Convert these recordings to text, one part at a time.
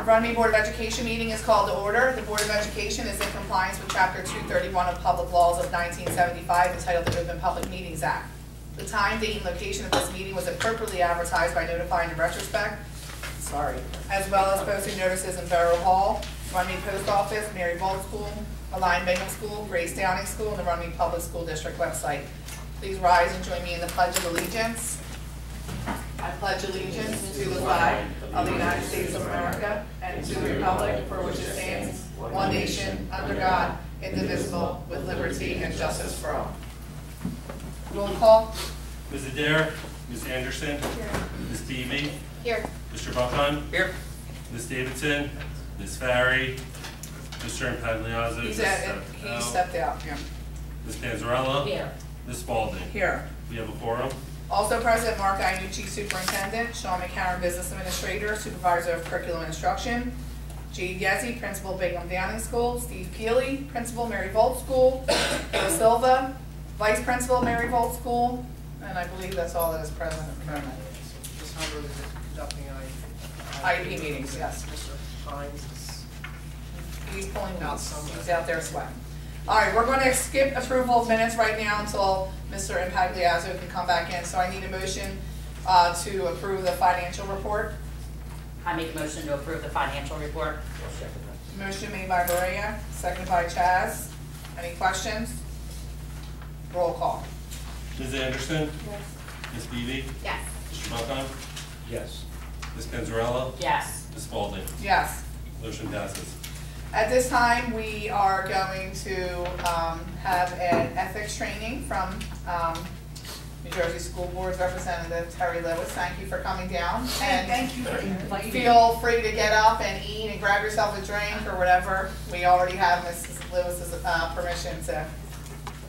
Runnemede Board of Education meeting is called to order. The Board of Education is in compliance with Chapter 231 of Public Laws of 1975 entitled the Open Public Meetings Act. The time, date, and location of this meeting was appropriately advertised by notifying in retrospect, as well as posting notices in Borough Hall, Runnemede Post Office, Mary Vold School, Align Bingham School, Grace Downing School, and the Runnemede Public School District website. Please rise and join me in the Pledge of Allegiance. I pledge allegiance to the flag of the United States of America and to the republic for which it stands, one nation, under God, indivisible, with liberty and justice for all. Roll call. Ms. Adair, Ms. Anderson, Here. Ms. Beebe, Here. Mr. Buckheim, Here. Ms. Davidson, Ms. Farry, Mr. Impagliazzo, He Ms. stepped out. Yeah. Ms. Panzarella, Here. Ms. Spalding. Here. We have a quorum. Also present, Mark Iannucci, Superintendent, Sean McCarron, Business Administrator, Supervisor of Curriculum and Instruction, Jade Yezzi, Principal, Bingham Downing School, Steve Keeley, Principal, Mary Vold School, Joe Silva, Vice Principal, Mary Vold School, and I believe that's all that is present at the moment. Ms. Humber is conducting IEP meetings, yes. Mr. Hines is He's pulling out notes. somewhere. He's out there sweating. All right, we're going to skip approval of minutes right now until Mr. Impagliazzo can come back in. So I need a motion to approve the financial report. I make a motion to approve the financial report. Motion made by Maria, seconded by Chaz. Any questions? Roll call. Ms. Anderson, Yes. Ms. Beebe, Yes. Mr. Buckheim, Yes. Ms. Panzarella, Yes. Ms. Spalding. Yes. Motion passes. At this time, we are going to have an ethics training from New Jersey School Board's representative, Terry Lewis. Thank you for coming down. And Thank you for inviting me. feel free to get up and eat and grab yourself a drink or whatever. We already have Mrs. Lewis's permission to.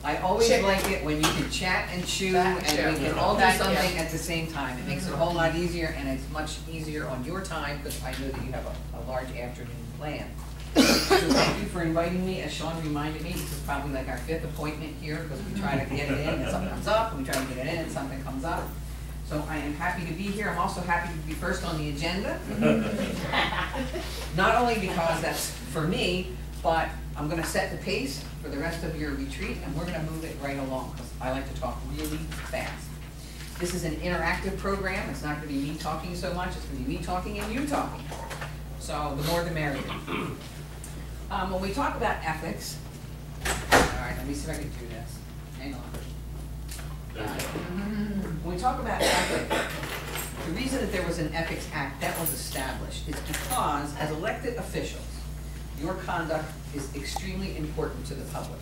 I always Chit. like it when you can chat and chew That and too. we can all do Thank you. something at the same time. It makes it a whole lot easier and it's much easier on your time because I know that you have a large afternoon plan. So thank you for inviting me. As Sean reminded me, this is probably like our 5th appointment here because we try to get it in and something comes up, and we try to get it in and something comes up. So I am happy to be here. I'm also happy to be first on the agenda. Not only because that's for me, but I'm gonna set the pace for the rest of your retreat and we're gonna move it right along because I like to talk really fast. This is an interactive program. It's not gonna be me talking so much. It's gonna be me talking and you talking. So the more the merrier. When we talk about ethics, all right, let me see if I can do this. Hang on. When we talk about ethics, the reason that there was an Ethics Act that was established is because as elected officials, your conduct is extremely important to the public.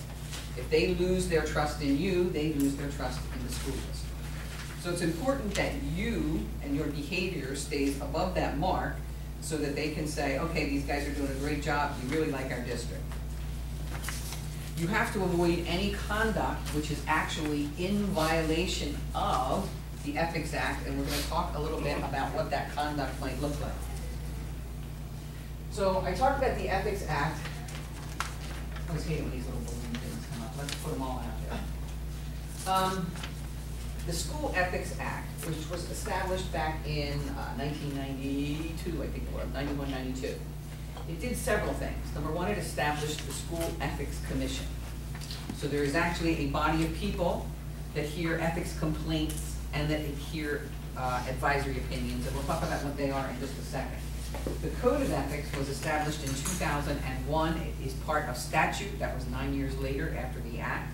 If they lose their trust in you, they lose their trust in the school district. So it's important that you and your behavior stays above that mark so that they can say, okay, these guys are doing a great job, we really like our district. You have to avoid any conduct which is actually in violation of the Ethics Act, and we're going to talk a little bit about what that conduct might look like. So I talked about the Ethics Act. I always hate it when these little balloon things come up. Let's put them all out there. The School Ethics Act, which was established back in 1992, I think it was, 91, 92. It did several things. Number one, it established the School Ethics Commission. So there is actually a body of people that hear ethics complaints and that hear advisory opinions, and we'll talk about what they are in just a second. The Code of Ethics was established in 2001. It is part of statute. That was 9 years later after the Act.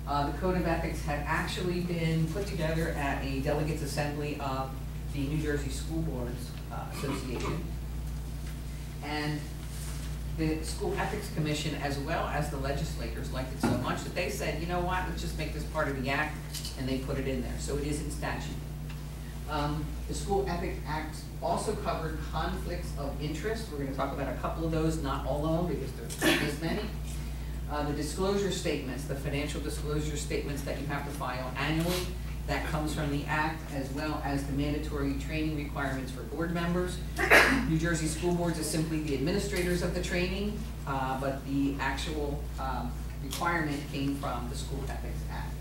The Code of Ethics had actually been put together at a delegates assembly of the New Jersey School Boards Association. And the School Ethics Commission, as well as the legislators, liked it so much that they said, you know what, let's just make this part of the Act, and they put it in there. So it is in statute. The School Ethics Act also covered conflicts of interest. We're going to talk about a couple of those, not all of them, because there's this many. The disclosure statements, the financial disclosure statements that you have to file annually, that comes from the Act, as well as the mandatory training requirements for board members. New Jersey School Boards is simply the administrators of the training, but the actual requirement came from the School Ethics Act.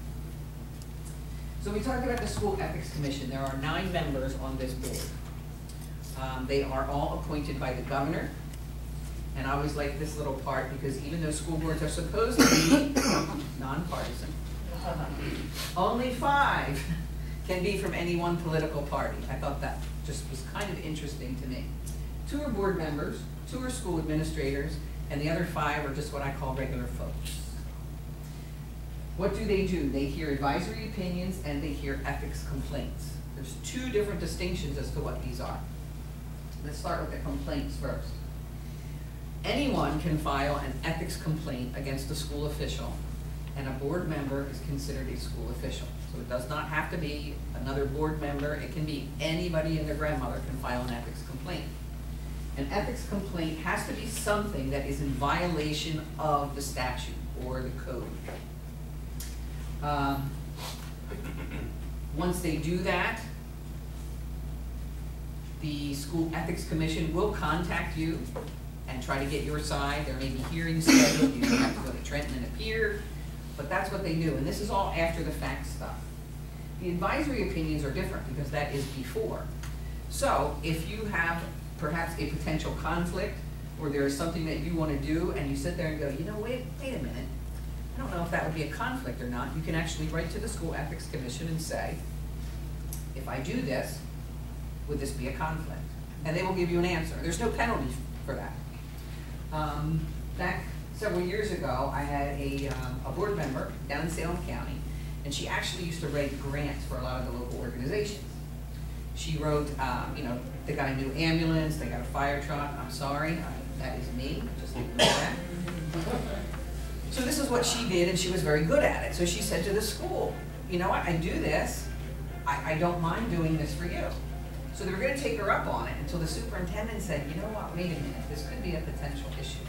So we talked about the School Ethics Commission. There are 9 members on this board. They are all appointed by the governor. And I always like this little part because even though school boards are supposed to be nonpartisan, only 5 can be from any one political party. I thought that just was kind of interesting to me. 2 are board members, 2 are school administrators, and the other 5 are just what I call regular folks. What do? They hear advisory opinions and they hear ethics complaints. There's 2 different distinctions as to what these are. Let's start with the complaints first. Anyone can file an ethics complaint against a school official, and a board member is considered a school official. So it does not have to be another board member. It can be anybody and their grandmother can file an ethics complaint. An ethics complaint has to be something that is in violation of the statute or the code. Once they do that, the School Ethics Commission will contact you and try to get your side. There may be hearings scheduled. You may have to go to Trenton and appear, but that's what they do. And this is all after the fact stuff. The advisory opinions are different because that is before. So if you have perhaps a potential conflict or there is something that you want to do and you sit there and go, you know, wait a minute, I don't know if that would be a conflict or not, you can actually write to the School Ethics Commission and say, if I do this, would this be a conflict? And they will give you an answer. There's no penalty for that. Back several years ago, I had a board member down in Salem County, and she actually used to write grants for a lot of the local organizations. She wrote, you know, they got a new ambulance, they got a fire truck. I'm sorry, that is me, just leave it like that. So this is what she did, and she was very good at it. So she said to the school, you know what, I do this, I don't mind doing this for you. So they were going to take her up on it until the superintendent said, you know what, wait a minute, this could be a potential issue.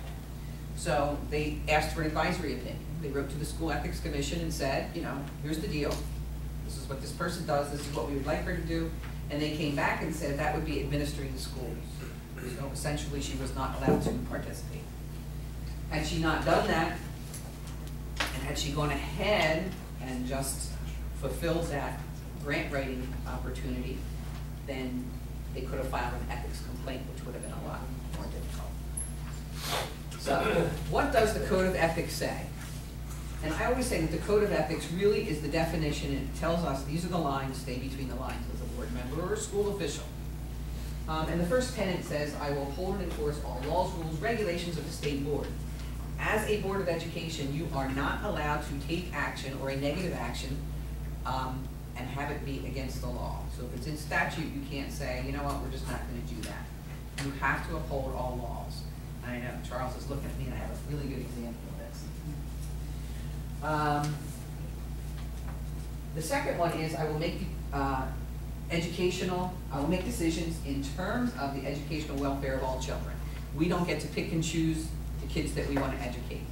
So they asked for an advisory opinion. They wrote to the School Ethics Commission and said, you know, here's the deal. This is what this person does, this is what we would like her to do. And they came back and said that would be administering the schools. So essentially she was not allowed to participate. Had she not done that, and had she gone ahead and just fulfilled that grant writing opportunity, then they could have filed an ethics complaint, which would have been a lot more difficult. So, what does the Code of Ethics say? And I always say that the Code of Ethics really is the definition, and it tells us these are the lines, stay between the lines as a board member or a school official. And the first tenet says, I will uphold and enforce all laws, rules, regulations of the state board. As a Board of Education, you are not allowed to take action or a negative action and have it be against the law. So if it's in statute, you can't say, you know what, we're just not going to do that. You have to uphold all laws. I know, Charles is looking at me and I have a really good example of this. The second one is I will make I will make decisions in terms of the educational welfare of all children. We don't get to pick and choose the kids that we want to educate.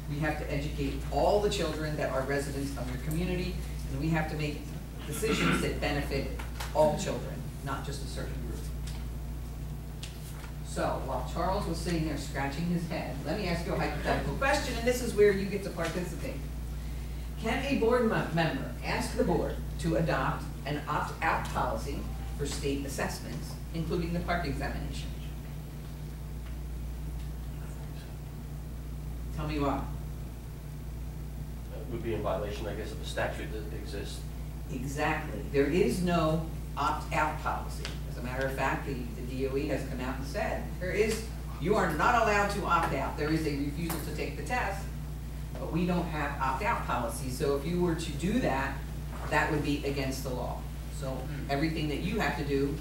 We have to educate all the children that are residents of your community, and we have to make decisions that benefit all children, not just a certain group. So while Charles was sitting there scratching his head, let me ask you a hypothetical question, and this is where you get to participate. Can a board member ask the board to adopt an opt-out policy for state assessments, including the park examination? Tell me why. That would be in violation, I guess, of the statute that exists. Exactly. There is no opt-out policy. As a matter of fact, the DOE has come out and said, you are not allowed to opt out. There is a refusal to take the test, but we don't have opt-out policy. So if you were to do that, that would be against the law. So everything that you have to do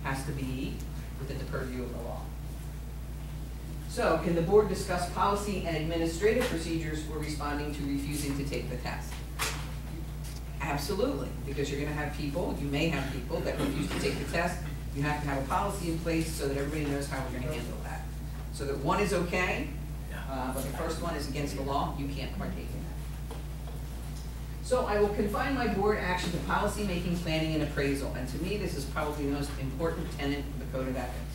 has to be within the purview of the law. So can the board discuss policy and administrative procedures for responding to refusing to take the test? Absolutely, because you're going to have people, you may have people that refuse to take the test. You have to have a policy in place so that everybody knows how we're going to handle that. So that one is okay, but the first one is against the law, you can't partake in that. So I will confine my board action to policy making, planning, and appraisal. And to me, this is probably the most important tenet of the Code of Ethics,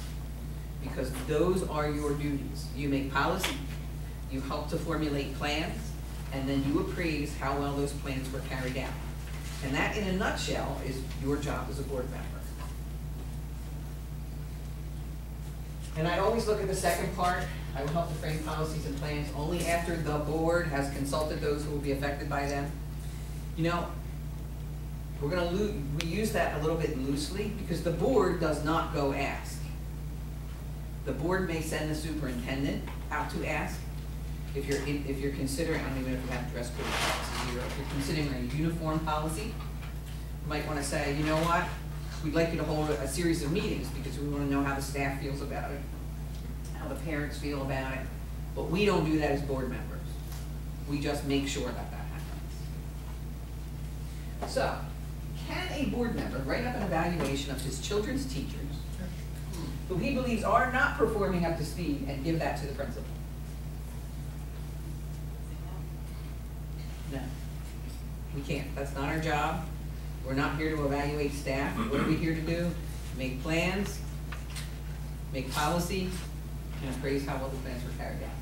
because those are your duties. You make policy, you help to formulate plans, and then you appraise how well those plans were carried out. And that, in a nutshell, is your job as a board member. And I always look at the second part, I will help to frame policies and plans only after the board has consulted those who will be affected by them. You know, we're gonna we use that a little bit loosely, because the board does not go ask. The board may send the superintendent out to ask. If you're considering, I don't even know if you have dress code policy here, if you're considering a uniform policy, you might wanna say, you know what? We'd like you to hold a series of meetings because we wanna know how the staff feels about it, how the parents feel about it, but we don't do that as board members. We just make sure that that happens. So, can a board member write up an evaluation of his children's teachers who he believes are not performing up to speed and give that to the principal? No, we can't. That's not our job. We're not here to evaluate staff. What are we here to do? Make plans, make policy, and appraise how well the plans were carried out.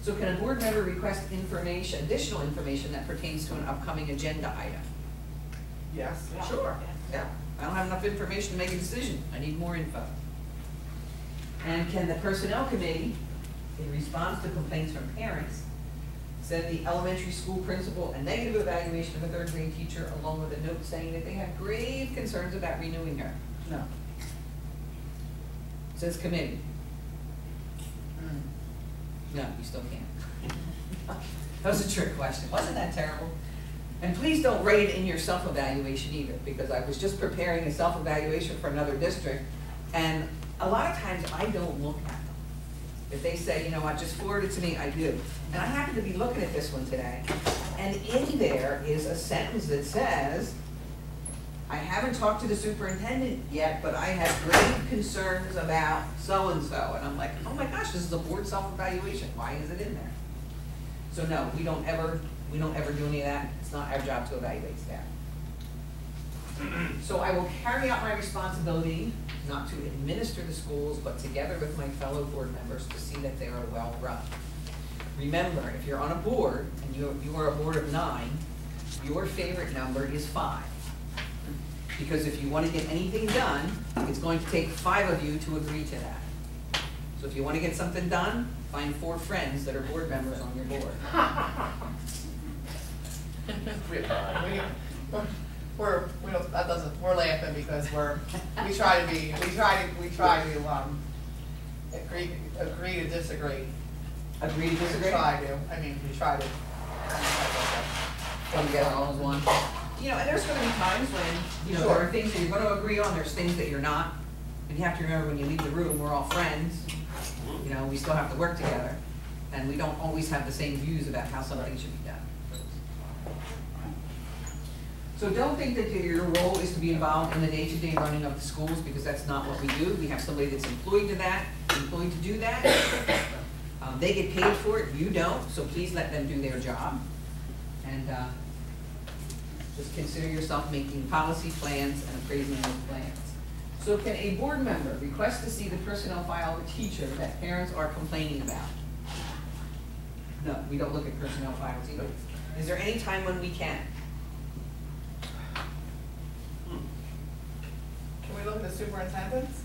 So can a board member request information, additional information that pertains to an upcoming agenda item? Yes. Sure. Yeah. I don't have enough information to make a decision. I need more info. And can the personnel committee, in response to complaints from parents, send the elementary school principal a negative evaluation of a third grade teacher along with a note saying that they have grave concerns about renewing her? No. It says committee. No, you still can't. That was a trick question. Wasn't that terrible? And please don't write it in your self-evaluation either, because I was just preparing a self-evaluation for another district, and a lot of times I don't look at them. If they say, you know what, just forward it to me, I do. And I happen to be looking at this one today, and in there is a sentence that says, I haven't talked to the superintendent yet, but I have grave concerns about so-and-so. And I'm like, oh my gosh, this is a board self-evaluation. Why is it in there? So no, we don't ever do any of that. It's not our job to evaluate staff. So I will carry out my responsibility not to administer the schools, but together with my fellow board members to see that they are well run. Remember, if you're on a board, and you are a board of 9, your favorite number is 5. Because if you want to get anything done, it's going to take 5 of you to agree to that. So if you want to get something done, find 4 friends that are board members on your board. We're laughing because we try to agree to disagree. Agree to disagree? We try to. Come together all as one. You know, and there's gonna be times when, there are things that you're gonna agree on, there's things that you're not. And you have to remember, when you leave the room, we're all friends. We still have to work together. And we don't always have the same views about how something should be done. So don't think that your role is to be involved in the day-to-day running of the schools, because that's not what we do. We have somebody that's employed to do that. They get paid for it, you don't, so please let them do their job. And just consider yourself making policy plans and appraising those plans. So can a board member request to see the personnel file of a teacher that parents are complaining about? No, we don't look at personnel files either. Is there any time when we can? Can we look at the superintendents?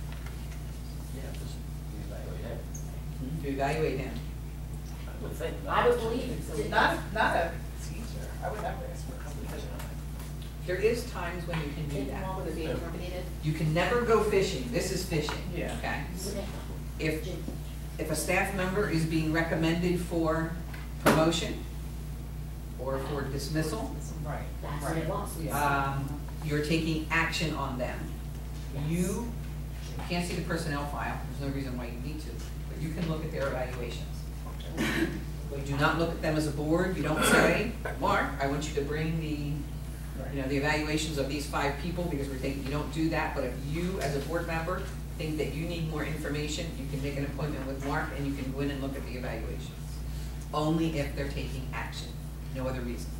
Yeah, just evaluate it. To evaluate him. I would think. I would believe it's. Not a teacher. I would never ask for a completion. There is times when you can do that. Along with it being terminated. You can never go fishing. This is fishing. Yeah. Okay? If a staff member is being recommended for promotion or for dismissal, Right. That's what it was. you're taking action on them. You can't see the personnel file. There's no reason why you need to, but you can look at their evaluations. We do not look at them as a board. You don't say, Mark, I want you to bring the evaluations of these 5 people because we're taking, you don't do that, but if you as a board member think that you need more information, you can make an appointment with Mark and you can go in and look at the evaluations. Only if they're taking action, no other reason.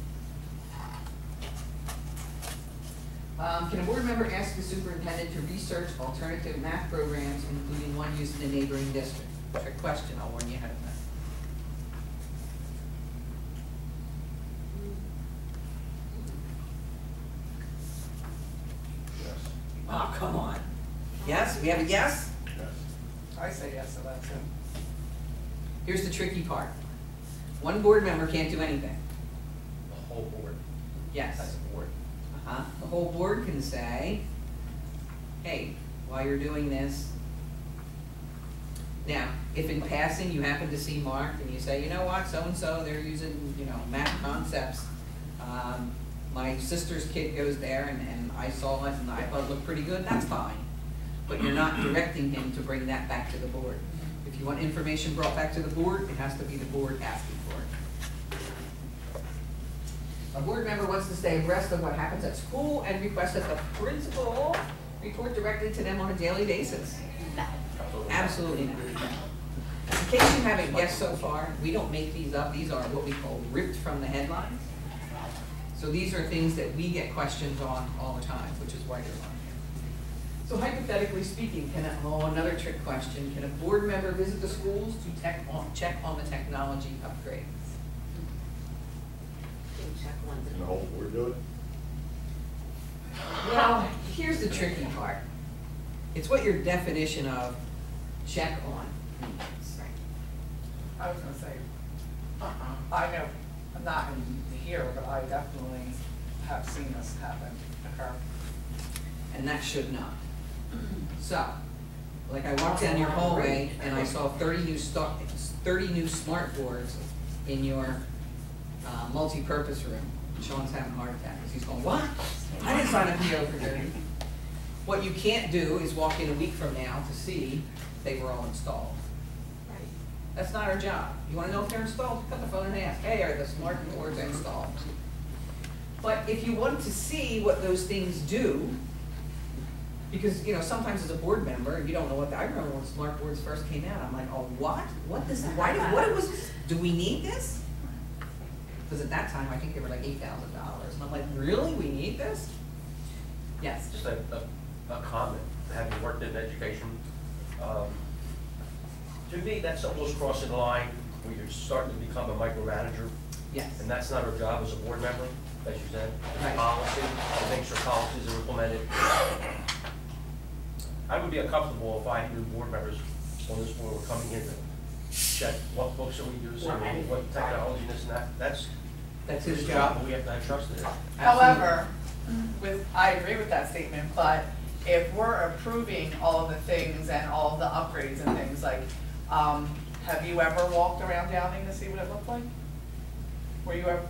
Can a board member ask the superintendent to research alternative math programs, including one used in a neighboring district? Trick question, I'll warn you ahead of time. Yes. Oh, come on. Yes, we have a yes? Yes. I say yes to that too. Here's the tricky part. One board member can't do anything. The whole board, Yes. as a board. The whole board can say, hey, while you're doing this. Now, if in passing you happen to see Mark and you say, you know what, so-and-so, they're using, math concepts. My sister's kid goes there and I saw it and I thought it looked pretty good, that's fine. But you're not directing him to bring that back to the board. If you want information brought back to the board, it has to be the board asking for it. A board member wants to stay abreast of what happens at school and requests that the principal report directly to them on a daily basis. Absolutely not. In case you haven't guessed so far, we don't make these up. These are what we call ripped from the headlines. So these are things that we get questions on all the time, which is why you're on here. So hypothetically speaking, another trick question, can a board member visit the schools to check on the technology upgrades? Can the whole board do it? Well, here's the tricky part. It's what your definition of check on means. I was gonna say, I know, I'm not in here, but I definitely have seen this happen, occur. And that should not. So, like I walked down your hallway and I saw 30 new smart boards in your multi-purpose room. Sean's having a heart attack because he's going, what? I didn't sign a PO for 30. What you can't do is walk in a week from now to see they were all installed. That's not our job. You want to know if they're installed? Pick up the phone and ask, hey, are the smart boards installed? But if you want to see what those things do, because sometimes as a board member, you don't know what. I remember when smart boards first came out. I'm like, oh, what? What this? What was? Do we need this? Because at that time, I think they were like $8,000, and I'm like, really? We need this? Yes. Just a comment, having worked in education, to me, that's almost crossing the line where you're starting to become a micromanager, Yes. and that's not our job as a board member, as you said. Right. Policy, to make sure policies are implemented. I would be uncomfortable if I knew board members on this board were coming in to check what books are we using, what technology, this and that. That's his job. We have to have trust in it. However, I agree with that statement, but if we're approving all of the things and all of the upgrades and things, like, have you ever walked around Downing to see what it looked like? Were you ever?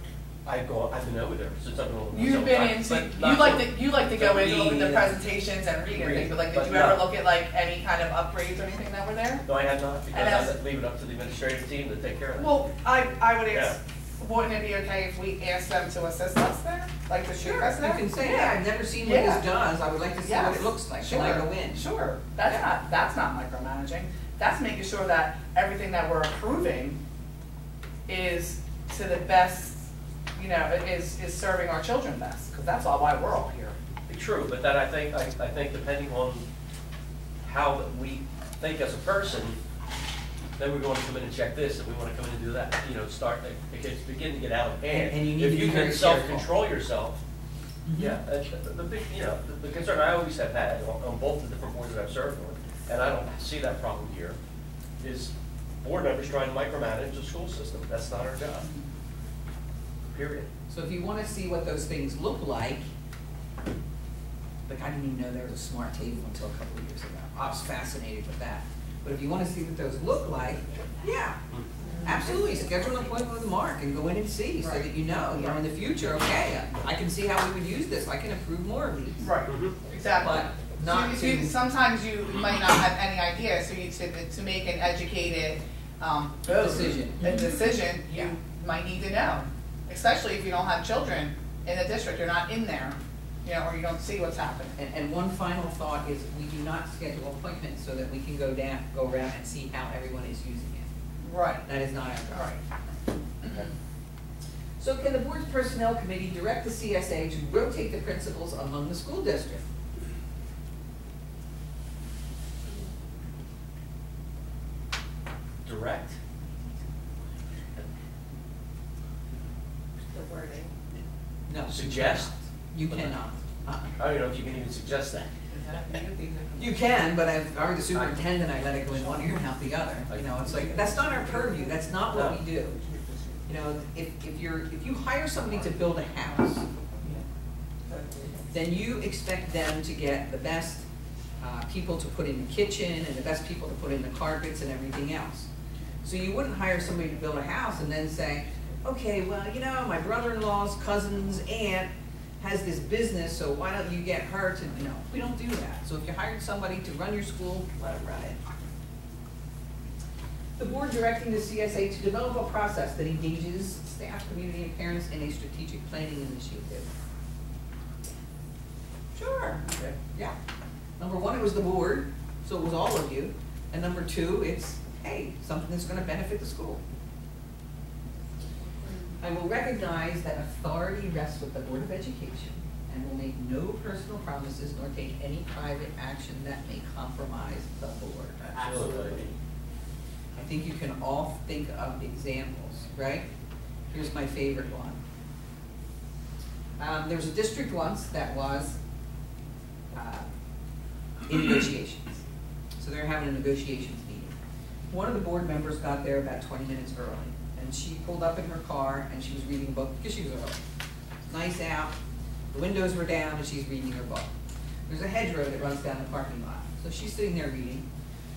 I've been over there since I've been over there. You've been into, you like to go in and look at the read. presentations and read everything, but like, did But you ever no. look at like any kind of upgrades or anything that were there? No, I have not, And because that's- I leave it up to the administrative team to take care of it. Well, I would ask, wouldn't it be okay if we asked them to assist us there? Like to shoot Sure, us you there? can say, Yeah. hey, I've never seen what Yeah. this does, I would like to see what it looks like, Sure. when I go in. Sure, Yeah. that's not micromanaging, that's making sure that everything that we're approving is to the best, is serving our children best, because that's all why we're all here. True, but that I think depending on how we think as a person, then we're going to come in and check this, and we want to come in and do that, it begin to get out of hand. And you need to be very If you can careful. self-control yourself, Mhm. yeah, the big, the concern I always have had on both the different boards that I've served on, and I don't see that problem here, is board members trying to micromanage the school system. That's not our job. Period. So if you wanna see what those things look like I didn't even know there was a smart table until a couple of years ago. I was fascinated with that. But if you wanna see what those look like, yeah, absolutely, schedule an appointment with Mark and go in and see, so that you know in the future, okay, I can see how we would use this, I can approve more of these. Right, exactly. But not So you- to- sometimes you might not have any idea, so to make an educated, vote, Decision. a decision, Yeah. you might need to know. Especially if you don't have children in the district, you're not in there, or you don't see what's happening. And one final thought is, we do not schedule appointments so that we can go around and see how everyone is using it. Right, That is not our job. right. Okay. So can the board's personnel committee direct the CSA to rotate the principals among the school district? Direct? The wording. No. Suggest? You cannot. I don't know if you can even suggest that. You can, but if I were the superintendent, I let it go in one ear and out the other. You know, it's like, that's not our purview, that's not what we do. You know, if you hire somebody to build a house, then you expect them to get the best people to put in the kitchen and the best people to put in the carpets and everything else. So you wouldn't hire somebody to build a house and then say, okay, well, you know, my brother-in-law's cousin's aunt has this business, so why don't you get her to, you know, we don't do that. So if you hired somebody to run your school, let them run it. The board directing the CSA to develop a process that engages staff, community, and parents in a strategic planning initiative. Sure. Okay. Yeah. Number one, it was the board, so it was all of you. And number two, it's, hey, something that's gonna benefit the school. I will recognize that authority rests with the Board of Education and will make no personal promises nor take any private action that may compromise the board. Absolutely. I think you can all think of examples, right? Here's my favorite one. There was a district once that was in negotiations. So they're having a negotiations meeting. One of the board members got there about 20 minutes early, and she pulled up in her car and she was reading a book because she was early. It's nice out, the windows were down, and she's reading her book. There's a hedgerow that runs down the parking lot. So she's sitting there reading.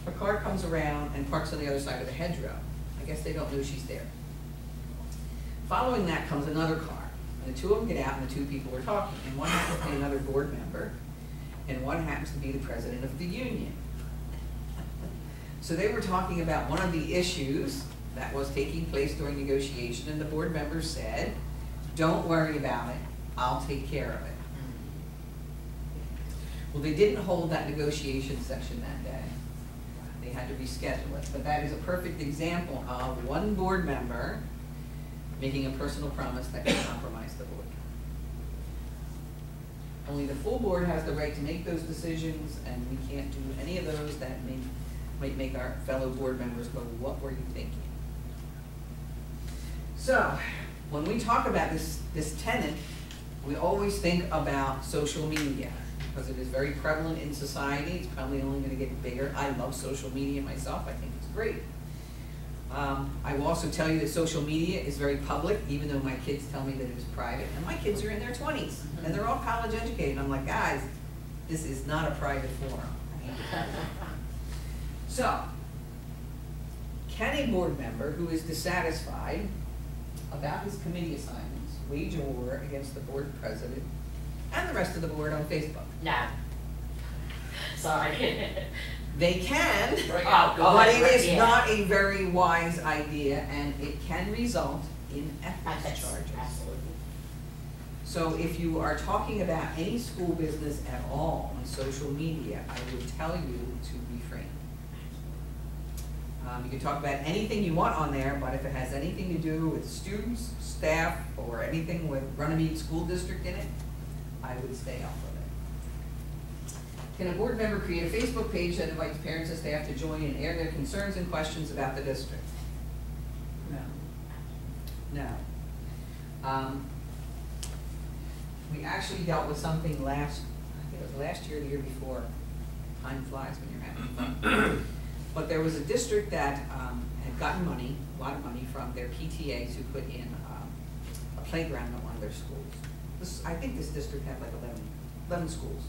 Her car comes around and parks on the other side of the hedgerow. I guess they don't know she's there. Following that comes another car, and the two of them get out and the two people were talking, and one happens to be another board member, and one happens to be the president of the union. So they were talking about one of the issues that was taking place during negotiation, and the board members said, don't worry about it, I'll take care of it. Well, they didn't hold that negotiation session that day. They had to reschedule it, but that is a perfect example of one board member making a personal promise that can compromise the board. Only the full board has the right to make those decisions, and we can't do any of those that might make our fellow board members go, what were you thinking? So, when we talk about this tenet, we always think about social media, because it is very prevalent in society. It's probably only going to get bigger. I love social media myself. I think it's great. I will also tell you that social media is very public, even though my kids tell me that it is private. And my kids are in their 20s, and they're all college educated. I'm like, guys, this is not a private forum. So, can a board member who is dissatisfied about his committee assignments wage a war against the board president and the rest of the board on Facebook? No. Sorry. They can, Oh, go but ahead, it is yeah. not a very wise idea, and it can result in ethics Ethics, charges. absolutely. So if you are talking about any school business at all on social media, I would tell you to refrain. You can talk about anything you want on there, but if it has anything to do with students, staff, or anything with Runnemede School District in it, I would stay off of it. Can a board member create a Facebook page that invites parents and staff to join and air their concerns and questions about the district? No. No. We actually dealt with something I think it was last year or the year before. Time flies when you're having fun. But there was a district that had gotten money, a lot of money from their PTAs who put in a playground at one of their schools. I think this district had like 11 schools.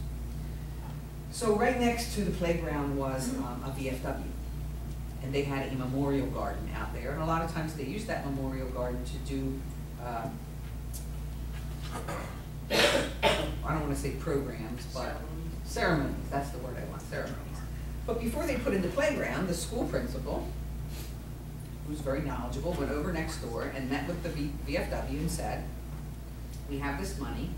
So right next to the playground was a VFW. And they had a memorial garden out there. And a lot of times they use that memorial garden to do, I don't want to say programs, but ceremonies. That's the word I want, ceremonies. But before they put in the playground, the school principal, who's very knowledgeable, went over next door and met with the VFW and said, we have this money,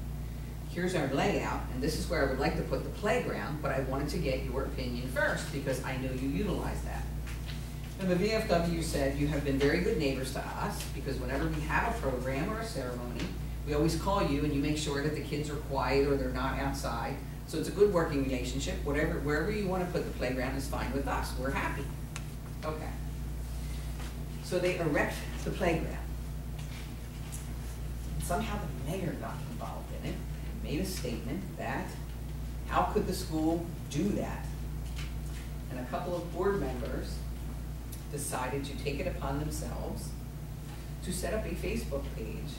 here's our layout, and this is where I would like to put the playground, but I wanted to get your opinion first because I know you utilize that. And the VFW said, you have been very good neighbors to us because whenever we have a program or a ceremony, we always call you and you make sure that the kids are quiet or they're not outside. So it's a good working relationship. Wherever you want to put the playground is fine with us. We're happy. Okay. So they erect the playground. Somehow the mayor got involved in it and made a statement that how could the school do that? And a couple of board members decided to take it upon themselves to set up a Facebook page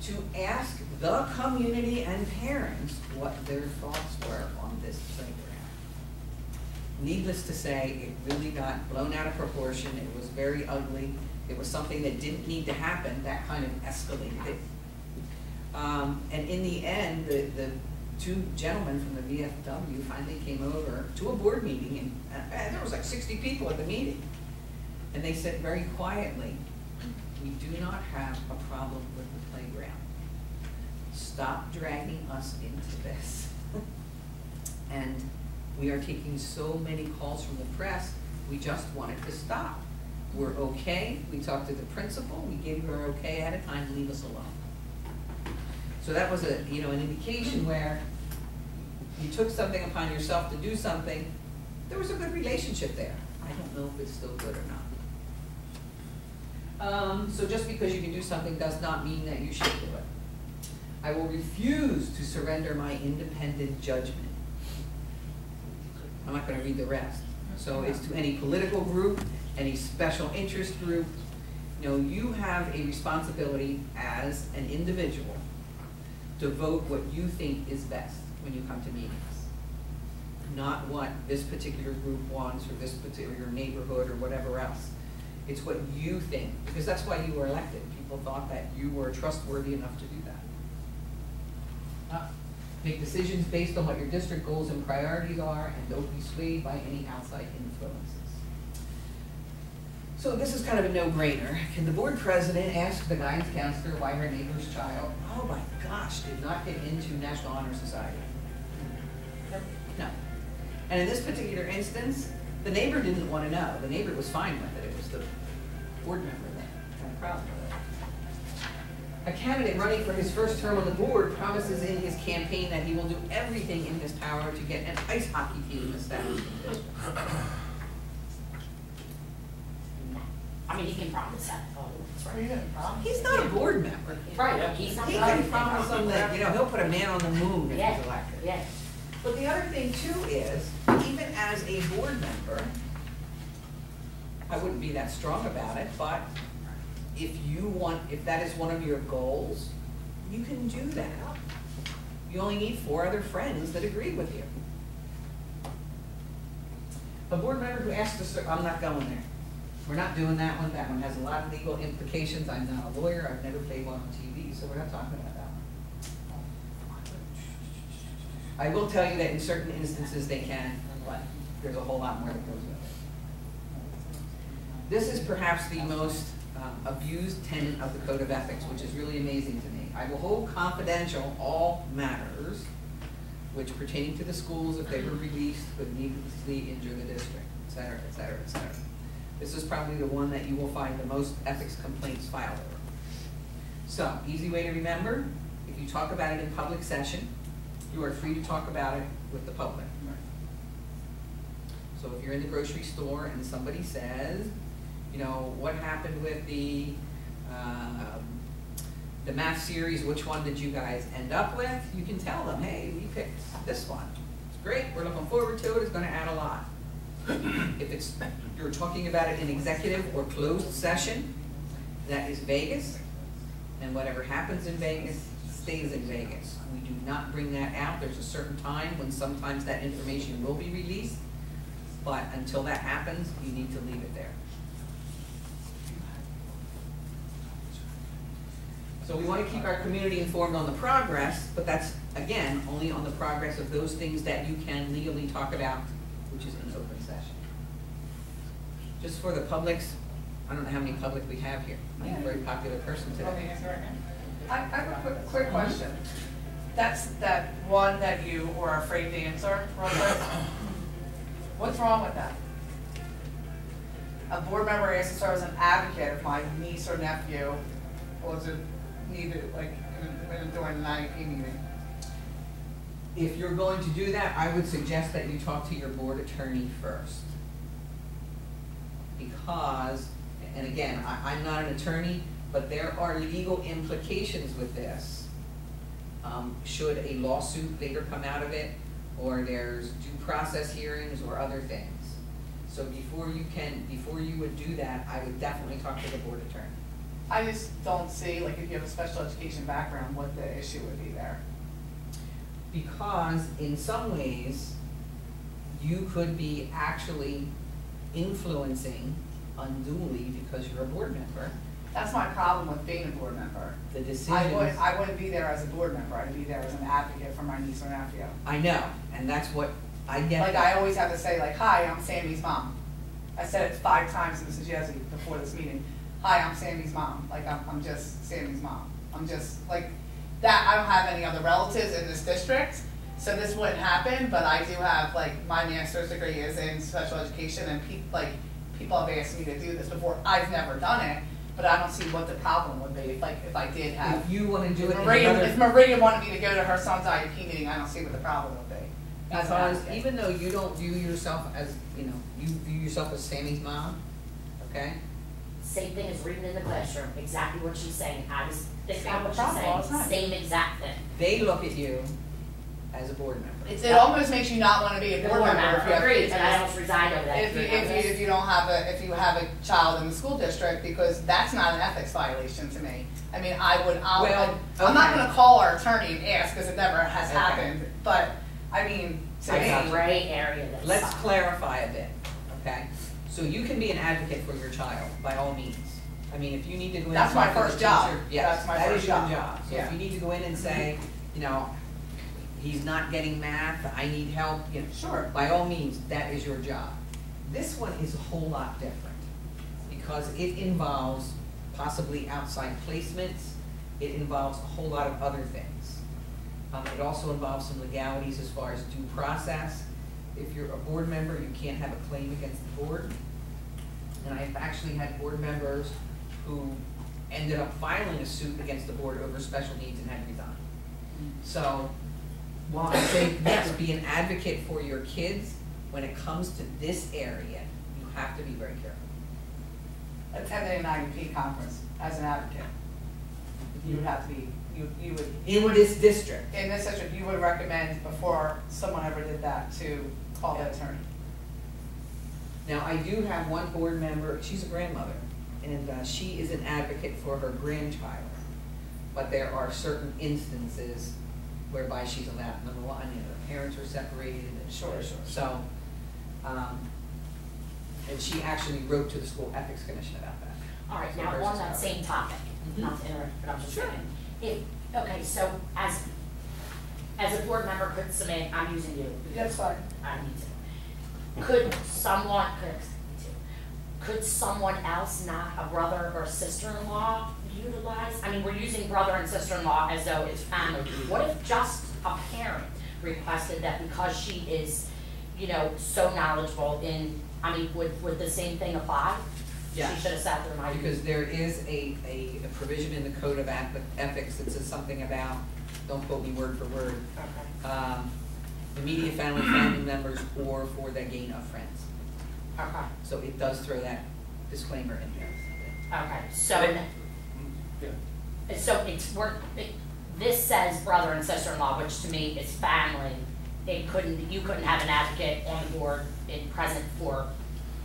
to ask the community and parents what their thoughts were on this playground. Needless to say, it really got blown out of proportion. It was very ugly. It was something that didn't need to happen. That kind of escalated it. And in the end, the two gentlemen from the VFW finally came over to a board meeting, and there was like 60 people at the meeting. And they said very quietly, we do not have a problem with the playground. Stop dragging us into this. And we are taking so many calls from the press, we just want it to stop. We're okay, we talked to the principal, we gave her okay ahead of time, leave us alone. So that was an indication where you took something upon yourself to do something, there was a good relationship there. I don't know if it's still good or not. So just because you can do something does not mean that you should do it. I will refuse to surrender my independent judgment. I'm not going to read the rest. So it's to any political group, any special interest group. You have a responsibility as an individual to vote what you think is best when you come to meetings. Not what this particular group wants or this particular neighborhood or whatever else. It's what you think, because that's why you were elected. People thought that you were trustworthy enough to do that. Make decisions based on what your district goals and priorities are, and don't be swayed by any outside influences. So this is kind of a no-brainer. Can the board president ask the guidance counselor why her neighbor's child, oh my gosh, did not get into National Honor Society? No. And in this particular instance, the neighbor didn't want to know. The neighbor was fine with it. It was the board member that had a problem with it. A candidate running for his first term on the board promises in his campaign that he will do everything in his power to get an ice hockey team established. I mean, he can promise that. Oh, that's right. He's not a board member. Right, he's not. He can promise them that, he'll put a man on the moon if Yeah, he's elected. yeah. But the other thing too is, even as a board member, I wouldn't be that strong about it, but if that is one of your goals, you can do that. You only need 4 other friends that agree with you. A board member who asks to serve, I'm not going there. We're not doing that one. That one has a lot of legal implications. I'm not a lawyer. I've never played one on TV, so we're not talking about that one. I will tell you that in certain instances they can, but there's a whole lot more that goes with it. This is perhaps the most abused tenet of the Code of Ethics, which is really amazing to me. I will hold confidential all matters which pertaining to the schools if they were released could needlessly injure the district, et cetera, et cetera, et cetera. This is probably the one that you will find the most ethics complaints filed over. So, easy way to remember, if you talk about it in public session, you are free to talk about it with the public. So if you're in the grocery store and somebody says, what happened with the math series, which one did you guys end up with? You can tell them, hey, we picked this one. It's great, we're looking forward to it, it's gonna add a lot. If you're talking about it in executive or closed session, that is Vegas, and whatever happens in Vegas stays in Vegas. We do not bring that out. There's a certain time when sometimes that information will be released, but until that happens, you need to leave it there. So we want to keep our community informed on the progress, but that's, again, only on the progress of those things that you can legally talk about, which is in open session. Just for the publics, I don't know how many public we have here. I'm a very popular person today. I have a quick question. That's that one that you were afraid to answer, Robert? What's wrong with that? A board member asked to serve as an advocate if my niece or nephew was needed, during the IEP meeting. If you're going to do that, I would suggest that you talk to your board attorney first. Because, and again, I'm not an attorney, but there are legal implications with this should a lawsuit later come out of it, or there's due process hearings or other things. So before you would do that, I would definitely talk to the board attorney. I just don't see, like, if you have a special education background, what the issue would be there. Because in some ways, you could be actually influencing unduly, because you're a board member, That's my problem with being a board member. the decisions. I wouldn't be there as a board member, I'd be there as an advocate for my niece or nephew. I know, and that's what I get. Like, I always have to say, like, hi, I'm Sammy's mom. I said it 5 times to Mrs. Jesse before this meeting. Hi, I'm Sammy's mom. Like, I'm just Sammy's mom. I'm just, like, that, I don't have any other relatives in this district, so this wouldn't happen, but I do have, like, my master's degree is in special education, and people have asked me to do this before. I've never done it, but I don't see what the problem would be if I did have. If you wanna do it in If another, Maria wanted me to go to her son's IEP meeting, I don't see what the problem would be. As an because advocate. even though you don't view yourself as, you view yourself as Sammy's mom, okay? Same thing as reading in the classroom, exactly what she's saying, I was thinking Same about what problem all she's the saying, time. same exact thing. They look at you as a board member. It almost makes you not want to be a board member if you have Agreed, kids. but I almost resigned over that. If you don't have if you have a child in the school district, because that's not an ethics violation to me. I mean, I'm not okay. gonna call our attorney and ask, because it never has Okay. happened, but, I mean, to I me. got you. Gray area that's. Let's clarify a bit, okay? So you can be an advocate for your child, by all means. I mean, if you need to go in and That's my talk to the first job. teacher, yes, That's my that is first your job. job. So Yeah. if you need to go in and say, he's not getting math, I need help, Sure. by all means, that is your job. This one is a whole lot different, because it involves possibly outside placements, it involves a whole lot of other things. It also involves some legalities as far as due process. If you're a board member, you can't have a claim against the board. And I've actually had board members who ended up filing a suit against the board over special needs and had to resign. So, while I say, yes, be an advocate for your kids, when it comes to this area, you have to be very careful. Attending an IEP conference as an advocate, you would have to be, you would. In this district. In this district, you would recommend, before someone ever did that, to call the attorney. Now, I do have one board member, she's a grandmother, and she is an advocate for her grandchild. But there are certain instances whereby she's allowed, number one, her parents are separated. And Sure. So, and she actually wrote to the school ethics commission about that. All right, So now hers on is that covered. same topic, not to interrupt, but I'm just Sure. saying, okay, so as a board member could submit, I'm using you. That's fine. I need to. Could someone else, not a brother or sister-in-law, utilize? I mean, we're using brother and sister-in-law as though it's family. What if just a parent requested that because she is, so knowledgeable in, I mean, would the same thing apply? Yes. She should have sat through my. Because there is a provision in the code of ethics that says something about, don't quote me word for word, Okay. immediate family members or for the gain of friends. Okay. So it does throw that disclaimer in there. Okay, so, Yeah. so this says brother and sister-in-law, which to me is family. You couldn't have an advocate on the board present for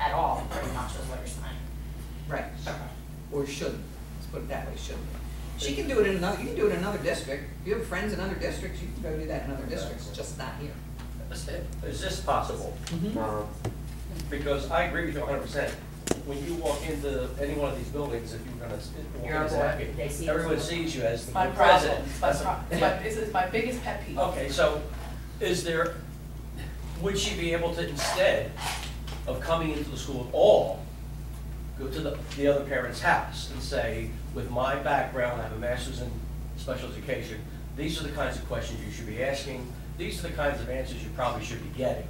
at all, pretty much is what you're saying. Right. Okay. Or shouldn't, let's put it that way, shouldn't. She can do it in another, you can do it in another district. If you have friends in other districts, you can go do that in other districts, just not here. Is this possible? Mhm. Because I agree with you 100%. When you walk into any one of these buildings, if you're gonna walk in You're as a an board, advocate, they see you as everyone a board. sees you as the It's my president. problem. It's my biggest pet peeve. Okay, so would she be able to, instead of coming into the school at all, go to the other parent's house and say, with my background, I have a master's in special education, these are the kinds of questions you should be asking, these are the kinds of answers you probably should be getting.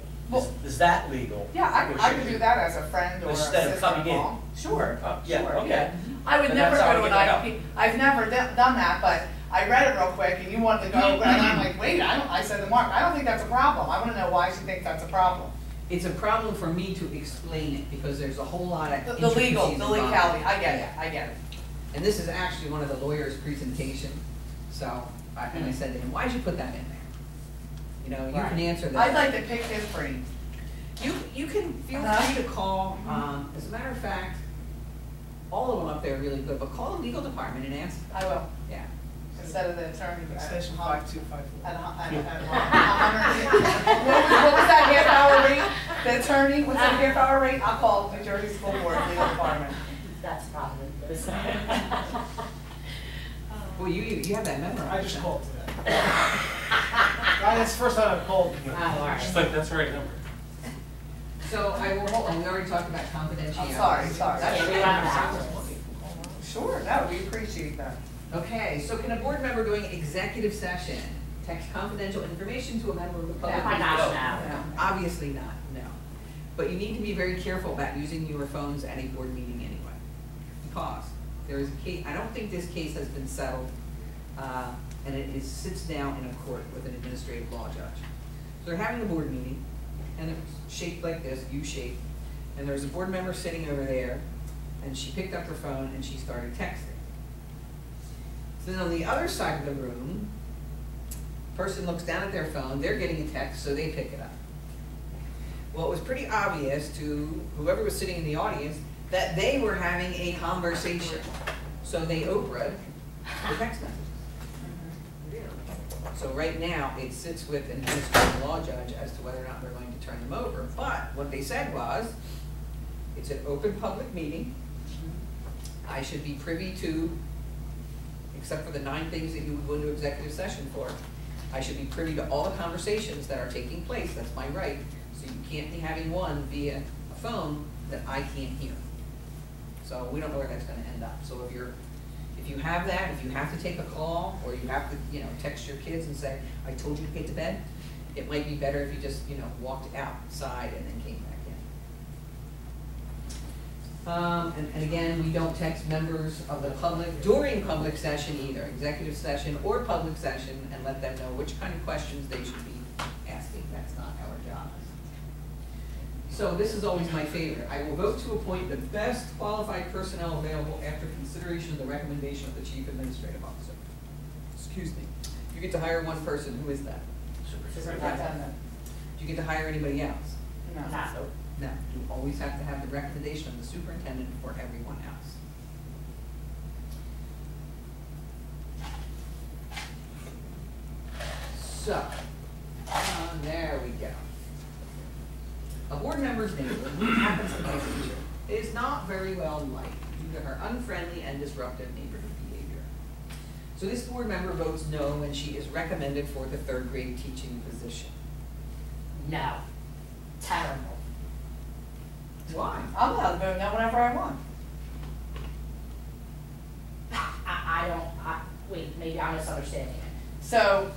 Is that legal? Yeah, I Or should could you- do that as a friend or a Instead of coming in. sister-in-law. Sure, Yeah, sure, okay. yeah. I would Then never that's how go to I an get it IEP. I've never done that, but I read it real quick and you wanted to go, and I'm like, wait, I said to Mark, I don't think that's a problem. I wanna know why she thinks that's a problem. It's a problem for me to explain it, because there's a whole lot of The intricacies legal, the involved. legality, I get it, Yeah. I get it. And this is actually one of the lawyer's presentation, so, and I said to him, why'd you put that in there? You know, you can Right. answer that. I'd like to pick his brain. You can feel free to call, as a matter of fact, all of them up there are really good, but call the legal department and ask, I will, yeah. instead of the attorney. Extension 5254. At what was that half-hour rate? The attorney, what's that half-hour rate? I'll call New Jersey School Board Legal Department. That's probably this. Well, you have that memorized. I just called today. It's the first time I've called. Oh, all right. She's like, that's the right number. So I will, hold on, we already talked about confidentiality. I'm sorry. Yeah, we have that. Sure, no, we appreciate that. Okay, so can a board member doing executive session text confidential information to a member of the public? Oh my gosh, No. no. Obviously not, no. But you need to be very careful about using your phones at a board meeting anyway. Because there is a case, I don't think this case has been settled, and it sits down in a court with an administrative law judge. So they're having a board meeting, and it's shaped like this, U-shaped, and there's a board member sitting over there, and she picked up her phone and she started texting. So then on the other side of the room, person looks down at their phone, they're getting a text, so they pick it up. Well, it was pretty obvious to whoever was sitting in the audience that they were having a conversation. So they Oprah'd the text messages. So right now, it sits with an administrative law judge as to whether or not they're going to turn them over. But what they said was, it's an open public meeting. I should be privy to, except for the 9 things that you would go into executive session for, I should be privy to all the conversations that are taking place. That's my right. So you can't be having one via a phone that I can't hear. So we don't know where that's going to end up. So if you have that, if you have to take a call, or you have to, text your kids and say, I told you to get to bed, it might be better if you just, walked outside and then came back in. And again, we don't text members of the public during public session either, executive session or public session, and let them know which kind of questions they should be asking. That's not our job. So this is always my favorite. I will vote to appoint the best qualified personnel available after consideration of the recommendation of the chief administrative officer. Excuse me. You get to hire one person. Who is that? Superintendent. Do you get to hire anybody else? No. No. No. You always have to have the recommendation of the superintendent for everyone else. So, there we go. A board member's neighbor, who happens to be a teacher, is not very well liked due to her unfriendly and disruptive neighborhood behavior. So this board member votes no when she is recommended for the 3rd grade teaching position. No. Terrible. Why? I'm allowed to vote no whenever I want. Wait, maybe I'm misunderstanding it. So,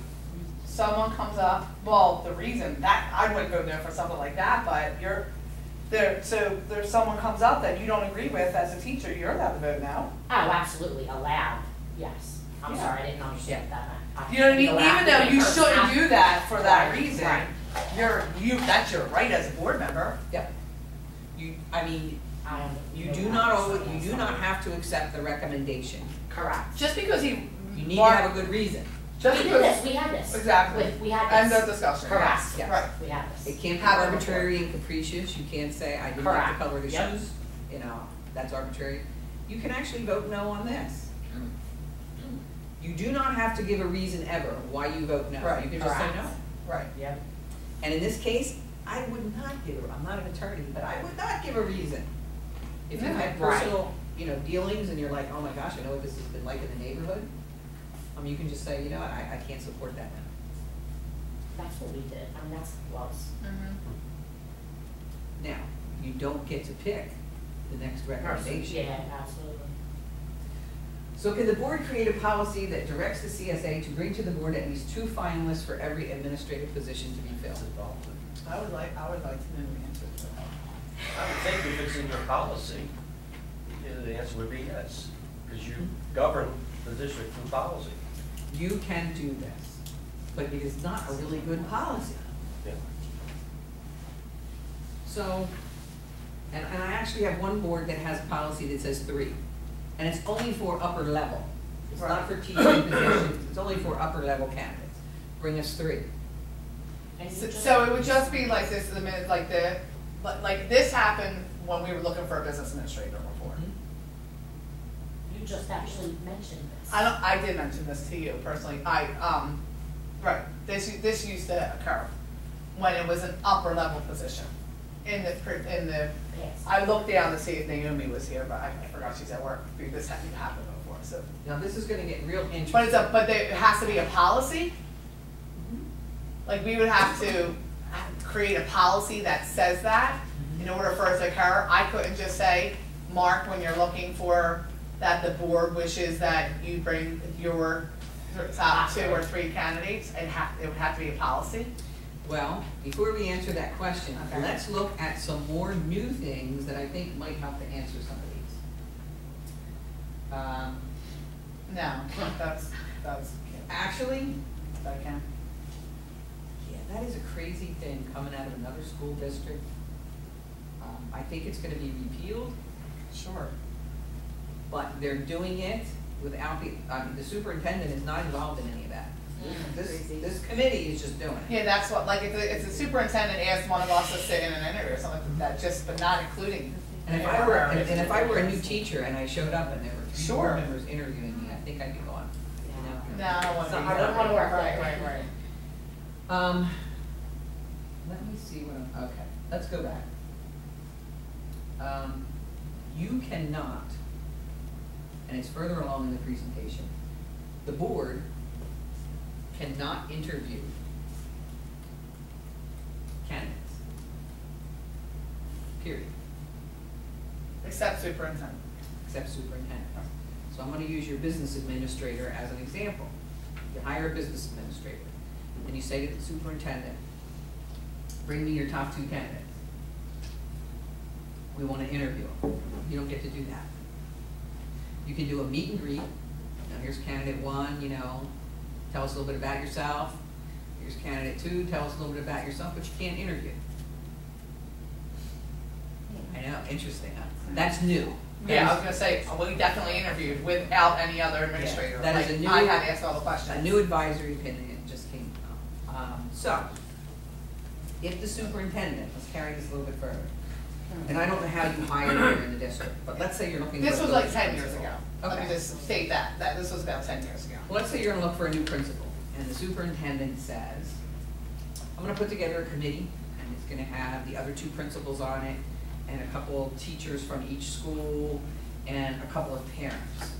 someone comes up, well, the reason that, I wouldn't vote no for something like that, but there's someone comes up that you don't agree with as a teacher, you're allowed to vote no. Oh, absolutely, allowed, yes. I'm Yeah. sorry, I didn't understand what that meant. You know what I mean? Allowed Even though to you be shouldn't heard. do that for that Right, reason, right. that's your right as a board member. Yep. You do You not have to accept the recommendation. Correct. Just because he. You need to have a good reason. Just We did because. this, we had this. Exactly. We had End this. of discussion. Correct. Yes. Right. We had this. It can't be Have it arbitrary and capricious. You can't say, I didn't like Correct. the color of the Yep. shoes. That's arbitrary. You can actually vote no on this. You do not have to give a reason ever why you vote no. Right. You can just say Correct. no. Right. Yep. And in this case, I would not give I'm not an attorney, but I would not give a reason. If you had Right. personal, dealings and you're like, oh my gosh, I know what this has been like in the neighborhood. You can just say, I can't support that now. That's what we did, that's close. Mhm. Now, you don't get to pick the next recommendation. Yeah, absolutely. So can the board create a policy that directs the CSA to bring to the board at least 2 finalists for every administrative position to be filled? I would like to know the answer to that. I would think if it's in your policy, the answer would be yes, because you govern the district through policy. You can do this, but it is not a really good policy. Yeah. So, and I actually have one board that has a policy that says 3, and it's only for upper level. It's Right. not for teaching positions, it's only for upper level candidates. Bring us 3. And you So, just- so it would just be like this, the minute, like this happened when we were looking for a business administrator before. You just actually mentioned this. I did mention this to you personally, right, this used to occur when it was an upper level position. In the, Yes. I looked down to see if Naomi was here, but I forgot she's at work, because this hadn't happened before, so. Now, this is gonna get real interesting. But it has to be a policy? Like, we would have to create a policy that says that in order for it to occur. I couldn't just say, Mark, when you're looking for that the board wishes that you bring your top 2 or 3 candidates, it would have to be a policy? Well, before we answer that question, Okay. let's look at some more new things that I think might help to answer some of these. No, that's, Actually, I can. yeah, that is a crazy thing coming out of another school district. I think it's gonna be repealed, Sure. but they're doing it without the superintendent is not involved in any of that. This committee is just doing it. Yeah, that's what, like, if the superintendent asked one of us to sit in an interview or something like that, just, but not including. And if I were a new teacher and I showed up and there were 3 Sure. board members interviewing me, I think I'd be going, you know. No, I don't want to So be. I don't wanna work there. Right. Let me see what okay, let's go back. You cannot, and it's further along in the presentation, the board cannot interview candidates. Period, Except superintendent. except superintendent. So I'm gonna use your business administrator as an example. You hire a business administrator, and you say to the superintendent, bring me your top 2 candidates. We wanna interview them. You don't get to do that. You can do a meet and greet. Now, here's candidate 1, you know, tell us a little bit about yourself. Here's candidate 2, tell us a little bit about yourself, but you can't interview. I know, interesting, huh? That's new. Yeah, I was gonna say, we definitely interviewed without any other administrator. that is Like, a new- I had to ask all the questions. A new advisory opinion just came out. So, if the superintendent, let's carry this a little bit further, and I don't know how you hire here in the district, but let's say you're looking for. This a was like building 10 years principal. ago. Let me Okay. just state that this was about 10 years ago. Well, let's say you're gonna look for a new principal, and the superintendent says, I'm gonna put together a committee, and it's gonna have the other 2 principals on it, and a couple of teachers from each school, and a couple of parents.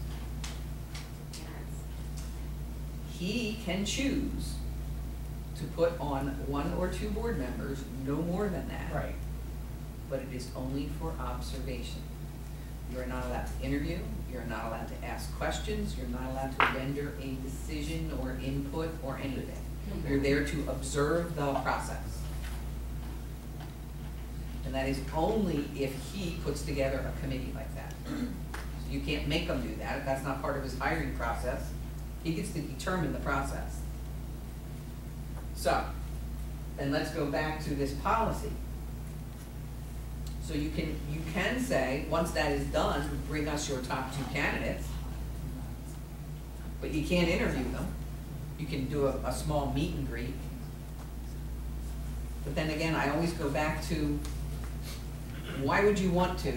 He can choose to put on 1 or 2 board members, no more than that. Right. But it is only for observation. You are not allowed to interview, you're not allowed to ask questions, you're not allowed to render a decision or input or anything. You're there to observe the process. And that is only if he puts together a committee like that. So you can't make him do that, that's not part of his hiring process. He gets to determine the process. So, then let's go back to this policy. So you can say, once that is done, bring us your top 2 candidates, but you can't interview them. You can do a small meet and greet. But then again, I always go back to, why would you want to?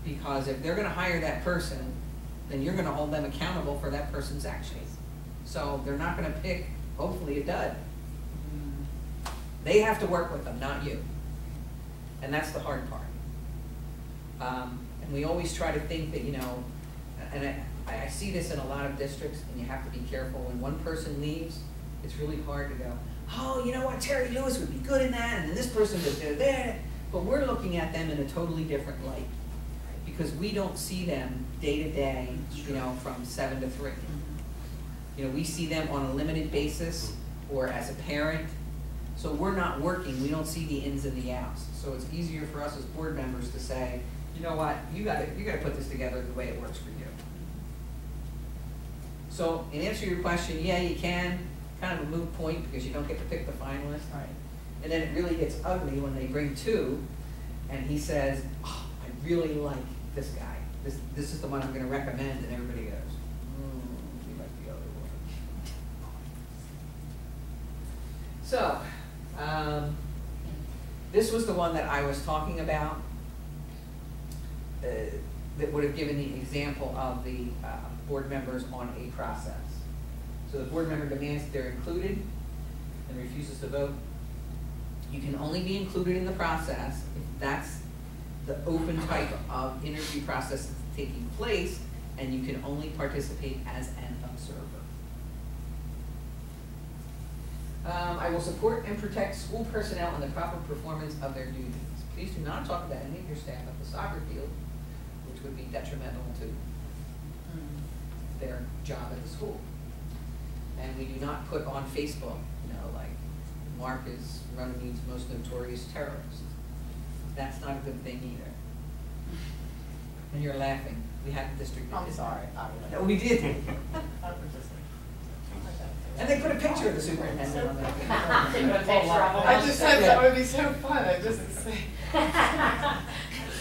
Because if they're gonna hire that person, then you're gonna hold them accountable for that person's actions. So they're not gonna pick, hopefully, a dud. They have to work with them, not you. And that's the hard part. And we always try to think that, you know, and I see this in a lot of districts, and you have to be careful. When one person leaves, it's really hard to go, oh, you know what, Terry Lewis would be good in that, and then this person would do that. But we're looking at them in a totally different light, because we don't see them day to day, you know, from 7 to 3. You know, we see them on a limited basis, or as a parent. So we're not working, we don't see the ins and the outs. So it's easier for us as board members to say, you know what, you gotta put this together the way it works for you. So in answer to your question, yeah, you can, kind of a moot point because you don't get to pick the finalist. Right. And then it really gets ugly when they bring 2 and he says, oh, I really like this guy. This is the one I'm gonna recommend, and everybody goes, you're like, So, this was the one that I was talking about, that would have given the example of the board members on a process. So the board member demands that they're included and refuses to vote. You can only be included in the process if that's the open type of interview process that's taking place, and you can only participate as an observer. I will support and protect school personnel in the proper performance of their duties. Please do not talk about any of your staff at the soccer field, which would be detrimental to their job at the school. And we do not put on Facebook, you know, like, Mark is Runnemede's most notorious terrorist. That's not a good thing either. And you're laughing. We had the district. I'm sorry. No, we did. And they put a picture of the superintendent on that. They put a picture of him. I just said that would be so fun, I just say.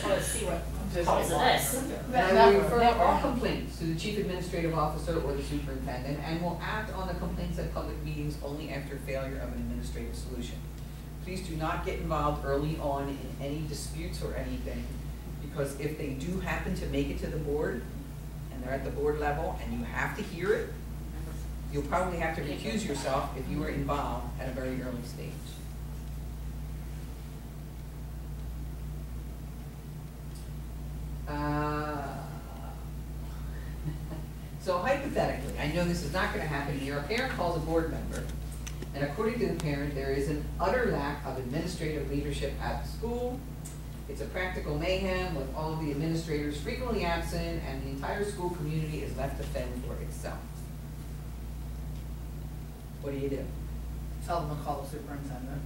Let's see what comes of this. And we refer all complaints to the chief administrative officer or the superintendent, and will act on the complaints at public meetings only after failure of an administrative solution. Please do not get involved early on in any disputes or anything, because if they do happen to make it to the board, and they're at the board level, and you have to hear it, you'll probably have to recuse yourself if you were involved at a very early stage. So hypothetically, I know this is not going to happen here, a parent calls a board member, and according to the parent, there is an utter lack of administrative leadership at the school. It's a practical mayhem with all of the administrators frequently absent, and the entire school community is left to fend for itself. What do you do? Tell them to call the superintendent.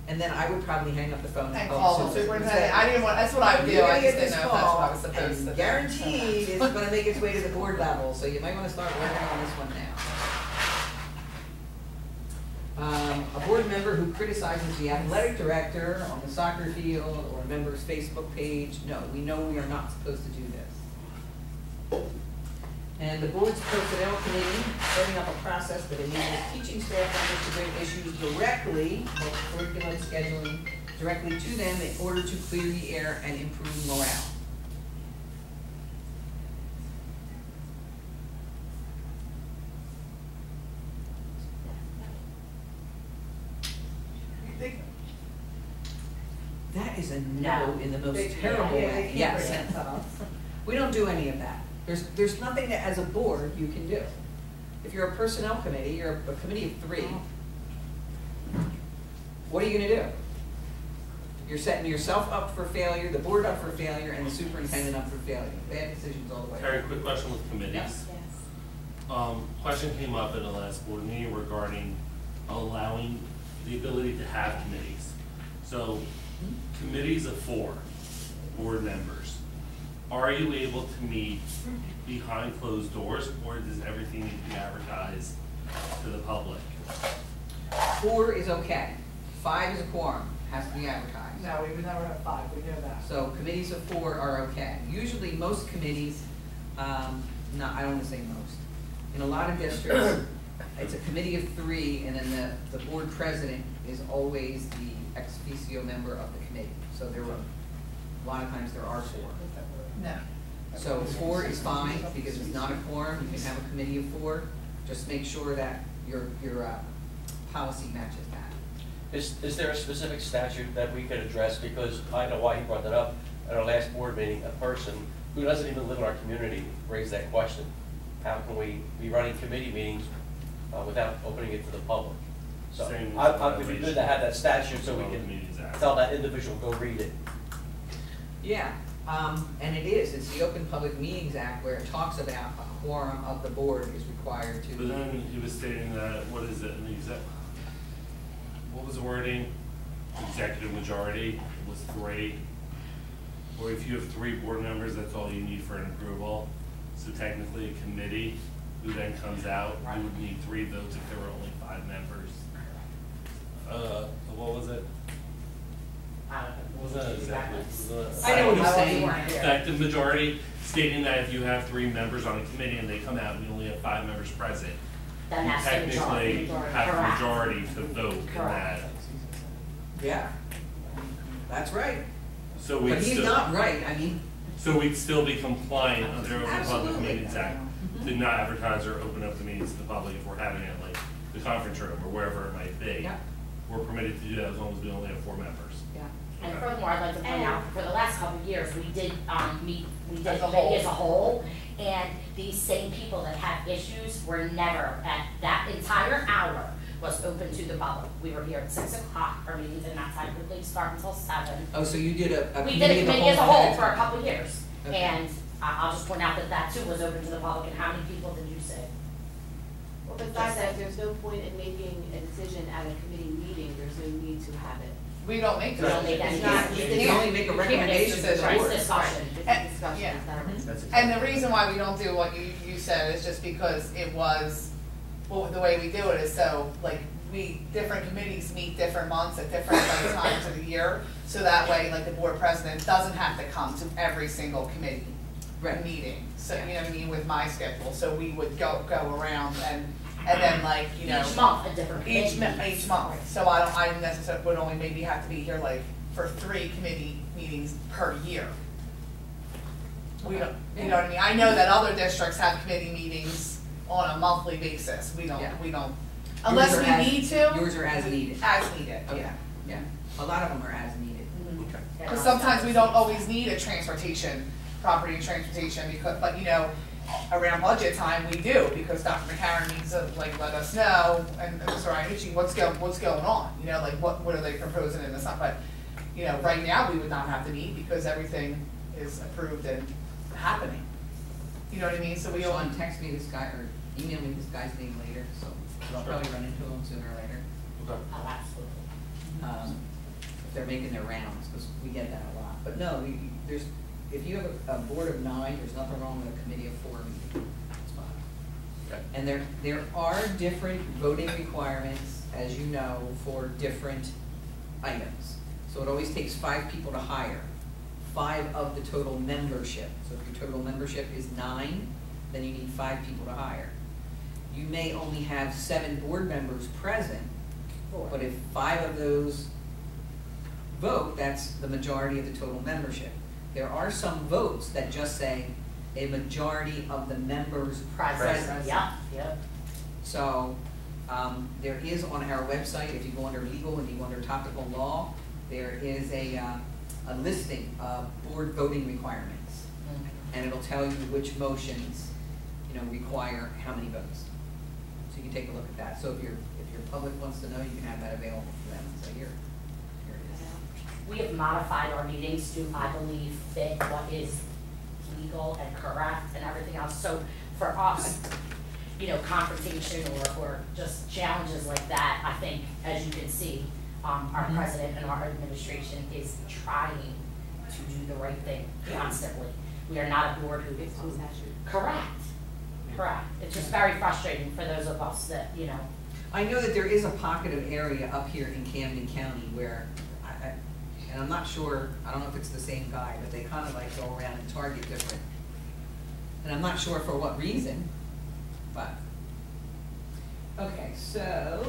And then I would probably hang up the phone And call the superintendent, I didn't want, that's what I would do, You're I gonna just get didn't this know if that's what I call, was supposed to do. and guaranteed it's gonna make its way to the board level, so you might wanna start working on this one now. A board member who criticizes the athletic director on the soccer field or a member's Facebook page, no, we know we are not supposed to do this. And the board's personnel committee, setting up a process that enables teaching staff members to bring issues directly, like curriculum scheduling, directly to them in order to clear the air and improve morale. That is a no in the most terrible way, yes. We don't do any of that. There's nothing that, as a board, you can do. If you're a personnel committee, you're a committee of 3, what are you gonna do? You're setting yourself up for failure, the board up for failure, and the superintendent up for failure. Bad decisions all the way. Terry, quick question with committees. Question came up at the last board meeting regarding allowing the ability to have committees. So, committees of 4 board members. Are you able to meet behind closed doors, or does everything need to be advertised to the public? 4 is okay. 5 is a quorum, has to be advertised. No, we would never have 5, we know that. So committees of 4 are okay. Usually most committees, no, I don't wanna say most. In a lot of districts, it's a committee of 3, and then the board president is always the ex officio member of the committee. So there were, a lot of times there are 4. No. So 4 is fine, because it's not a quorum, you can have a committee of 4. Just make sure that your policy matches that. Is there a specific statute that we could address? Because I know why he brought that up at our last board meeting. A person who doesn't even live in our community raised that question. How can we be running committee meetings without opening it to the public? So Same it'd be good to have that statute so we Public can Meetings Act. tell that individual, go read it. Yeah, and it's the Open Public Meetings Act where it talks about a quorum of the board is required to. But then he was stating that, what is it, what was the wording? Executive majority was 3. Or if you have 3 board members, that's all you need for an approval. So technically a committee who then comes out, you would need 3 votes if there were only 5 members. What was it? What was that exactly? I know what he's saying. Effective majority, stating that if you have 3 members on a committee and they come out and you only have 5 members present, then you that's the technically majority. have a Correct. majority to vote in that. Correct. Yeah, that's right. So we'd But he's still, not right, I mean, so we'd still be compliant under Open Public Absolutely. Meetings Act to not advertise or open up the meetings to the public if we're having it like the conference room or wherever it might be. yeah, We're permitted to do that as long as we only have 4 members. yeah. And furthermore, I'd like to point out, for the last couple of years, we did meet, we did As a committee whole. as a whole, and these same people that have issues were never, at that entire hour, was open to the public. We were here at 6 o'clock, our meetings did not typically start until 7. Oh, so you did a We committee did a committee as a whole ahead of for a time. couple of years, Okay. and I'll just point out that that too was open to the public, and how many people did you say? Well, besides that, there's no point in making a decision at a committee meeting, there's no need to have it. We don't make We don't decisions. make any It's not- decisions. You can only make a recommendation to the decisions. board. It's discussion. It's And- a discussion, yeah. it's not a resolution. And the reason why we don't do what you said is just because it was, well, the way we do it is so, like, different committees meet different months at different like, times of the year, so that way, like, the board president doesn't have to come to every single committee Right. meeting. So, you know what I mean, with my schedule, so we would go around and then like, you know. Each month, a different committee. Each month, so I necessarily would only maybe have to be here like for 3 committee meetings per year. We don't, you know what I mean, I know that other districts have committee meetings on a monthly basis, we Yeah. don't, unless Yours are we as- need to. Yours are as needed. As needed, Okay, yeah. yeah. A lot of them are as needed. Okay. Because sometimes we don't always need a transportation, property and transportation, because, but you know, around budget time, we do, because Dr. McCarron needs to like let us know, and Mr. Iannucci, what's going on, you know, like what are they proposing in the sun, but, you know, right now, we would not have to meet because everything is approved and happening. You know what I mean, so we Sean, only, text me this guy, or email me this guy's name later, so I'll probably run into him sooner or later. Okay. Oh, absolutely. If they're making their rounds, because we get that a lot. But no, there's, if you have a board of 9, there's nothing wrong with a committee of 4 meeting. It's fine. Okay. And there are different voting requirements, as you know, for different items. So it always takes 5 people to hire, 5 of the total membership. So if your total membership is 9, then you need 5 people to hire. You may only have 7 board members present, but if 5 of those vote, that's the majority of the total membership. There are some votes that just say a majority of the members present. Yep. So, there is on our website, if you go under legal and you go under topical law, there is a listing of board voting requirements. And it'll tell you which motions, you know, require how many votes. So you can take a look at that. So if your public wants to know, you can have that available for them. So here it is. We have modified our meetings to, I believe, fit what is legal and correct and everything else. So for us, you know, confrontation or just challenges like that, I think, as you can see, our president and our administration is trying to do the right thing constantly. We are not a board who is. Correct. It's just very frustrating for those of us that, you know. I know that there is a pocket of area up here in Camden County where, and I'm not sure, I don't know if it's the same guy, but they kind of like go around and target different. And I'm not sure for what reason, but. Okay, so,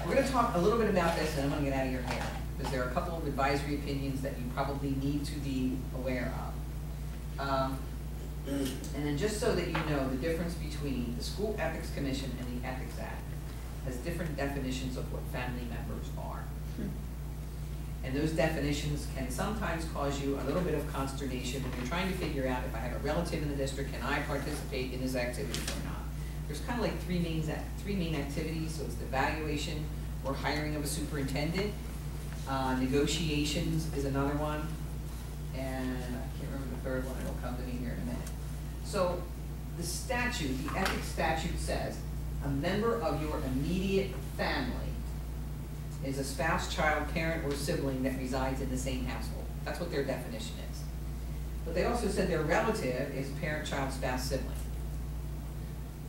we're gonna talk a little bit about this and I'm gonna get out of your hair, because there are a couple of advisory opinions that you probably need to be aware of. And then just so that you know, the difference between the School Ethics Commission and the Ethics Act has different definitions of what family members are. And those definitions can sometimes cause you a little bit of consternation when you're trying to figure out if I have a relative in the district, can I participate in this activity or not? There's kind of like three main activities, so it's the evaluation or hiring of a superintendent. Negotiations is another one, and I can't remember the third one, it'll come to me here in a minute. So the statute, the ethics statute says, a member of your immediate family is a spouse, child, parent, or sibling that resides in the same household. That's what their definition is. But they also said their relative is parent, child, spouse, sibling.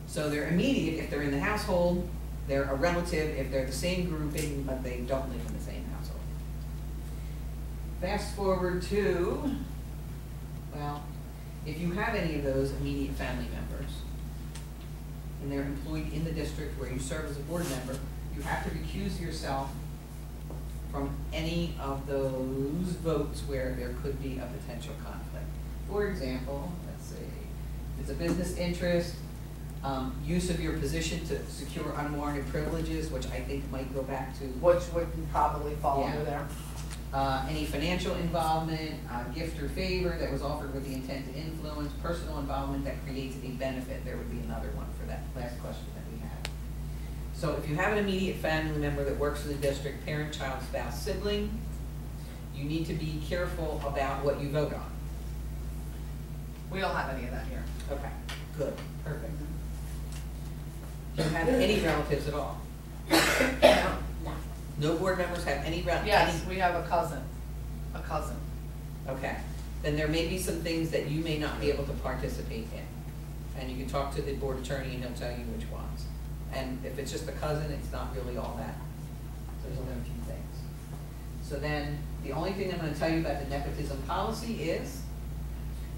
So they're immediate if they're in the household, they're a relative if they're the same grouping, but they don't live in the same household. Fast forward to, well, if you have any of those immediate family members, and they're employed in the district where you serve as a board member, you have to recuse yourself from any of those votes where there could be a potential conflict. For example, let's see, it's a business interest, use of your position to secure unwarranted privileges, which I think might go back to Which would probably fall under Yeah. there. any financial involvement, gift or favor that was offered with the intent to influence, personal involvement that creates a benefit, there would be another one for that last question that we had. So if you have an immediate family member that works in the district, parent, child, spouse, sibling, you need to be careful about what you vote on. We don't have any of that here. Okay, good, perfect. Do you have any relatives at all? No. No board members have any relatives? Yes, we have a cousin, Okay, then there may be some things that you may not be able to participate in. And you can talk to the board attorney and he'll tell you which ones. And if it's just a cousin, it's not really all that. So there's only a few things. So then, the only thing I'm gonna tell you about the nepotism policy is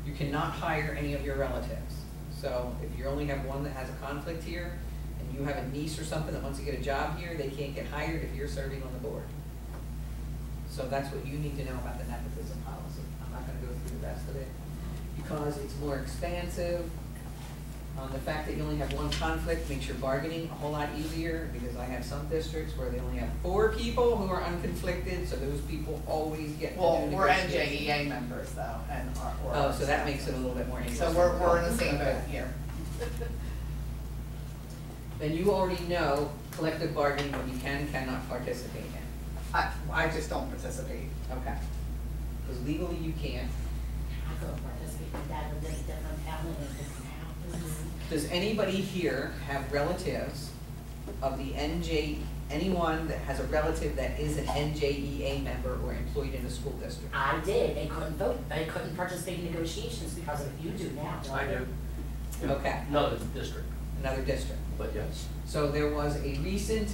you cannot hire any of your relatives. So if you only have one that has a conflict here, and you have a niece or something that wants to get a job here, they can't get hired if you're serving on the board. So that's what you need to know about the nepotism policy. I'm not gonna go through the rest of it, because it's more expansive. The fact that you only have one conflict makes your bargaining a whole lot easier, because I have some districts where they only have 4 people who are unconflicted, so those people always get to do well, we're negotiations. NJEA members though, and our. Oh, so that makes it a little bit more interesting. So we're in the same boat Okay. here. Then you already know collective bargaining, what you can and cannot participate in. I just don't participate. Okay. Because legally you can't. I couldn't participate in that, in this different family, in different house. Does anybody here have relatives of the anyone that has a relative that is an NJEA member or employed in a school district? I did, they couldn't vote, they couldn't participate in negotiations because of it. You do now, don't I you? do. Okay. Not as a district, Another district. but yes. So there was a recent,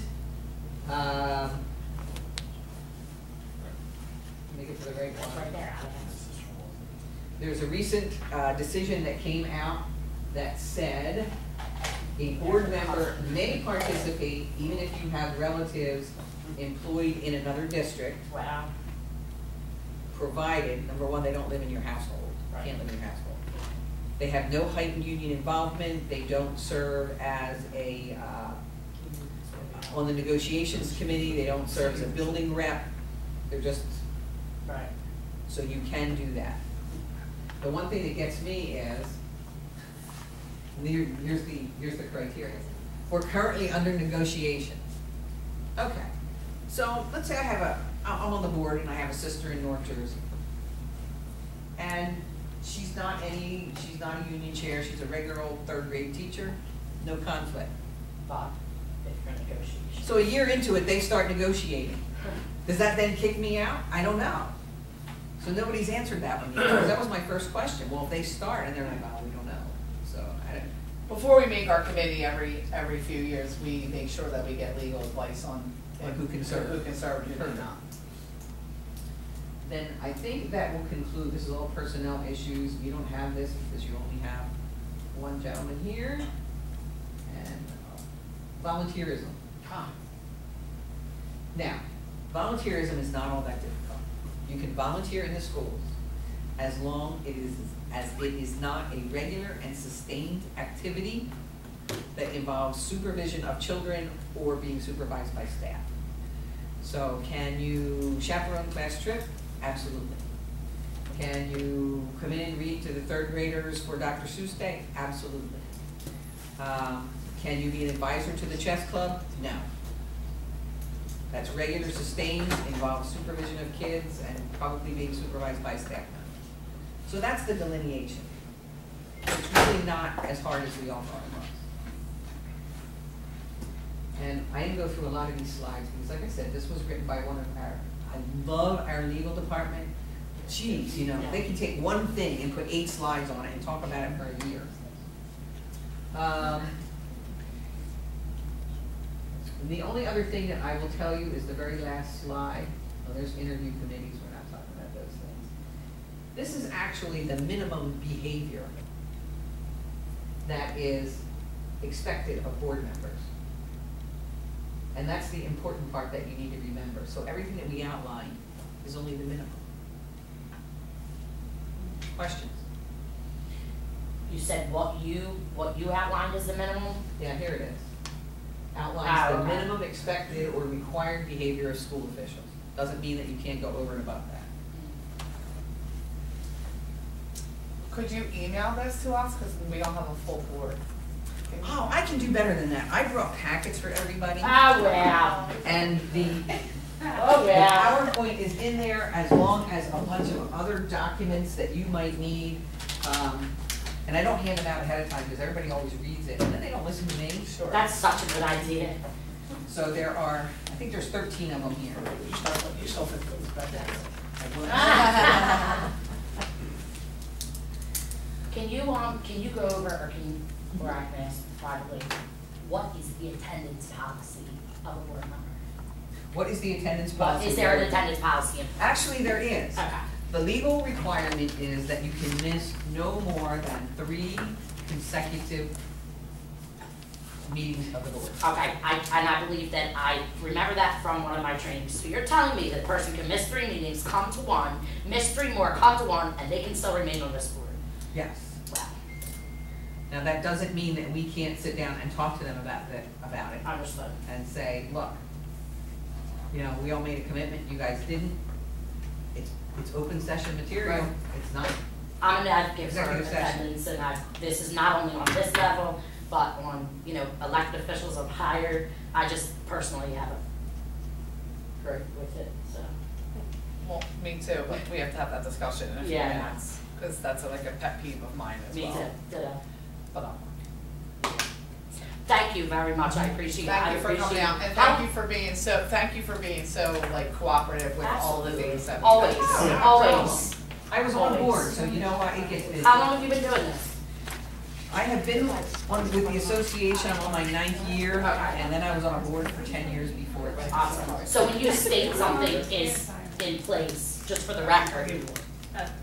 make it to the right That's one. right there, I have. There's a recent decision that came out that said a board member may participate even if you have relatives employed in another district, Wow. provided, number one, they don't live in your household, Right. can't live in your household. They have no heightened union involvement, they don't serve as a, on the negotiations committee, they don't serve as a building rep, they're just, Right. so you can do that. The one thing that gets me is, here's the criteria. We're currently under negotiation. Okay, so let's say I'm on the board and I have a sister in North Jersey. And she's not a union chair, she's a regular old 3rd grade teacher, no conflict. But if you're in negotiations. So a year into it, they start negotiating. Does that then kick me out? I don't know. So nobody's answered that one yet, because that was my first question. Well, if they start and they're like, oh, we don't know. So I don't, Before we make our committee every few years, we make sure that we get legal advice on Like who can serve. Who can serve and who cannot. then I think that will conclude, this is all personnel issues. You don't have this because you only have one gentleman here. And volunteerism. Now, volunteerism is not all that difficult. You can volunteer in the schools as long as it is not a regular and sustained activity that involves supervision of children or being supervised by staff. So can you chaperone class trip? Absolutely. Can you come in and read to the 3rd graders for Dr. Seuss Day? Absolutely. Can you be an advisor to the chess club? No. That's regular, sustained, involves supervision of kids and probably being supervised by staff members. So that's the delineation. It's really not as hard as we all thought it was. And I didn't go through a lot of these slides because, like I said, this was written by one of I love our legal department. Geez, you know, they can take one thing and put 8 slides on it and talk about it for a year. The only other thing that I will tell you is the very last slide. Oh, there's interview committees, we're not talking about those things. This is actually the minimum behavior that is expected of board members. And that's the important part that you need to remember. So everything that we outline is only the minimum. Questions? You said what you outlined as the minimum? Yeah, here it is. Outlines the okay. minimum expected or required behavior of school officials. Doesn't mean that you can't go over and above that. Could you email this to us, because we don't have a full board? Can you- Oh, I can do better than that. I brought packets for everybody. Oh, wow. And the Oh, yeah. PowerPoint is in there as long as a bunch of other documents that you might need. And I don't hand them out ahead of time because everybody always reads it and then they don't listen to me. Sure. That's such a good idea. So there are, I think there's 13 of them here. You still think it was back there. Can you go over, or or I can ask privately, what is the attendance policy of a board member? What is the attendance policy? Is there an attendance policy in? Actually, there is. Okay. The legal requirement is that you can miss no more than 3 consecutive meetings of the board. Okay, and I believe that I remember that from one of my trainings. So you're telling me that a person can miss 3 meetings, come to one, miss 3 more, come to one, and they can still remain on this board? Yes. Wow, Now, that doesn't mean that we can't sit down and talk to them about it. understood. And say, look, you know, we all made a commitment, you guys didn't. It's open session material, Right. it's not. I'm an advocate for Executive session. attendance, and this is not only on this level, but on, elected officials I've hired. I just personally haven't heard with it, so. Well, me too, but we have to have that discussion in a few Yeah. minutes, because that's like a pet peeve of mine as Me well. too, ditto. But, Thank you very much, I appreciate it. thank you for coming appreciate- out, and thank you for being so like cooperative with all the things that we Always, do. always. I was on Always. board, so you know what, it gets busy. How long have you been doing this? I have been with the association, I'm on my 9th year, and then I was on a board for 10 years before that. Awesome. So when you state something is in place, just for the record,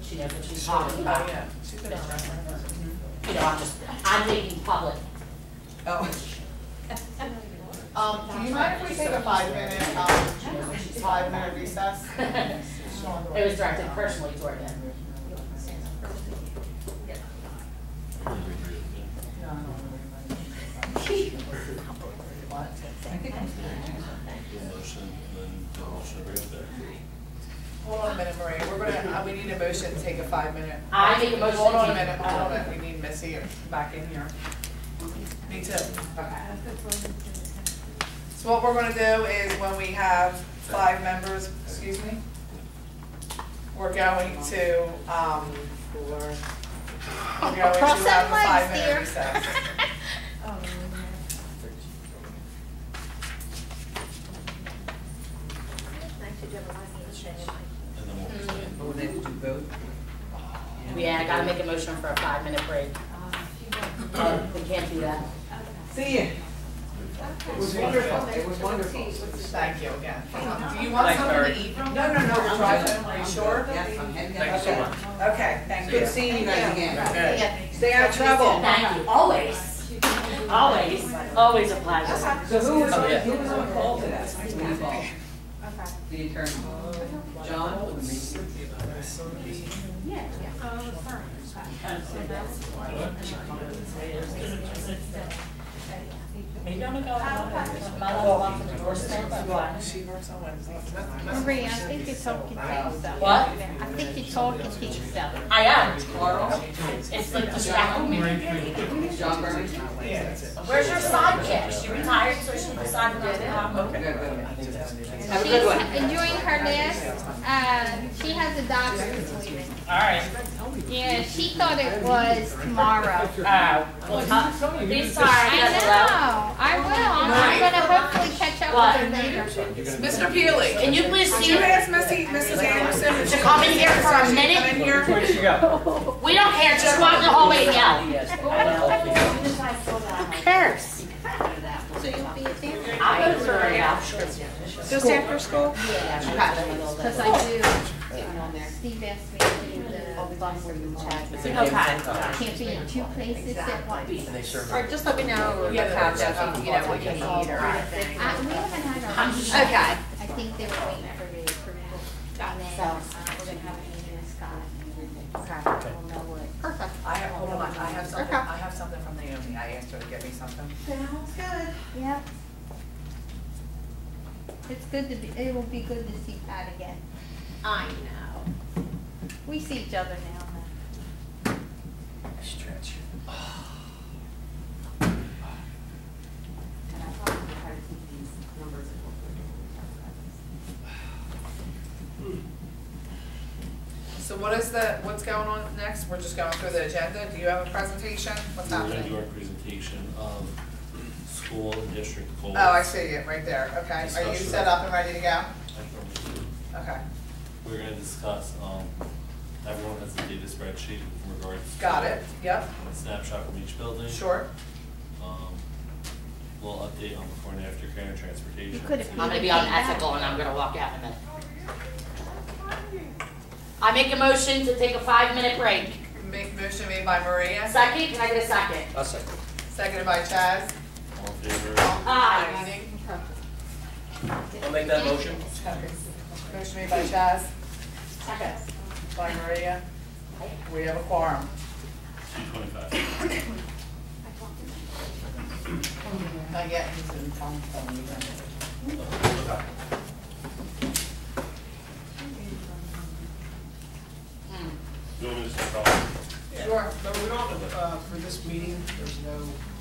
she knows what she's talking Oh, about. yeah, she's been around. I'm making public. Oh, Do you mind if we take a 5-minute recess? It was directed personally toward him. I think I'm Motion, and then the motion right there. Hold on a minute, Maria, we need a motion to take a 5-minute. I make a motion Hold on a to- minute, we need Missy back in here. Me too. So what we're gonna do is when we have 5 members, excuse me, we're going to, have a 5-minute recess. And then what was that? Oh, they have to do both? Yeah, I gotta make a motion for a 5-minute break. We can't do that. See ya. It was wonderful, it was wonderful. Thank you again. Do you want something to eat from? No, no, no, I'm Drive good. home, are you sure? Yes, I'm heading down. Thank you so much. Okay, thank you. Good seeing you guys again. Good. Stay out of trouble. Thank you, always. Always, always a pleasure. So who was on call today? The attorney. John? Maybe I'm gonna go. She works on Wednesdays. Maria, I think you're talking to yourself. What? I think you're talking to yourself. I am. Carl? It's like distracting me. John Berman? Where's your sidekick? She retired, so she decided not to come. Good, good. Have a She's good one. enjoying her nest. She has a doctor. All right. Yeah, she thought it was tomorrow. Be sorry, I know, I will. I'm gonna hopefully catch up with her later. Mr. Peely, Can you please could see you her ask Mrs. Anderson if to she come in here for a come in minute? here? Where did she go? We don't care, just go out in the hallway and yell. Who cares? So you'll be at there? I'll go through her, yeah. Just after school? Because I do. Steve asked me to do the bus with the check. It's a Okay. game I time. can't be in two places at once. And they serve. Or just let me know the concept, you know, what you need or anything. We haven't had our. Okay. I think they were waiting for the approval. And then, we're gonna have a meeting with Scott. Okay. We'll know what. Perfect. I have, hold on, I have something, Okay. I have something from Naomi, I asked her to get me something. Sounds good. Yep. It's good to be, it will be good to see Pat again. I know. We see each other now and then. Stretch. And I thought we try to keep these numbers in. So what's going on next? We're just going through the agenda. Do you have a presentation? What's We're gonna do happening? our presentation of school and district goals. Oh, I see it right there. Okay. Are you Discussion. set up and ready to go? I can- Okay. We're gonna discuss, everyone has a data spreadsheet in regards to. Got it. Yep. A snapshot from each building. Sure. Little update on before and after care and transportation. You could have. I'm gonna be unethical and I'm gonna walk out in a minute. I make a motion to take a 5-minute break. Motion made by Maria, Second, can I get a second? I'll second. seconded by Chaz. All in favor? Aye. Meeting. I'll make that motion. Motion made by Chaz, Second. by Maria. We have a quorum. 2:25. Not yet. You want me to start off? Sure. No, we don't, for this meeting, there's no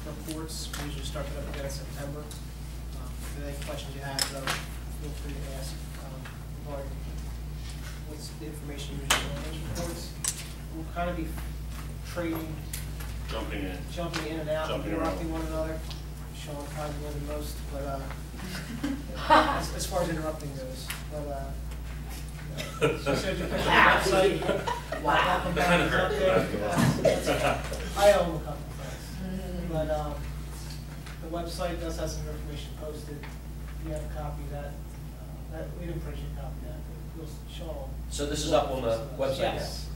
reports, we usually start it up again in September. If there are any questions you have, though, feel free to ask, regarding what's the information usually on those reports. We'll kind of be trading, Jumping in. jumping in and out, Jumping interrupting one another. Sean probably more than most, but, as far as interrupting goes, but, she said you put it on the website. Welcome That kind of back, hurt. it's up there. I own a couple of things, but, the website does have some information posted. You have a copy of that, we didn't print you a copy of that, but you'll show. So this is up on the website now? Yes.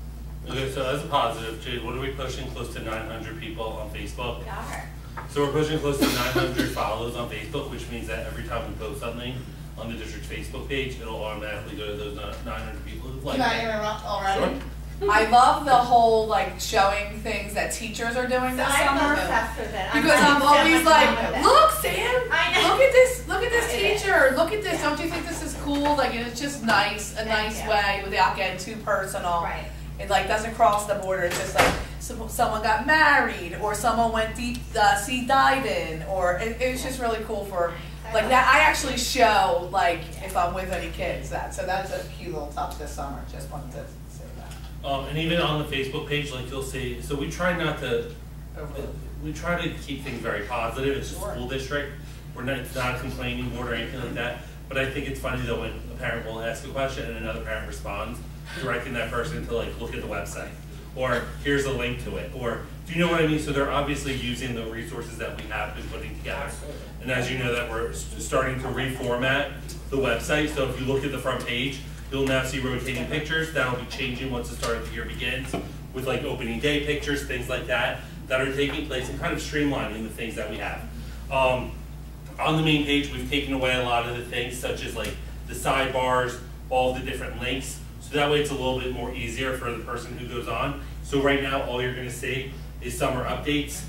Okay, so as a positive, Jade, what are we pushing? Close to 900 people on Facebook? So we're pushing close to 900 follows on Facebook, which means that every time we post something on the district's Facebook page, it'll automatically go to those 900 people who've liked Can I it. interrupt already? Sure. I love the whole like showing things that teachers are doing this summer. Because I'm always like, look, Sam, look at this teacher, look at this, don't you think this is cool? Like, it's just nice, a nice way without getting too personal. Right. It like doesn't cross the border, it's just like someone got married, or someone went deep, sea diving, or it was just really cool for, like that, I actually show, like, if I'm with any kids, so that's a cute little touch this summer, just wanted to say that. And even on the Facebook page, like you'll see, so we try not to, we try to keep things very positive. It's a school district. We're not, it's not a complaining board or anything like that. But I think it's funny though when a parent will ask a question and another parent responds, directing that person to like look at the website, or here's a link to it, or do you know what I mean? So they're obviously using the resources that we have been putting together. And as you know, that we're starting to reformat the website. So if you look at the front page, you'll now see rotating pictures. That'll be changing once the start of the year begins, with like opening day pictures, things like that, that are taking place, and kind of streamlining the things that we have. On the main page, we've taken away a lot of the things, such as like the sidebars, all the different links, so that way it's a little bit more easier for the person who goes on. So right now, all you're gonna see is summer updates,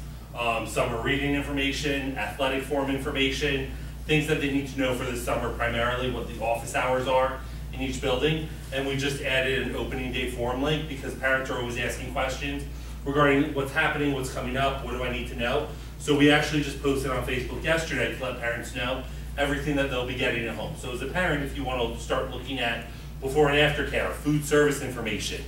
summer reading information, athletic form information, things that they need to know for the summer, primarily what the office hours are in each building. And we just added an opening day form link because parents are always asking questions regarding what's happening, what's coming up, what do I need to know. So we actually just posted on Facebook yesterday to let parents know everything that they'll be getting at home. So as a parent, if you want to start looking at before and after care, food service information,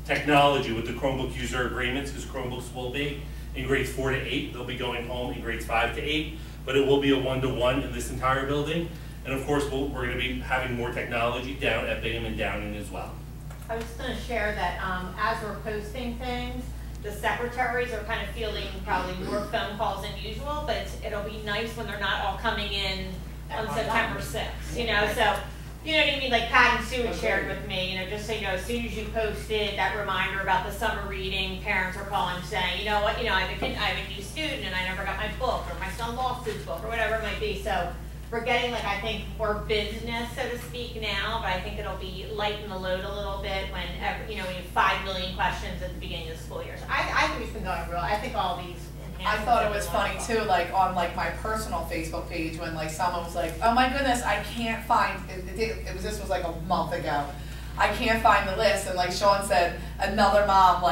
technology with the Chromebook user agreements, because Chromebooks will be in grades 4 to 8, they'll be going home in grades 5 to 8, but it will be a 1-to-1 in this entire building. And of course, we're going to be having more technology down at Bingham and Downing as well. I was just going to share that as we're posting things, the secretaries are kind of fielding probably more phone calls than usual, but it'll be nice when they're not all coming in on September 6th, you know, so You know what I mean, like Pat and Sue had shared with me, just so you know, as soon as you posted that reminder about the summer reading, parents are calling saying, you know what, I have a new student and I never got my book, or my son lost his book, or whatever it might be, so we're getting I think more business, so to speak now, but I think it'll be lighten the load a little bit when, when you have 5 million questions at the beginning of the school year. So I think it's been going real, I think all these I thought it was funny too, on my personal Facebook page when someone was like, oh my goodness, I can't find, this was a month ago, I can't find the list, and Sean said, another mom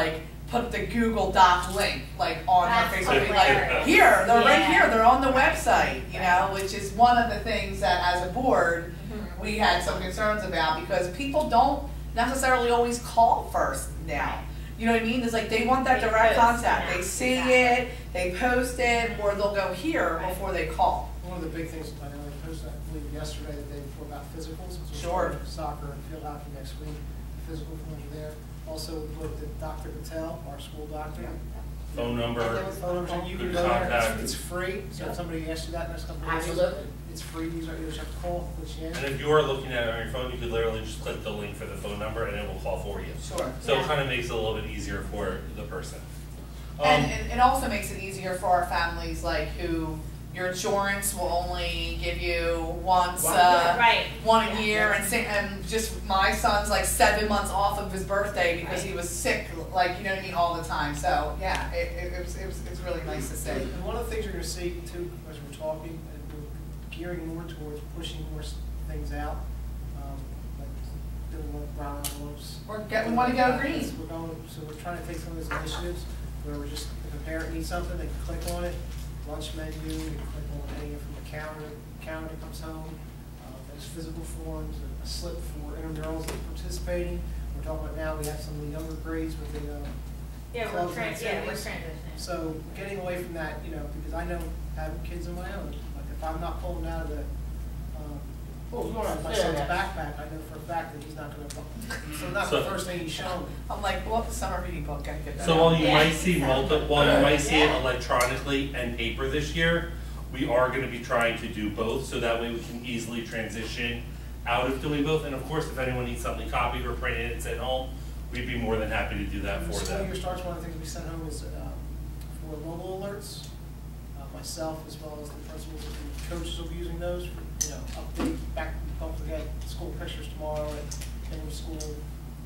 put the Google Doc link on That's her Facebook hilarious. page, here, they're right Yeah. here, they're on the website, which is one of the things that as a board, we had some concerns about, because people don't necessarily always call first now. You know what I mean? It's they want that They direct post, contact. yeah, They see exactly. it, they post it, or they'll go here before they call. One of the big things, I know I posted, I believe yesterday, the day before, about physicals. So Sure. Soccer and field hockey next week, physical forms are there. Also, we looked at Dr. Patel, our school doctor. Phone number. Phone numbers, and you can Good go there, contact. it's free, so if somebody asks you that next couple of days. Absolutely. It's free, you just have to call, put you in. And if you are looking at it on your phone, you could literally just click the link for the phone number and it will call for you. Sure. So Yeah. it kind of makes it a little bit easier for the person. And it also makes it easier for our families who your insurance will only give you once, Right. one a Yeah. year, and just my son's 7 months off of his birthday because he was sick, you know what I mean, all the time. So yeah, it's really nice to see. And one of the things you're gonna see too, as we're talking, and we're gearing more towards pushing more things out, like doing more brown envelopes. We want to go green. So we're trying to take some of those initiatives where we're just, if a parent needs something, they can click on it, lunch menu, they can click on anything from the counter that comes home. There's physical forms, a slip for intramurals that are participating. We're talking about now, we have some of the younger grades with the Yeah, clubs and we're activities. transitioning. So getting away from that, because I know having kids of my own, if I'm not pulling out of my son's backpack, I know for a fact that he's not gonna, so not the first thing he's showing me. I'm pull up the summer reading book, gotta get that So out. while you Yeah. might see it electronically and paper this year, we are gonna be trying to do both, so that way we can easily transition out of doing both. And of course, if anyone needs something copied or printed and sent home, we'd be more than happy to do that When for the school them. year starts, one of the things we sent home is for mobile alerts. Myself, as well as the principals and coaches will be using those for, update, don't forget, school pictures tomorrow at end of school.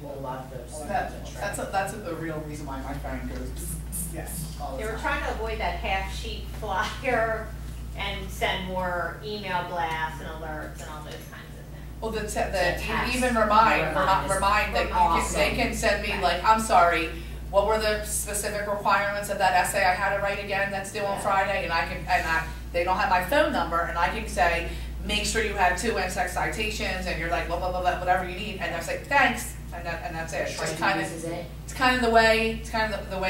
All of those. all that good stuff. That's the real reason why my phone goes Yes. all the They were time. trying to avoid that half sheet flyer and send more email blasts and alerts and all those kinds of things. Well, text. even remind Remind that Awesome. they can send me I'm sorry, what were the specific requirements of that essay I had to write again that's due on Friday, and they don't have my phone number, and I can say, make sure you have 2 NSEC citations, and you're blah, blah, blah, blah, whatever you need, and they'll say, thanks, and that's it. It's just This is it. it's kind of the way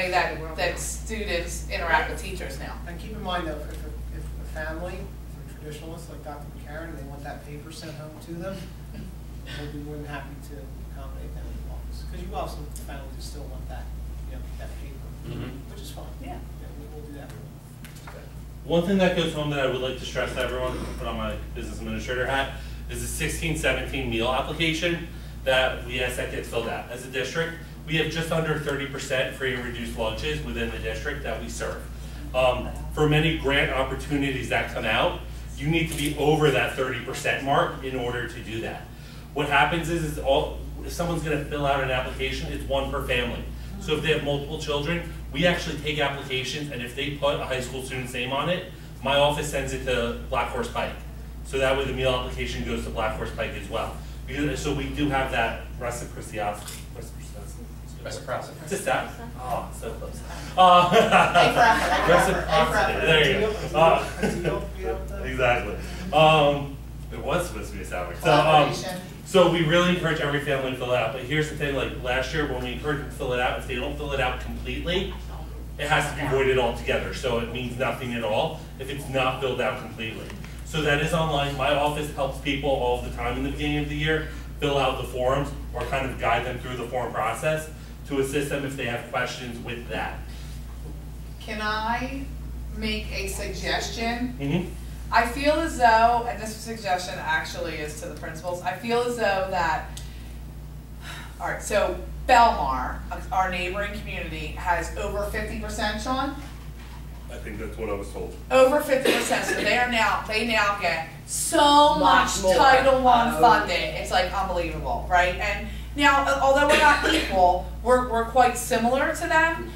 that students interact with teachers now. And keep in mind though, if a family, if they're traditionalists like Dr. McCarron, and they want that paper sent home to them, we'll be more than happy to accommodate them in the office. Because you also, families that still want that, that paper, which is fine. Yeah. We'll do that. One thing that goes home that I would like to stress to everyone, put on my business administrator hat, is the 16-17 meal application that we ask that gets filled out. As a district, we have just under 30% free and reduced lunches within the district that we serve. For many grant opportunities that come out, you need to be over that 30% mark in order to do that. What happens is if someone's gonna fill out an application, it's one per family. So if they have multiple children, we actually take applications, and if they put a high school student's name on it, my office sends it to Black Horse Pike. So that way the meal application goes to Black Horse Pike as well. So we do have that reciprocity. Reciprocity. Just that? Oh, so close. Reciprocity. There you go. Exactly. It was supposed to be a salary. So we really encourage every family to fill it out. But here's the thing, last year when we encouraged them to fill it out, if they don't fill it out completely, it has to be voided altogether. So it means nothing at all if it's not filled out completely. So that is online. My office helps people all the time in the beginning of the year fill out the forms or kind of guide them through the form process to assist them if they have questions with that. Can I make a suggestion? I feel as though, and this suggestion actually is to the principals, I feel as though that, all right, so Belmar, our neighboring community, has over 50%, Sean? I think that's what I was told. Over 50%, so they now get so much more. Title I funding, it's like unbelievable, right? And now, although we're not equal, we're quite similar to them.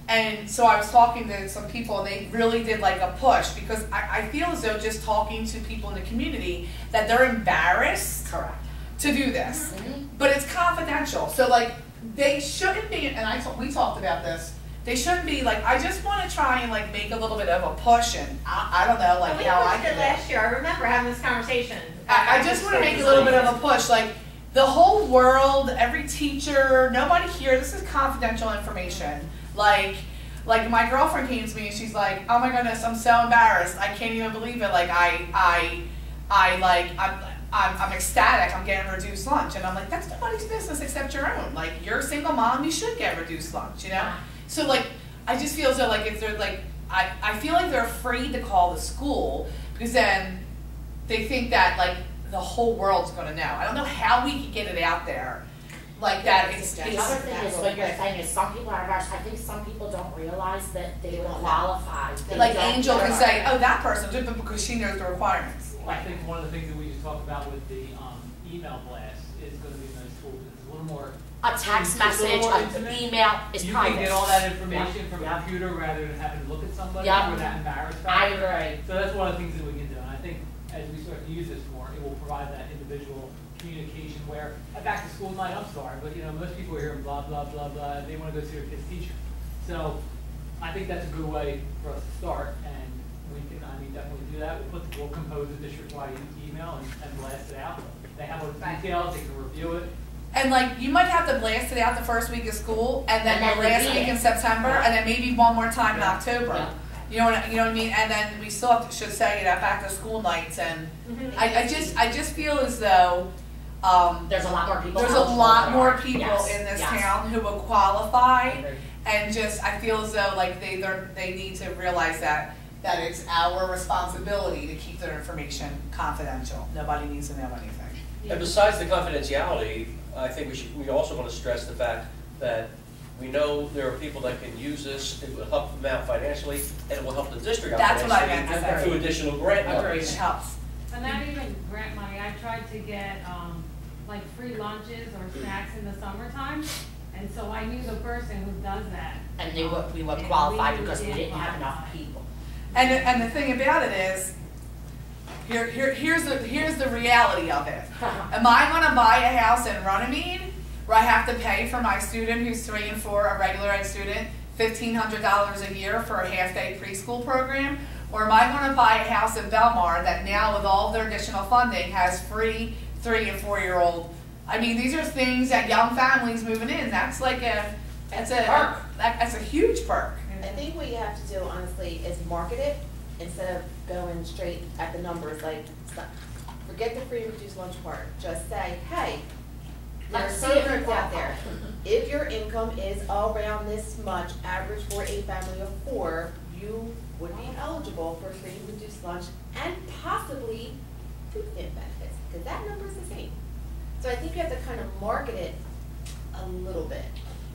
And so I was talking to some people and they really did like a push because I feel as though just talking to people in the community that they're embarrassed Correct. to do this. But it's confidential, so like they shouldn't be, and we talked about this, they shouldn't be like, I just want to try and like make a little bit of a push and I don't know like We how I pushed can it last year, I remember having this conversation. I just want to make a little bit of a push, like the whole world, every teacher, nobody here, this is confidential information. Like my girlfriend came to me and she's like, oh my goodness, I'm so embarrassed. I can't even believe it. Like I'm ecstatic. I'm getting reduced lunch. And I'm like, that's nobody's business except your own. Like you're a single mom, you should get reduced lunch, you know? So like, I just feel so like if they're like, I feel like they're afraid to call the school because then they think that like the whole world's gonna know. I don't know how we could get it out there like that. It's The other thing is what you're saying is some people are embarrassed. I think some people don't realize that they would qualify. They like don't Angel can realize. say, oh, that person did it because she knows the requirements. I think one of the things that we just talked about with the email blast is going to be in those schools. It's a little more. A text It's a message, little more an intimate. email is You private. can get all that information from a Yeah. computer rather than having to look at somebody Yeah. or that embarrassed. I factor. agree. So that's one of the things that we can do. And I think as we start to use this more, it will provide that individual communication where a back to school night, I'm sorry, but you know, most people are hearing blah, blah, blah, blah, they want to go see their kid's teacher. So I think that's a good way for us to start, and we can, definitely do that. We'll compose a district-wide email and blast it out. They have all the details, they can review it. And like, you might have to blast it out the first week of school, and then the last repeat week it. in September, and then maybe one more time in October. Yeah. You know what I mean? And then we still should say it at back to school nights, and I just feel as though There's a lot more people. there's a eligible lot than more are. people Yes, in this yes. town who will qualify, Agreed. and just I feel as though like they need to realize that it's our responsibility to keep their information confidential. Nobody needs to know anything. And besides the confidentiality, I think we also want to stress the fact that we know there are people that can use this, it will help them out financially, and it will help the district out That's what I financially meant to say. through additional grant money. It helps. And not even grant money, I tried to get, like free lunches or snacks in the summertime, and so I knew the person who does that. And we would And qualify we because we did didn't have enough qualify. people. And the thing about it is, here's the reality of it. Am I gonna buy a house in Runnemede where I have to pay for my student who's 3 and 4, a regular ed student, $1,500 a year for a half-day preschool program? Or am I gonna buy a house in Belmar that now with all their additional funding has free 3 and 4-year-old? I mean, these are things that young families moving in, that's like that's a huge perk. I think what you have to do, honestly, is market it instead of going straight at the numbers, like, forget the free and reduced lunch part. Just say, hey, there are Let's see if programs you out there. If your income is around this much, average for a family of 4, you would be eligible for free and reduced lunch and possibly food stamp benefits, because that number is the same. So I think you have to kind of market it a little bit.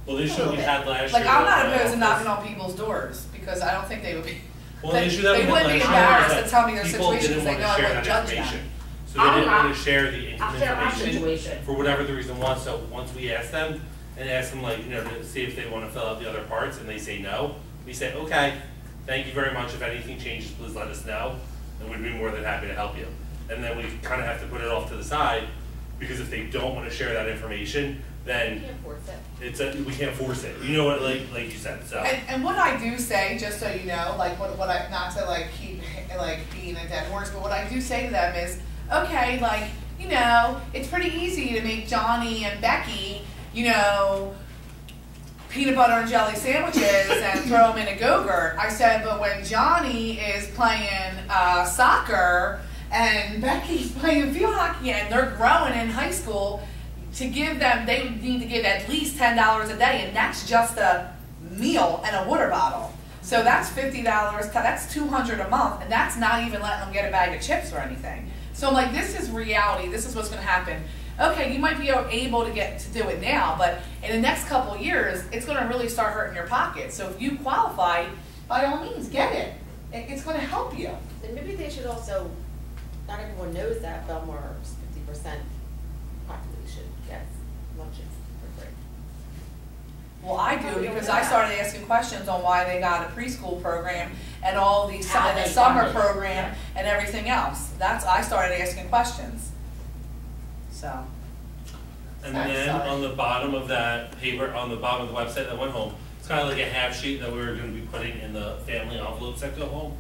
Well, the issue we had last year. Like, I'm not was- opposed to knocking on people's doors, because I don't think they would be, Well, the issue that we they had wouldn't be last year embarrassed was to tell me their that people situation, didn't because they want know I to share wouldn't that judge them. information. So they didn't want to share the I'll share my situation. for whatever the reason was. So once we asked them and asked them, like, to see if they want to fill out the other parts, and they say no, we say, okay, thank you very much. If anything changes, please let us know, and we'd be more than happy to help you. And then we kind of have to put it off to the side, because if they don't want to share that information, then You can't force it. we can't force it. You know what, like you said. So And what I do say, just so you know, like what I, not to like keep like being a dead horse, but what I do say to them is, okay, like, it's pretty easy to make Johnny and Becky, peanut butter and jelly sandwiches and throw them in a Go-Gurt. I said, but when Johnny is playing soccer and Becky's playing field hockey and they're growing in high school, to give them, they need to give at least $10 a day, and that's just a meal and a water bottle. So that's $50, that's $200 a month, and that's not even letting them get a bag of chips or anything. So I'm like, this is reality, this is what's gonna happen. Okay, you might be able to get to do it now, but in the next couple of years, it's gonna really start hurting your pocket. So if you qualify, by all means, get it. It's gonna help you. And maybe they should also, not everyone knows that Belmar's 50% population gets lunches for free. Well, I do, because I started asking questions on why they got a preschool program and all the How they summer fund it. program and everything else. I started asking questions. So. And then on the bottom of that paper, on the bottom of the website that went home, it's kind of like a half sheet that we were gonna be putting in the family envelopes that go home.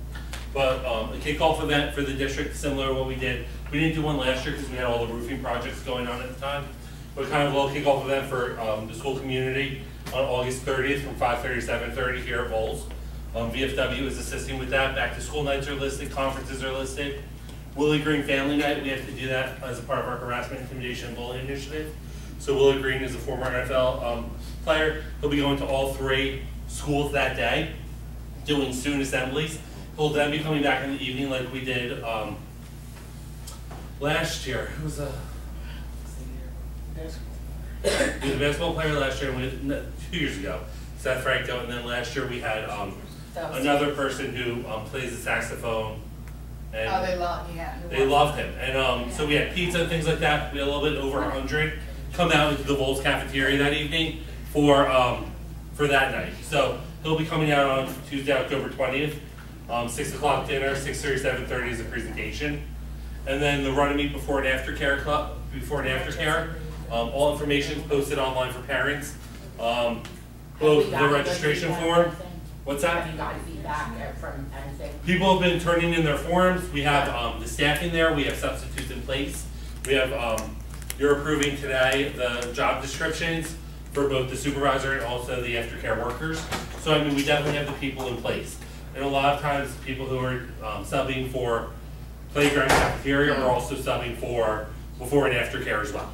But a kickoff event for the district, similar to what we did. We didn't do one last year because we had all the roofing projects going on at the time. But kind of a little kickoff event for the school community on August 30th from 5:30 to 7:30 here at Bowles. VFW is assisting with that. Back to school nights are listed, conferences are listed. Willie Green Family Night, we have to do that as a part of our harassment, intimidation, and bullying initiative. So Willie Green is a former NFL player. He'll be going to all 3 schools that day, doing student assemblies. He'll then be coming back in the evening like we did last year. It was he was a basketball player last year, 2 years ago, Seth Franco, and then last year we had another person who plays the saxophone. And Oh, they loved him. And so we had pizza and things like that. We had a little bit over 100 come out into the Bowles cafeteria that evening for that night. So he'll be coming out on Tuesday, October 20th. 6 o'clock dinner, 6:30, 7:30 is a presentation. And then the Runnemede before and after care club, all information is posted online for parents. Both the registration form. What's that? Have you gotten feedback from anything? People have been turning in their forms. We have the staffing there. We have substitutes in place. We have, you're approving today the job descriptions for both the supervisor and also the aftercare workers. So I mean, we definitely have the people in place. And a lot of times, people who are subbing for playground cafeteria are also subbing for before and after care as well.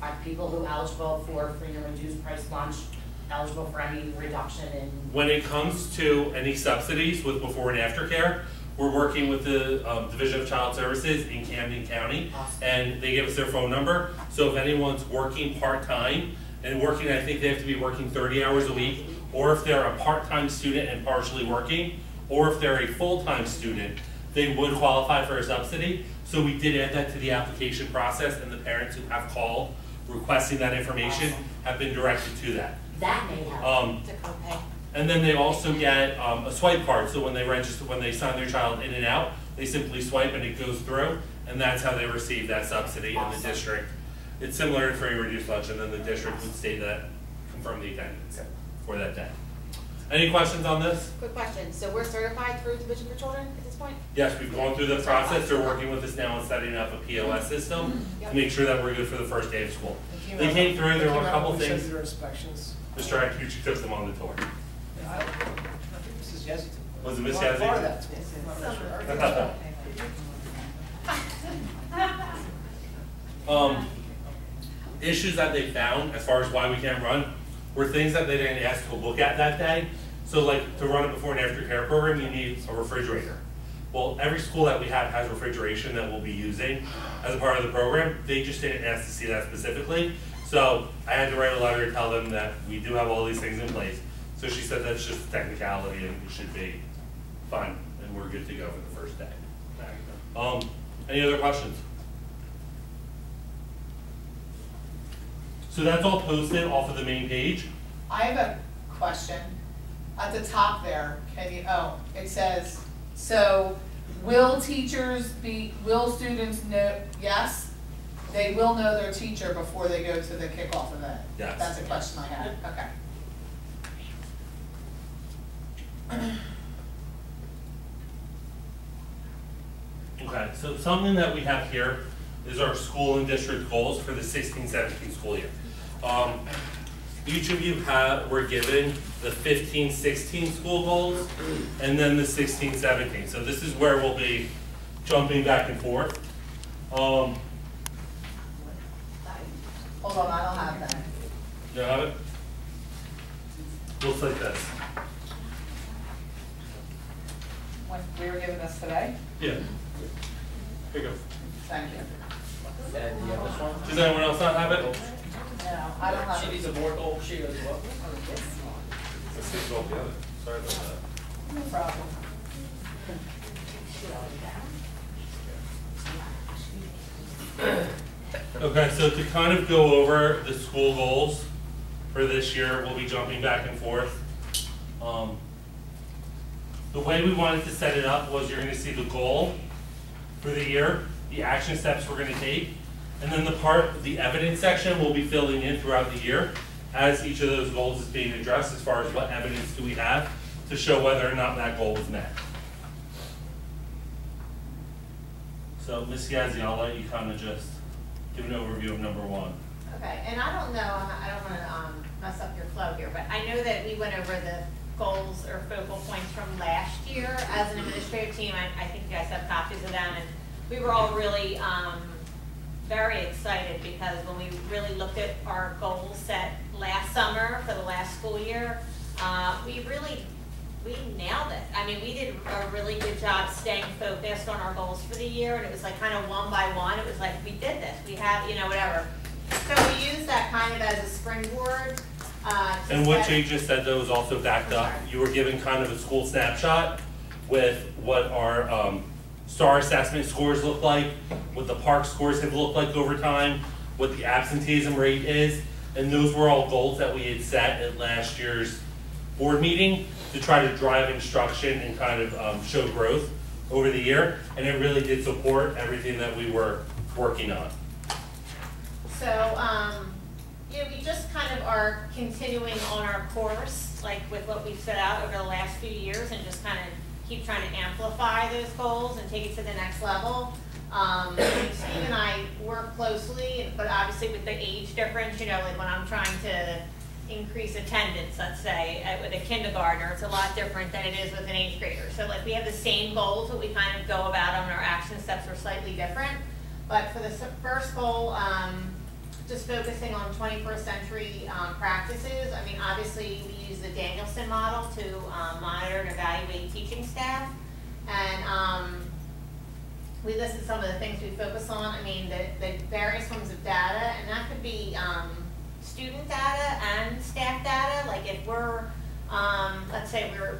Are people who eligible for free and reduced price lunch eligible for any reduction in? When it comes to any subsidies with before and after care, we're working with the Division of Child Services in Camden County, and they give us their phone number. So if anyone's working part-time and working, I think they have to be working 30 hours a week, or if they're a part-time student and partially working, or if they're a full-time student, they would qualify for a subsidy. So we did add that to the application process, and the parents who have called requesting that information have been directed to that. That may help. To co-pay. And then they also get a swipe card. So when they register, when they sign their child in and out, they simply swipe and it goes through, and that's how they receive that subsidy in the district. It's similar to free and reduced lunch, and then the district would state that, confirm the attendance for that day. Any questions on this? Quick question, so we're certified through Division for Children at this point? Yes, we've gone through the process. They're working with us now on setting up a POS system to make sure that we're good for the first day of school. They came through, there were a couple things. Their inspections. Mr. Akiuchi took them on the tour. I think Mrs. Yazzie. Was it Miss Part of Yazzie? that. I'm not sure. Issues that they found as far as why we can't run were things that they didn't ask to look at that day. So like to run a before and after care program, you need a refrigerator. Well, every school that we have has refrigeration that we'll be using as a part of the program. They just didn't ask to see that specifically. So I had to write a letter to tell them that we do have all these things in place. So she said that's just a technicality and it should be fine and we're good to go for the first day. Any other questions? So that's all posted off of the main page. I have a question. At the top there, it says, so will students know, yes, they will know their teacher before they go to the kickoff event? Yes. That's a question I had, okay. Okay, so something that we have here is our school and district goals for the 16-17 school year. Each of you were given the 15-16 school goals and then the 16-17. So this is where we'll be jumping back and forth. Hold on, I don't have that. You have it? Looks like this. when we were given this today? Yeah. Here you go. Thank you. And you have this one? Does anyone else not have it? No, I don't have She it. needs a board goal sheet as well. Let's see, go together. Sorry about that. No problem. Okay, so to kind of go over the school goals for this year, we'll be jumping back and forth. The way we wanted to set it up was you're gonna see the goal for the year, the action steps we're gonna take, and then the evidence section we'll be filling in throughout the year as each of those goals is being addressed as far as what evidence do we have to show whether or not that goal was met. So Ms. Yazzie, I'll let you kind of just give an overview of number one. Okay, and I don't know, I don't wanna mess up your flow here, but I know that we went over the goals or focal points from last year as an administrative team. I think you guys have copies of them, and we were all really very excited because when we really looked at our goals set last summer for the last school year, we nailed it. I mean, we did a really good job staying focused on our goals for the year, and it was like kind of one by one. It was like, we did this, we have, whatever. So we used that kind of as a springboard. And what Jay just said though is also backed up. You were given kind of a school snapshot with what our STAR assessment scores look like, what the park scores have looked like over time, what the absenteeism rate is, and those were all goals that we had set at last year's board meeting to try to drive instruction and kind of show growth over the year, and it really did support everything that we were working on. So, we just kind of are continuing on our course, like with what we've set out over the last few years, and just kind of keep trying to amplify those goals and take it to the next level. Steve and I work closely, but obviously with the age difference, like when I'm trying to increase attendance, let's say, with a kindergartner, it's a lot different than it is with an 8th grader. So like we have the same goals, but we kind of go about on our action steps are slightly different. But for the first goal, just focusing on 21st century practices. I mean, obviously we use the Danielson model to monitor and evaluate teaching staff. And we listed some of the things we focus on. I mean, the various forms of data, and that could be student data and staff data. Like if we're, let's say we're,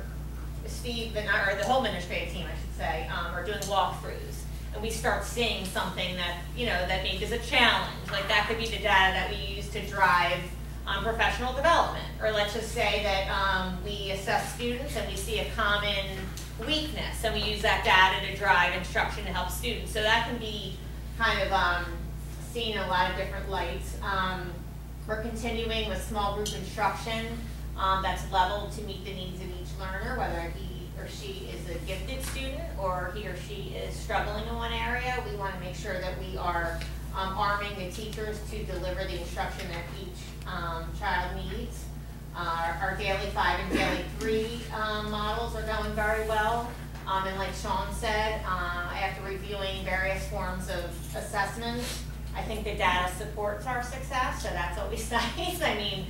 Steve, or the whole administrative team, I should say, are doing walkthroughs. And we start seeing something that, that maybe is a challenge. Like that could be the data that we use to drive professional development. Or let's just say that we assess students and we see a common weakness, and we use that data to drive instruction to help students. So that can be kind of seen in a lot of different lights. We're continuing with small group instruction that's leveled to meet the needs of each learner, whether he or she is a gifted student or he or she is struggling in one area. We want to make sure that we are arming the teachers to deliver the instruction that each child needs. Our daily 5 and daily 3 models are going very well. And like Sean said, after reviewing various forms of assessments, I think the data supports our success, so that's always nice. I mean,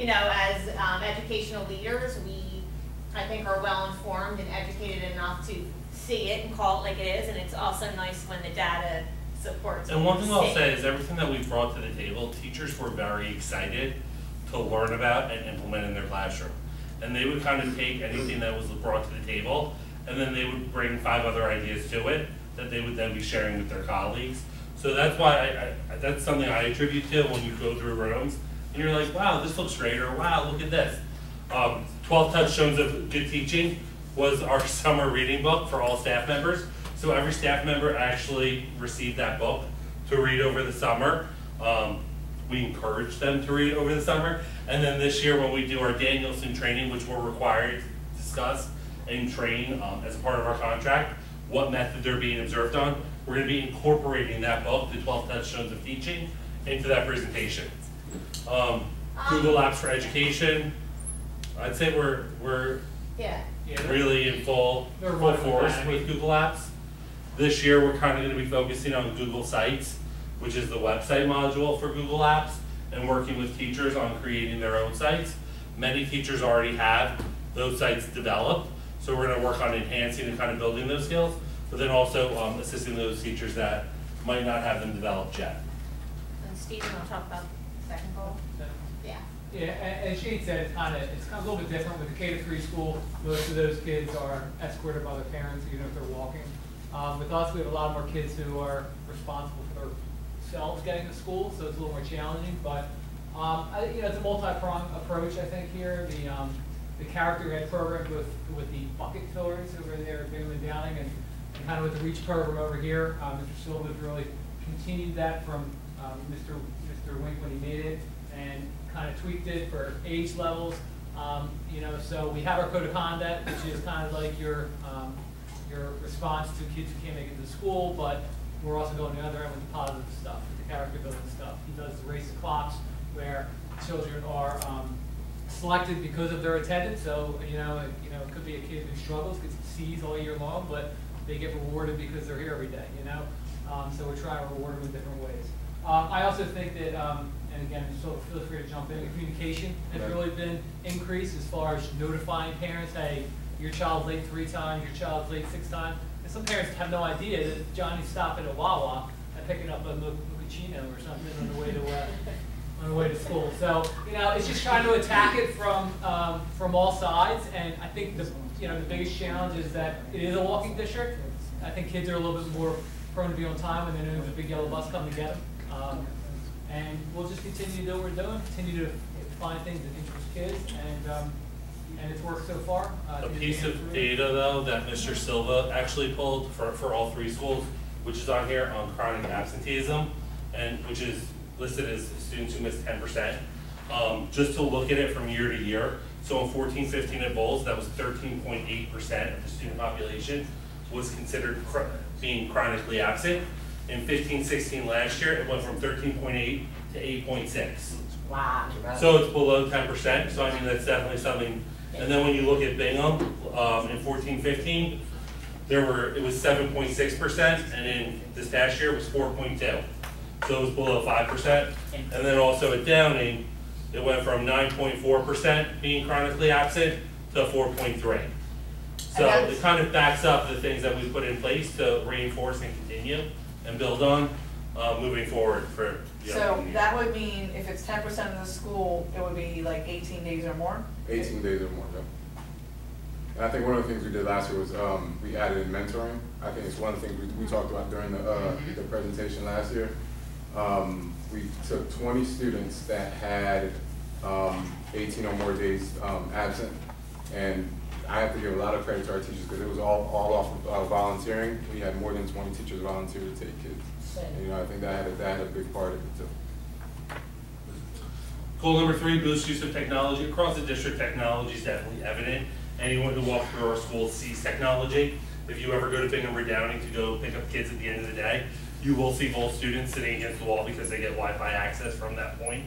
as educational leaders, I think are well informed and educated enough to see it and call it like it is, and it's also nice when the data supports it. And one thing I'll say is everything that we brought to the table, teachers were very excited to learn about and implement in their classroom. And they would kind of take anything that was brought to the table, and then they would bring 5 other ideas to it that they would then be sharing with their colleagues. So that's why that's something I attribute to when you go through rooms and you're like, wow, this looks great, or wow, look at this. 12 Touchstones of Good Teaching was our summer reading book for all staff members. So every staff member actually received that book to read over the summer. We encouraged them to read over the summer. And then this year when we do our Danielson training, which we're required to discuss and train as a part of our contract, what method they're being observed on, we're going to be incorporating that book, the 12 Touchstones of Teaching, into that presentation. Google Apps for Education. I'd say we're really in full force with Google Apps. This year we're kind of going to be focusing on Google Sites, which is the website module for Google Apps, and working with teachers on creating their own sites. Many teachers already have those sites developed, So we're gonna work on enhancing and kind of building those skills, but then also assisting those teachers that might not have them developed yet. And Steve, you want to talk about the second goal? Yeah. Yeah, as Shane said, it's kind of a little bit different with the K-3 school. Most of those kids are escorted by their parents, even if they're walking. With us, we have a lot more kids who are responsible for themselves getting to school, so it's a little more challenging. But it's a multi-pronged approach, I think, here. The character ed program with the bucket fillers over there at Bingham and Downing, and kind of with the REACH program over here. Mr. Silva's really continued that from Mr. Wink when he made it, and kind of tweaked it for age levels. So we have our code of conduct, which is kind of like your response to kids who can't make it to school, but we're also going the other end with the positive stuff, with the character building stuff. He does the race of clocks, where children are selected because of their attendance. So it could be a kid who struggles, gets C's all year long, but they get rewarded because they're here every day. So we're trying to reward them in different ways. I also think that, and again, so feel free to jump in. Communication has really been increased as far as notifying parents, hey, your child's late 3 times, your child's late 6 times. And some parents have no idea that Johnny's stopping at Wawa and picking up a mochaccino or something on the way to school. So it's just trying to attack it from all sides. And I think the biggest challenge is that it is a walking district. I think kids are a little bit more prone to be on time when they know there's a big yellow bus coming to get them. And we'll just continue to do what we're doing, continue to find things that interest kids, and it's worked so far. A piece of data, though, that Mr. Silva actually pulled for all 3 schools, which is on here, on chronic absenteeism, and which is listed as students who miss 10%. Just to look at it from year to year, so in 14-15 at Bowles, that was 13.8% of the student population was considered being chronically absent. In 15-16 last year, it went from 13.8 to 8.6. Wow. So it's below 10%, so I mean, that's definitely something. And then when you look at Bingham, in 14-15, it was 7.6%, and in this past year, it was 4.2. So it was below 5%. And then also at Downing, it went from 9.4% being chronically absent to 4.3. So it kind of backs up the things that we put in place to reinforce and continue and build on moving forward for the So that would mean if it's 10% of the school, it would be like 18 days or more? 18 days or more, yeah. And I think one of the things we did last year was we added in mentoring. I think it's one of the things we talked about during the presentation last year. We took 20 students that had 18 or more days absent, and I have to give a lot of credit to our teachers because it was all off of volunteering. We had more than 20 teachers volunteer to take kids. And, I think that had a big part of it too. Goal number 3, boost use of technology. Across the district, technology is definitely evident. Anyone who walks through our school sees technology. If you ever go to Bingham or Downing to go pick up kids at the end of the day, you will see both students sitting against the wall because they get Wi-Fi access from that point,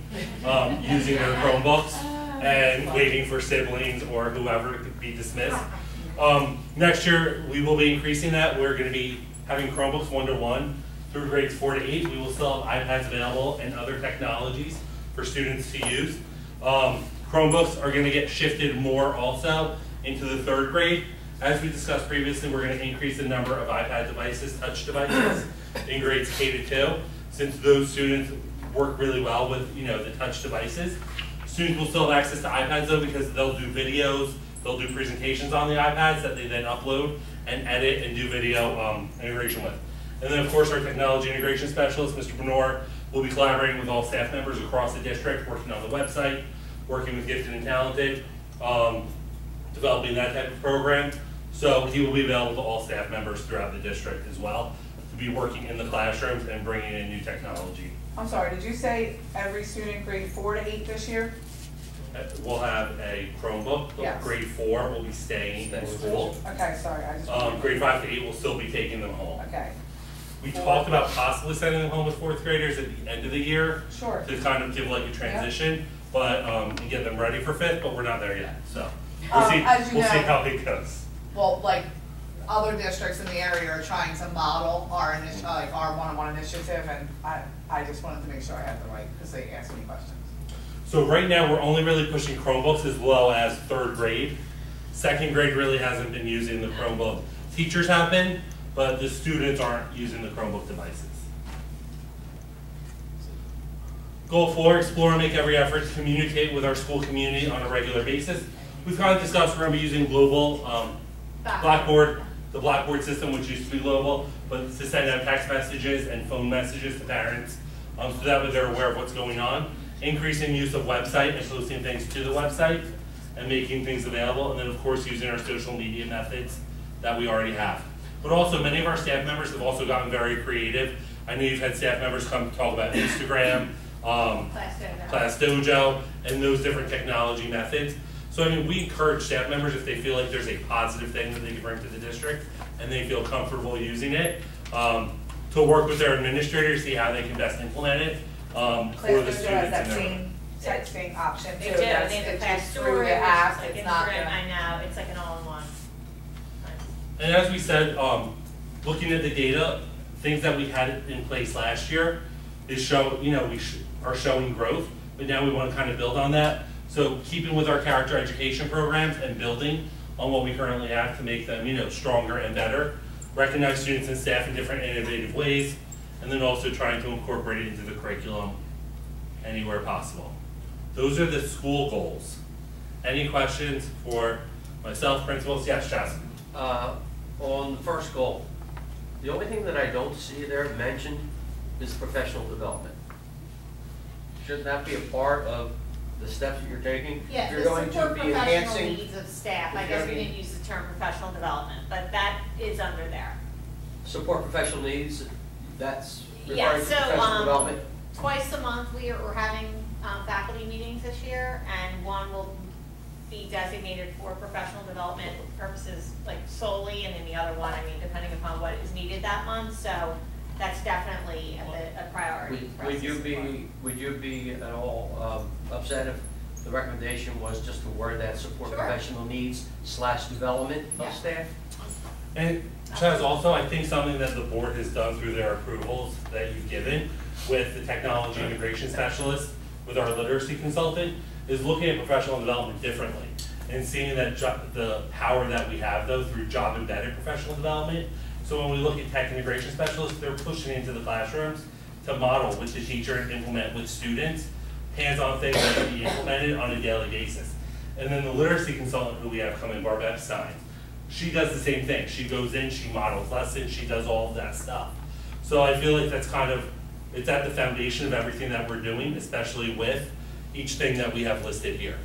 using their Chromebooks and waiting for siblings or whoever to be dismissed. Next year, we will be increasing that. We're going to be having Chromebooks 1-to-1 through grades 4 to 8. We will still have iPads available and other technologies for students to use. Chromebooks are going to get shifted more also into the 3rd grade. As we discussed previously, we're going to increase the number of iPad devices, touch devices, in grades K to 2, since those students work really well with the touch devices. Students will still have access to iPads though, because they'll do videos, they'll do presentations on the iPads that they then upload and edit and do video integration with. And then of course our technology integration specialist, Mr. Bernor, will be collaborating with all staff members across the district, working on the website, working with gifted and talented, developing that type of program. So he will be available to all staff members throughout the district as well, to be working in the classrooms and bringing in new technology. I'm sorry, did you say every student grade 4 to 8 this year? We'll have a Chromebook, but Yes. grade 4 will be staying in school. Okay, sorry, I just. Grade 5 to 8 will still be taking them home. Okay. We talked about possibly sending them home with 4th graders at the end of the year. Sure. To kind of give like a transition, but and get them ready for 5th, but we're not there yet. So we'll see. As you We'll see know- how it goes. Well, like, other districts in the area are trying to model our our one-on-one initiative, and I just wanted to make sure I had the right, because they asked me questions. So right now, we're only really pushing Chromebooks as low as 3rd grade. Second grade really hasn't been using the Chromebook. Teachers have been, but the students aren't using the Chromebook devices. Goal 4, explore and make every effort to communicate with our school community on a regular basis. We've kind of discussed we're going to be using global Blackboard, the Blackboard system, which used to be global, but to send out text messages and phone messages to parents so that way they're aware of what's going on. Increasing use of website and posting things to the website and making things available, and then of course using our social media methods that we already have. But also many of our staff members have also gotten very creative. I know you've had staff members come talk about Instagram, Class Dojo, and those different technology methods. So I mean, we encourage staff members if they feel like there's a positive thing that they can bring to the district and they feel comfortable using it, to work with their administrators, see how they can best implement it for the students in their room. Texting option They too. do, That's- they have the it's fast just through storage, the app, it's like it's not Instagram, the- I know, it's like an all-in-one. And as we said, looking at the data, things that we had in place last year is are showing growth, but now we want to kind of build on that. So keeping with our character education programs and building on what we currently have to make them, stronger and better. Recognize students and staff in different innovative ways, and then also trying to incorporate it into the curriculum anywhere possible. Those are the school goals. Any questions for myself, principals? Yes, Jasmine. On the first goal, the only thing that I don't see there mentioned is professional development. Shouldn't that be a part of the steps that you're taking? Yeah, If you're the going to support be professional enhancing, needs of staff, I if guess you're we gonna- didn't use the term professional development, but that is under there. support professional needs, that's Yeah, referring to so, professional development? Twice a month, we're having faculty meetings this year, and one will be designated for professional development purposes, like solely, and then the other one, I mean, depending upon what is needed that month, so that's definitely a priority for us Would to you support. would you be at all upset if the recommendation was just to word that support Sure. professional needs / development Yeah. of staff? And Chaz, also, I think something that the board has done through their approvals that you've given with the technology integration specialist, with our literacy consultant, is looking at professional development differently and seeing that the power that we have though through job embedded professional development. So when we look at tech integration specialists, they're pushing into the classrooms to model with the teacher and implement with students, hands-on things that can be implemented on a daily basis. And then the literacy consultant who we have coming, Barb Epstein, she does the same thing. She goes in, she models lessons, she does all of that stuff. So I feel like that's kind of, it's at the foundation of everything that we're doing, especially with each thing that we have listed here.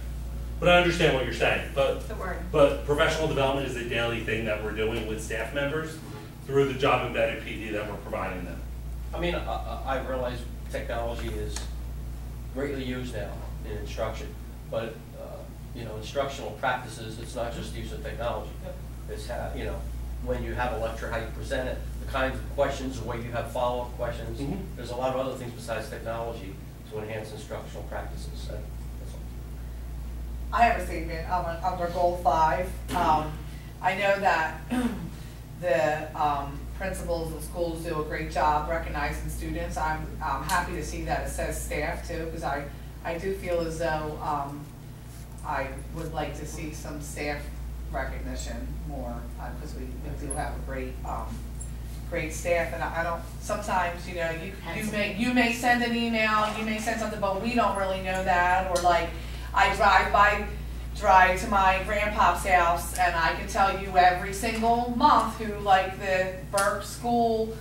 But I understand what you're saying, but professional development is a daily thing that we're doing with staff members through the job embedded PD that we're providing them. I mean, I realize technology is greatly used now in instruction, but instructional practices, it's not just use of technology. It's how, when you have a lecture, how you present it, the kinds of questions, the way you have follow-up questions. Mhm. There's a lot of other things besides technology to enhance instructional practices. That's all. I have a statement under goal 5. I know that the principals of schools do a great job recognizing students. I'm happy to see that it says staff too, because I do feel as though I would like to see some staff recognition more, because we do have a great staff, and I don't, sometimes, you may send an email, you may send something, but we don't really know that, or like, I drive to my grandpa's house, and I can tell you every single month who like the Burke School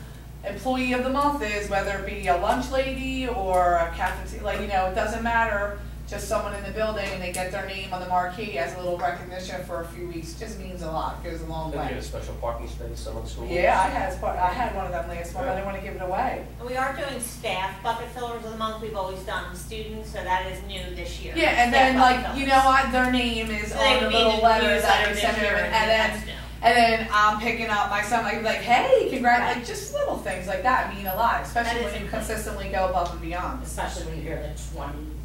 Employee of the Month is, whether it be a lunch lady or a cafeteria, it doesn't matter. Just someone in the building and they get their name on the marquee as a little recognition for a few weeks, just means a lot, goes a long Then you way. get a special parking space, some of the schools. Yeah, I had one of them last month, I didn't want to give it away. And we are doing staff bucket fillers of the month, we've always done students, so that is new this year. Yeah, and then Staff bucket fillers. what, their name is So they on the would be in little the letters that newsletter we this send year, over, and that's new. and then I'm picking up my son, like hey, congrats, like just little things like that mean a lot, especially That is when you important. consistently go above and beyond. Especially when you hear that 20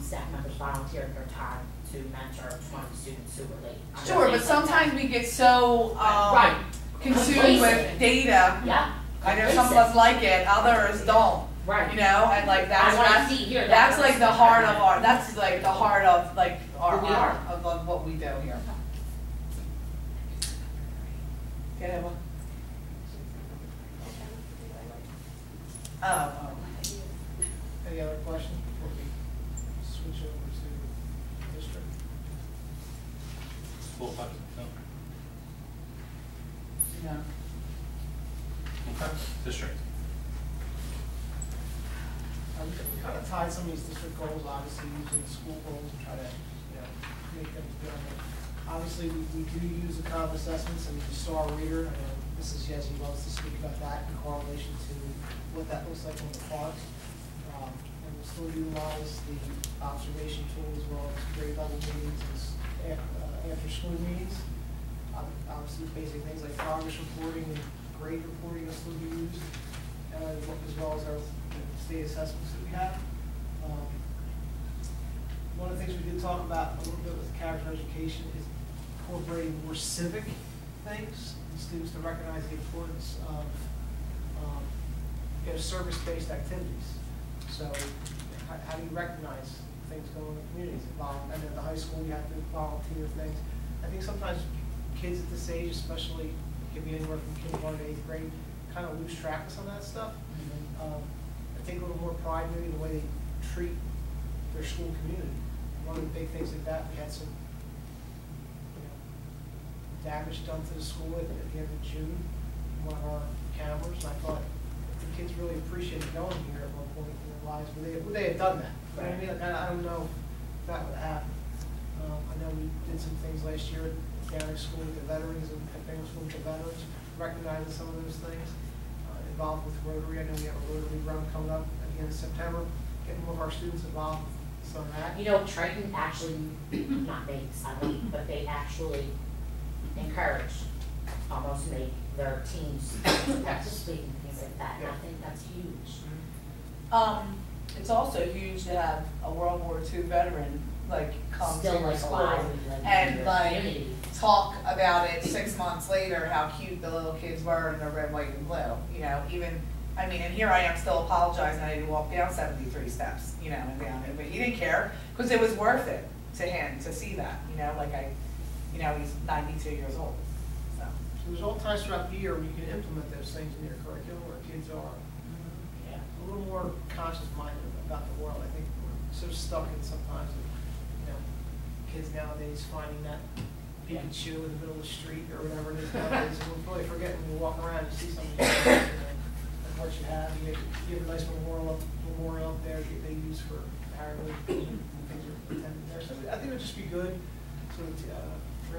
staff members volunteered their time to mentor 20 students who were late. Sure, but sometimes we get so Right. consumed with data. Yeah. I know some of us like it, others don't. Right. And like I wanna see here that that's like person the heart that of our, that's like the heart of like Who we are. of what we do here. Get Emma. Any other questions before we switch over to district? School budget, no. No. Okay, district. We kind of tied some of these district goals, obviously, using the school goals and try to, make them feel. Obviously, we do use the common assessments and the star reader, and Mrs. Yezi loves to speak about that in correlation to what that looks like on the cards. And we'll still utilize the observation tool as well as grade level meetings and after school meetings. Obviously, basic things like progress reporting and grade reporting will still be used, as well as our state assessments that we have. One of the things we did talk about a little bit with character education is incorporating more civic things and students to recognize the importance of service-based activities. So how do you recognize things going in the communities? And at the high school, you have to volunteer things. I think sometimes kids at this age, especially, it can be anywhere from kindergarten to 8th grade, kind of lose track of some of that stuff. I take a little more pride maybe in the way they treat their school community. One of the big things like that, we had some damage done to the school at the end of June, one of our cameras, and I thought the kids really appreciated going here at one point in their lives, would they have done that? But I mean, I don't know if that would happen. I know we did some things last year down at school with the veterans and at Bangor School with the veterans, recognizing some of those things. Involved with Rotary. I know we have a Rotary run coming up at the end of September, getting more of our students involved with some of that. You know, Triton actually, not makes, I mean, but they actually encourage, almost make their teams participate in things like that, and I think that's huge. It's also huge to have a World War II veteran come Still to your like school alive and community. talk about it 6 months later, how cute the little kids were in their red, white, and blue. And here I am still apologizing, I had to walk down 73 steps, and down it, but he didn't care, because it was worth it to him to see that, he's 92 years old, so. So there's all times throughout the year when you can implement those things in your curriculum where kids are a little more conscious-minded about the world. I think we're so stuck in sometimes, kids nowadays finding that Pikachu in the middle of the street or whatever it is nowadays, and we'll probably forget when you walk around and see something like what you have. You have a nice memorial up there that they use for Harry and things are attended there. So I think it would just be good. So we're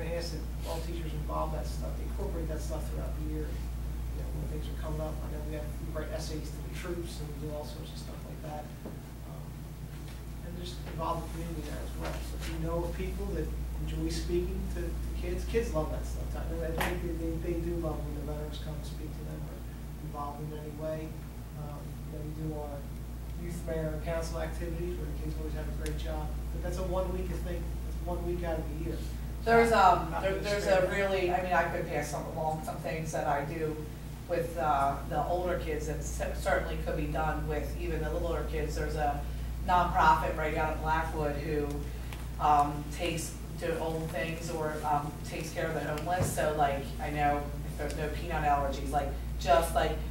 going to ask that all teachers involve that stuff, they incorporate that stuff throughout the year. When things are coming up, I know we write essays to the troops and we do all sorts of stuff like that. And just involve the community there as well. So if you know of people that enjoy speaking to kids love that stuff. I think they do love when the veterans come and speak to them or involved in any way. We do our youth mayor and council activities where the kids always have a great job. But that's a 1 week thing. It's 1 week out of the year. There's a really, I could pass along some things that I do with the older kids that certainly could be done with even the littler kids. There's a nonprofit right out of Blackwood who takes to old things or takes care of the homeless. So I know if there's no peanut allergies,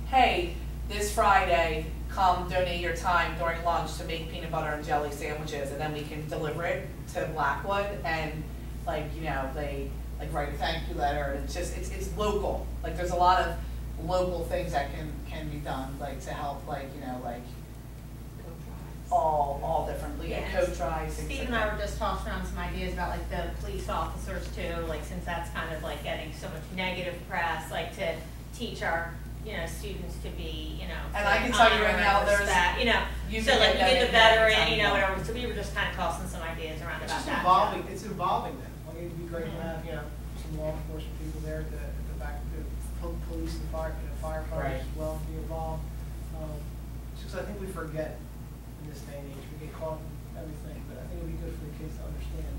hey, this Friday, come donate your time during lunch to make peanut butter and jelly sandwiches, and then we can deliver it to Blackwood, and they write a thank you letter, and it's local. There's a lot of local things that can be done, to help, all differently, coat drives. Steve and I were just tossing around some ideas about the police officers too, since that's kind of getting so much negative press, to teach our students to be, and I can tell you right now, there's that, you so can you get the veteran, whatever. whatever. So we were just kind of tossing some ideas around about that. It's involving them. It'd be great to have, some law enforcement people there at the back, the police and firefighters as well to be involved. Because I think we forget in this day and age, we get caught in everything, but I think it'd be good for the kids to understand,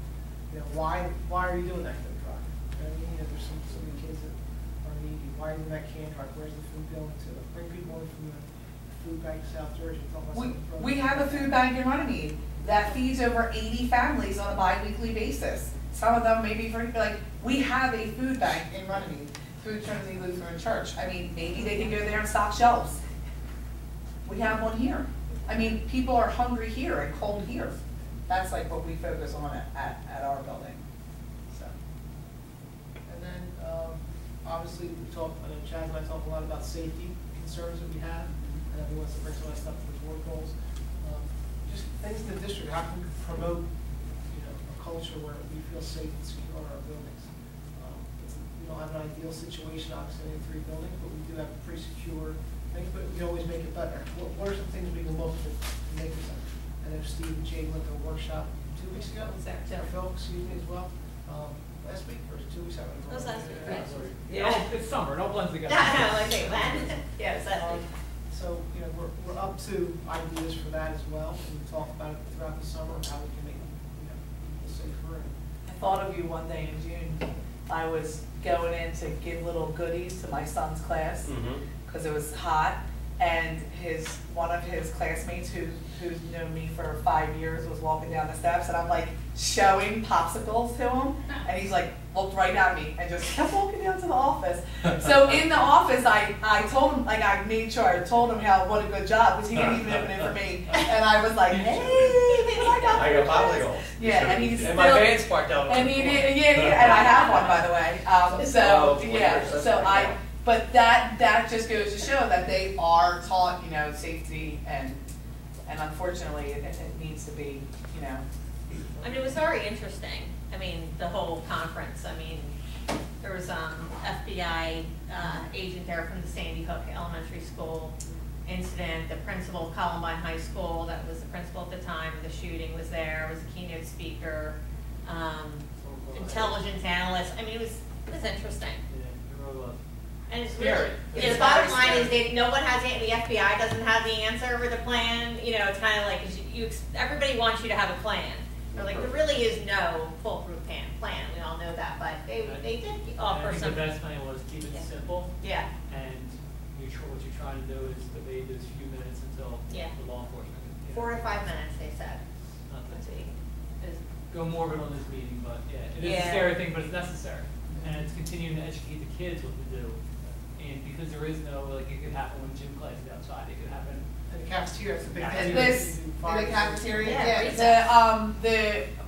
why are you doing that good drive? There's so many kids that are needy. Why are you doing that can drive? Where's the food going to? Bring people in from the food bank in South Jersey. We have a food bank in Runnemede that feeds over 80 families on a bi-weekly basis. Some of them maybe for we have a food bank in Runnemede through Trinity Lutheran Church. I mean, maybe they can go there and stock shelves. We have one here. I mean, people are hungry here and cold here. That's like what we focus on at our building, so. And then, obviously, we talked, I know Chaz and I talked a lot about safety concerns that we have, and everyone wants to bring some of that stuff to the board goals. Just things in the district, how can we promote, a culture where we feel safe and secure in our buildings? We don't have an ideal situation, obviously, in 3 buildings, but we do have pretty secure things, but we can always make it better. What are some things we can look to make it better? I know Steve and Jay went to a workshop 2 weeks ago. Was there too? Or Phil, excuse me, as well. Last week or 2 weeks ago? It was last week, right? Yeah, it's summer, it all blends together. Like, hey, when? Yeah, it was last week. So, we're up to ideas for that as well, and we talk about it throughout the summer, how we can make, people safer. I thought of you one day in June. I was going in to give little goodies to my son's class, because it was hot, and one of his classmates who's known me for 5 years was walking down the steps, and I'm like showing popsicles to him, and he's like looked right at me and just kept walking down to the office. So in the office, I told him, like, I made sure I told him what a good job, because he didn't even open it for me, and I was like, hey, I got popsicles. Yeah, and he's And my van's parked out. and he did, yeah, and I have one, by the way. But that just goes to show that they are taught, safety, and unfortunately, it needs to be, I mean, it was very interesting. I mean, the whole conference. I mean, there was FBI agent there from the Sandy Hook Elementary School incident. The principal of Columbine High School, that was the principal at the time of the shooting, was there. Was a keynote speaker. Intelligence analyst. I mean, it was interesting. Yeah, it really was. And it's Scary. really, the bottom line is that no one has the FBI doesn't have the answer for the plan. It's kind of like everybody wants you to have a plan. They're like, there really is no foolproof plan. We all know that, but they did offer I think some. the best plan was keep it simple. Yeah. And what you're trying to do is to wait those few minutes until the law enforcement. 4 to 5 minutes, they said. Let's see. Go morbid on this meeting, but it is a scary thing, but it's necessary. And it's continuing to educate the kids what to do. And because there is no, it could happen when gym class is outside, it could happen. And the cafeteria, it's a big And thing. this, in the cafeteria,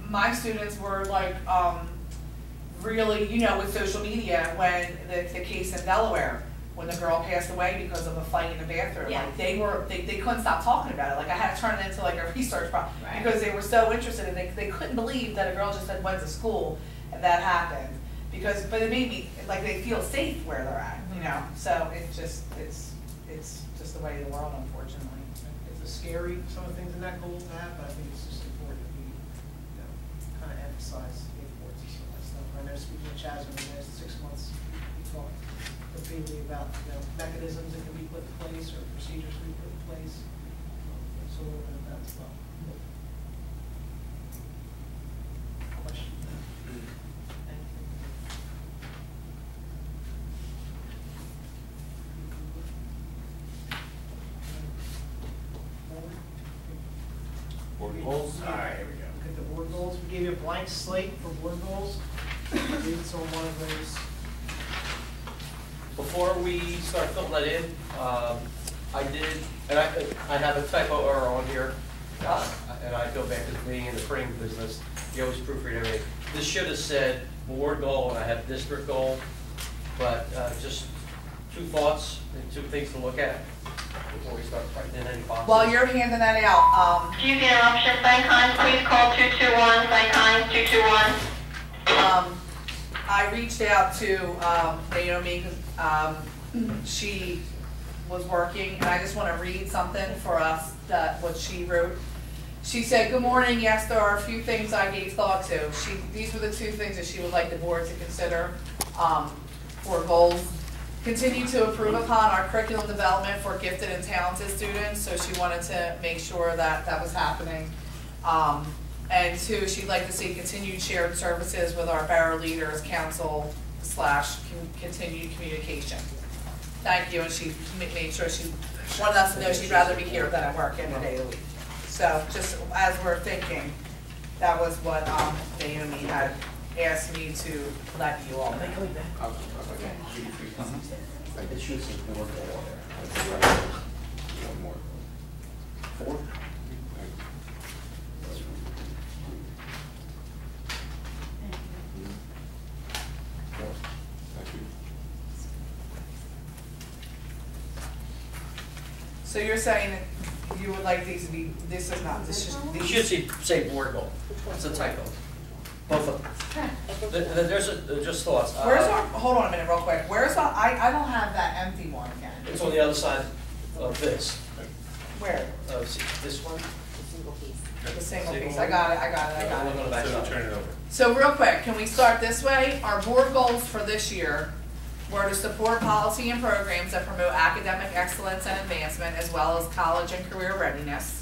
my students were like, really, with social media, when the case in Delaware, when the girl passed away because of a fight in the bathroom, like they couldn't stop talking about it. Like, I had to turn it into like a research problem, because they were so interested, and they couldn't believe that a girl just went to school and that happened. But it made me, like, they feel safe where they're at, so it's just the way of the world, unfortunately. It's scary, some of the things in that goal to have, but I think it's just important that we, kind of emphasize the importance of some of that stuff. I know, speaking of Chaz, in the last 6 months, we talked repeatedly about, mechanisms that can be put in place or procedures can be put in place. So a little bit of that as well. Question? Board goals? All right, here we go. Look at the board goals. We gave you a blank slate for board goals. Read some one of those. Before we start filling that in, I did, and I have a typo error on here, and I go back to being in the printing business. You always proofread everything. This should have said board goal, and I have district goal, but just 2 thoughts and 2 things to look at before we start writing in any boxes. While you're handing that out, Do you get an option, Psychons, please call 221, Psychons 221. I reached out to Naomi, because she was working, and I just want to read something for us, what she wrote. She said, "Good morning. Yes, there are a few things I gave thought to. These were the 2 things that she would like the board to consider for goals. Continue to improve upon our curriculum development for gifted and talented students." So she wanted to make sure that that was happening. And 2, she'd like to see continued shared services with our Barrow Leaders Council / continued communication. Thank you, and she made sure she wanted us to know she'd rather be here than at work any day of the week. So just as we're thinking, that was what Naomi had asked me to let you all know. Okay. It should say board goal. One more. 4? Thank you. So you're saying that you would like these to be, this is not, this should, You these. should say board goal. It's a typo. Both of them. There's just thoughts. Where's our, hold on a minute real quick, where's our, I don't have that empty one again. It's on the other side of this. Where? See, this one? The single Single piece, one? I got it. I'm gonna back So up. turn it over. So real quick, can we start this way? Our board goals for this year were to support policy and programs that promote academic excellence and advancement, as well as college and career readiness.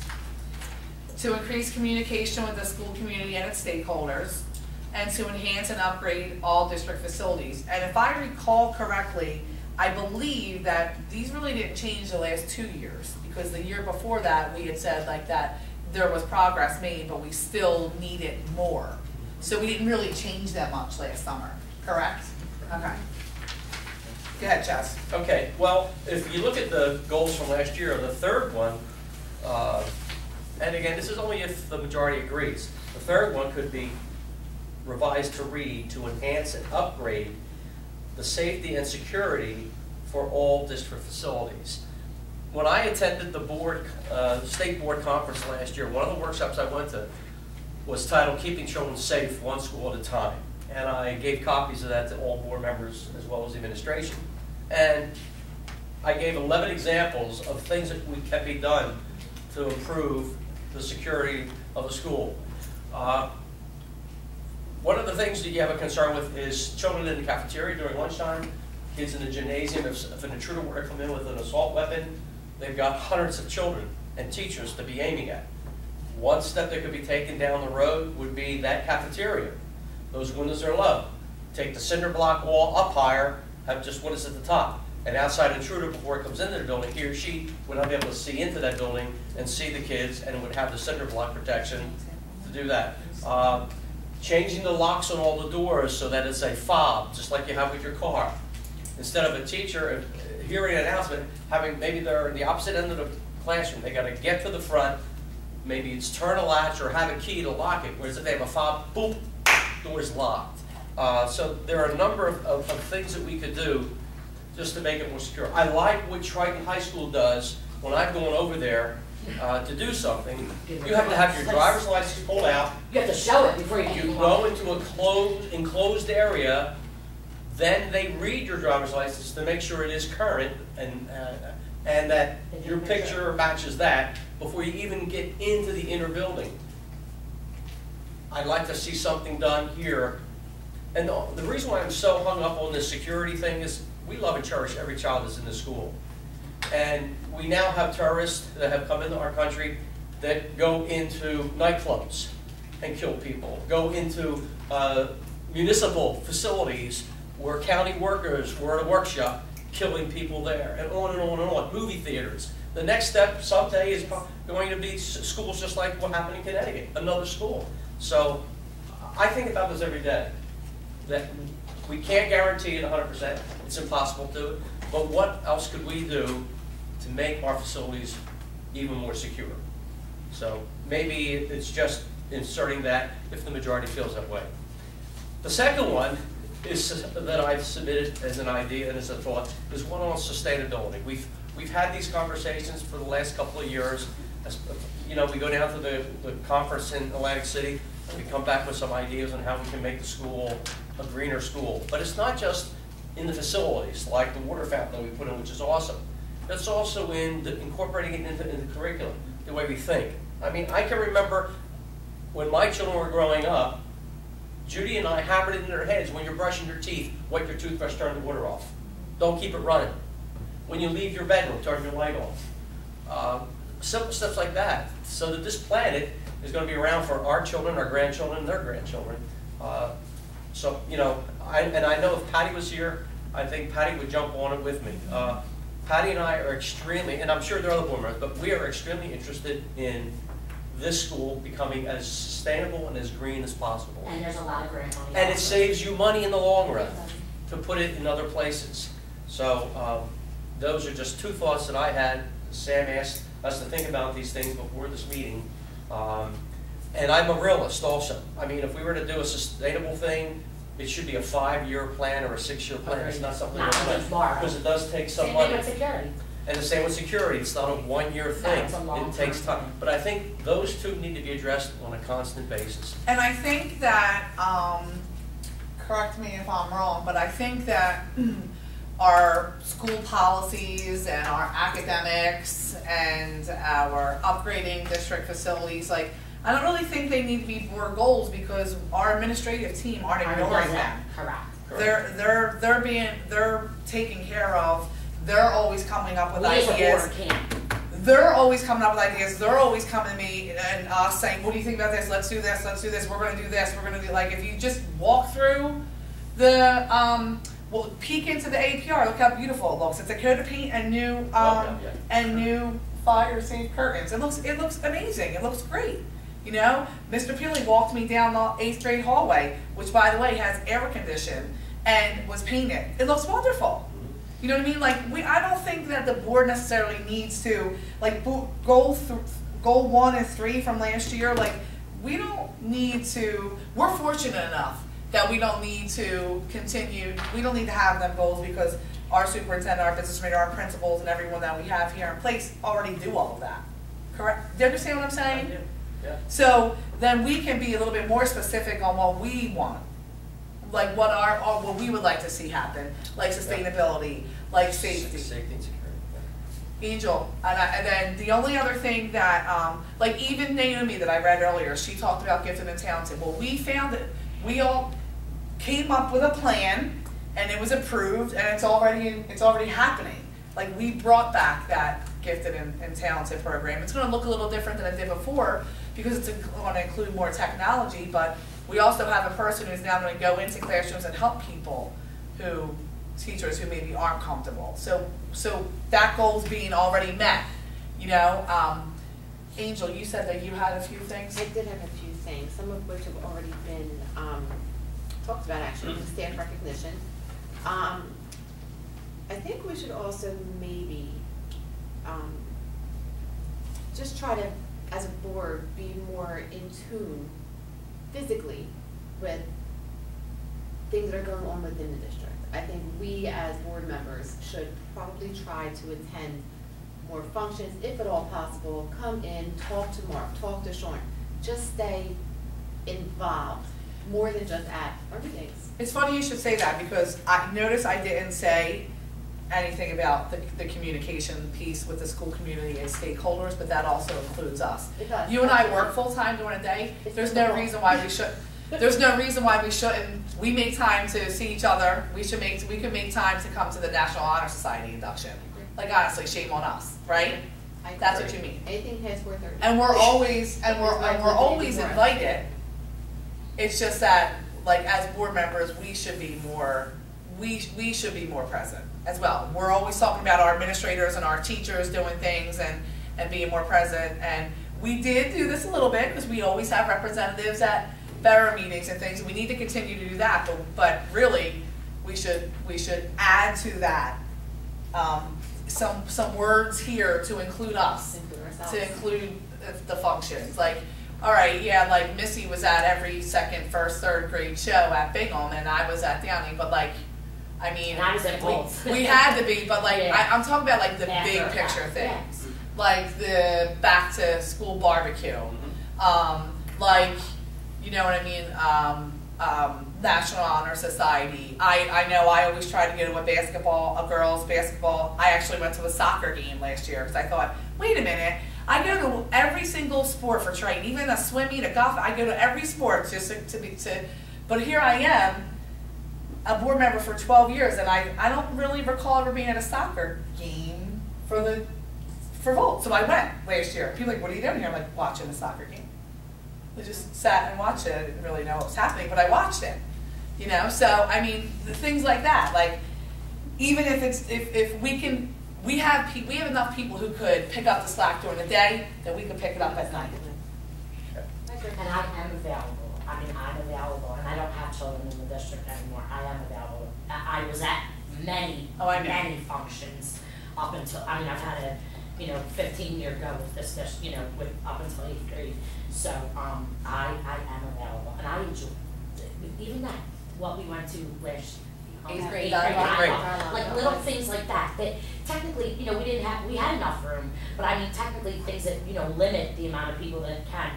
To increase communication with the school community and its stakeholders, and to enhance and upgrade all district facilities. And if I recall correctly, I believe that these really didn't change the last 2 years, because the year before that, we had said like that there was progress made, but we still needed more. So we didn't really change that much last summer, correct? Okay. Go ahead, Chess. Okay, well, if you look at the goals from last year, the third one, and again, this is only if the majority agrees. The third one could be revised to read, to enhance and upgrade the safety and security for all district facilities. When I attended the board, state board conference last year, one of the workshops I went to was titled Keeping Children Safe, One School at a Time. And I gave copies of that to all board members as well as the administration. And I gave 11 examples of things that can be done to improve the security of a school. One of the things that you have a concern with is children in the cafeteria during lunchtime, kids in the gymnasium. If an intruder were to come in with an assault weapon, they've got hundreds of children and teachers to be aiming at. One step that could be taken down the road would be that cafeteria. Those windows are low. Take the cinder block wall up higher, have just windows at the top. An outside intruder, before it comes into the building, he or she would not be able to see into that building and see the kids, and would have the cinder block protection to do that. Changing the locks on all the doors so that it's a fob, just like you have with your car. Instead of a teacher hearing an announcement, having, maybe they're in the opposite end of the classroom, they gotta get to the front, maybe it's turn a latch or have a key to lock it, whereas if they have a fob, boom, door's locked. So there are a number of things that we could do just to make it more secure. I like what Triton High School does when I've gone over there to do something. You have to have your driver's license pulled out. You have to show it before you can go into a enclosed area, then they read your driver's license to make sure it is current and that your picture matches that before you even get into the inner building. I'd like to see something done here. And the reason why I'm so hung up on this security thing is we love and cherish every child that's in the school. And we now have terrorists that have come into our country that go into nightclubs and kill people, go into municipal facilities where county workers were at a workshop killing people there, and on and on and on. Movie theaters. The next step someday is going to be schools just like what happened in Connecticut, another school. So I think about this every day, that we can't guarantee it 100%, it's impossible to, but what else could we do to make our facilities even more secure? So maybe it's just inserting that if the majority feels that way. The second one is that I've submitted as an idea and as a thought is one on sustainability. We've had these conversations for the last couple of years. You know, we go down to the conference in Atlantic City, and we come back with some ideas on how we can make the school a greener school. But it's not just in the facilities, like the water fountain that we put in, which is awesome. It's also in incorporating it into the curriculum, the way we think. I mean, I can remember when my children were growing up, Judy and I hammered it in their heads, when you're brushing your teeth, wipe your toothbrush, turn the water off. Don't keep it running. When you leave your bedroom, turn your light off. Simple steps like that, so that this planet is going to be around for our children, our grandchildren, and their grandchildren. So, you know, I know if Patty was here, I think Patty would jump on it with me. Patty and I are extremely, and I'm sure there are other board members, but we are extremely interested in this school becoming as sustainable and as green as possible. And there's a lot of grant money. And it also. saves you money in the long run to put it in other places. So those are just two thoughts that I had. Sam asked us to think about these things before this meeting. And I'm a realist also. I mean, if we were to do a sustainable thing, it should be a 5-year plan or a 6-year plan. It's not something because it does take some money. Same thing with security. And the same with security. It's not a 1-year thing. it's a long It takes term. time. But I think those two need to be addressed on a constant basis. And I think that, correct me if I'm wrong, but I think that our school policies and our academics and our upgrading district facilities, like, I don't really think they need to be board goals because our administrative team aren't ignoring them. Correct. They're taken care of. They're always coming up with We as a ideas. board can't. They're always coming up with ideas. They're always coming to me and us saying, what do you think about this? Let's do this. Let's do this. We're going to do this. We're going to do, like, if you just walk through the, well, peek into the APR, look how beautiful it looks. It's a coat of paint and new fire safe curtains. It looks amazing. It looks great. You know, Mr. Peely walked me down the 8th grade hallway, which, by the way, has air conditioning and was painted. It looks wonderful. You know what I mean? Like, I don't think that the board necessarily needs to, like, goal 1 and 3 from last year, like, we don't need to, we're fortunate enough that we don't need to continue, we don't need to have them goals because our superintendent, our business manager, our principals, and everyone that we have here in place already do all of that. Correct? Do you understand what I'm saying? I do. Yeah. So then we can be a little bit more specific on what we want. Like what we would like to see happen, like sustainability, like safety. Safety and security. Angel, and then the only other thing that, like even Naomi that I read earlier, she talked about gifted and talented. Well, we found that we all came up with a plan, and it was approved, and it's already happening. Like we brought back that gifted and talented program. It's going to look a little different than it did before because it's going to include more technology, but we also have a person who's now going to go into classrooms and help teachers who maybe aren't comfortable. So that goal's being already met, you know. Angel, you said that you had a few things? I did have a few things, some of which have already been talked about actually, with staff recognition. I think we should also maybe just try to, as a board, be more in tune physically with things that are going on within the district. I think we as board members should probably try to attend more functions, if at all possible, come in, talk to Mark, talk to Sean, just stay involved more than just at our meetings. It's funny you should say that because I noticed I didn't say anything about the communication piece with the school community and stakeholders, but that also includes us. You and I work full-time during a day. There's no reason why we should. There's no reason why we shouldn't. We make time to see each other. We could make time to come to the National Honor Society induction. Like honestly, shame on us, right? That's what you mean. Anything past 4:30. And we're always invited. It's just that, like as board members, we should be more. We should be more present as well. We're always talking about our administrators and our teachers doing things and being more present. And we did do this a little bit because we always have representatives at better meetings and things. We need to continue to do that, but really, we should add to that some words here to include us, to include the functions. Like, all right, yeah, like Missy was at every second, first, third grade show at Bingham, and I was at Downing, but like, I mean, And I was at both. we had to be, but like, Yeah. I'm talking about like the After big that, picture yeah. things, like the back to school barbecue, like, you know what I mean, National Honor Society. I know I always try to go to a girls basketball. I actually went to a soccer game last year because I thought, wait a minute, I go to every single sport for training, even a swimming, a golf. I go to every sport just but here I am, a board member for 12 years, and I don't really recall ever being at a soccer game for Volt. So I went last year. People are like, what are you doing here? I'm like, watching a soccer game. I just sat and watched it. I didn't really know what was happening, but I watched it. You know, so I mean, the things like that. Like, even if we have enough people who could pick up the slack during the day, that we could pick it up at night. And I am available. I mean, I'm available, and I don't have children in the district anymore. I am available. I was at many, many functions up until, I mean, I've had a, 15-year go with this, with up until 8th grade. So, I am available, and I enjoy, even that, what we went to last 8th grade, like little things like that, that technically, we had enough room, but I mean, technically things that, limit the amount of people that can.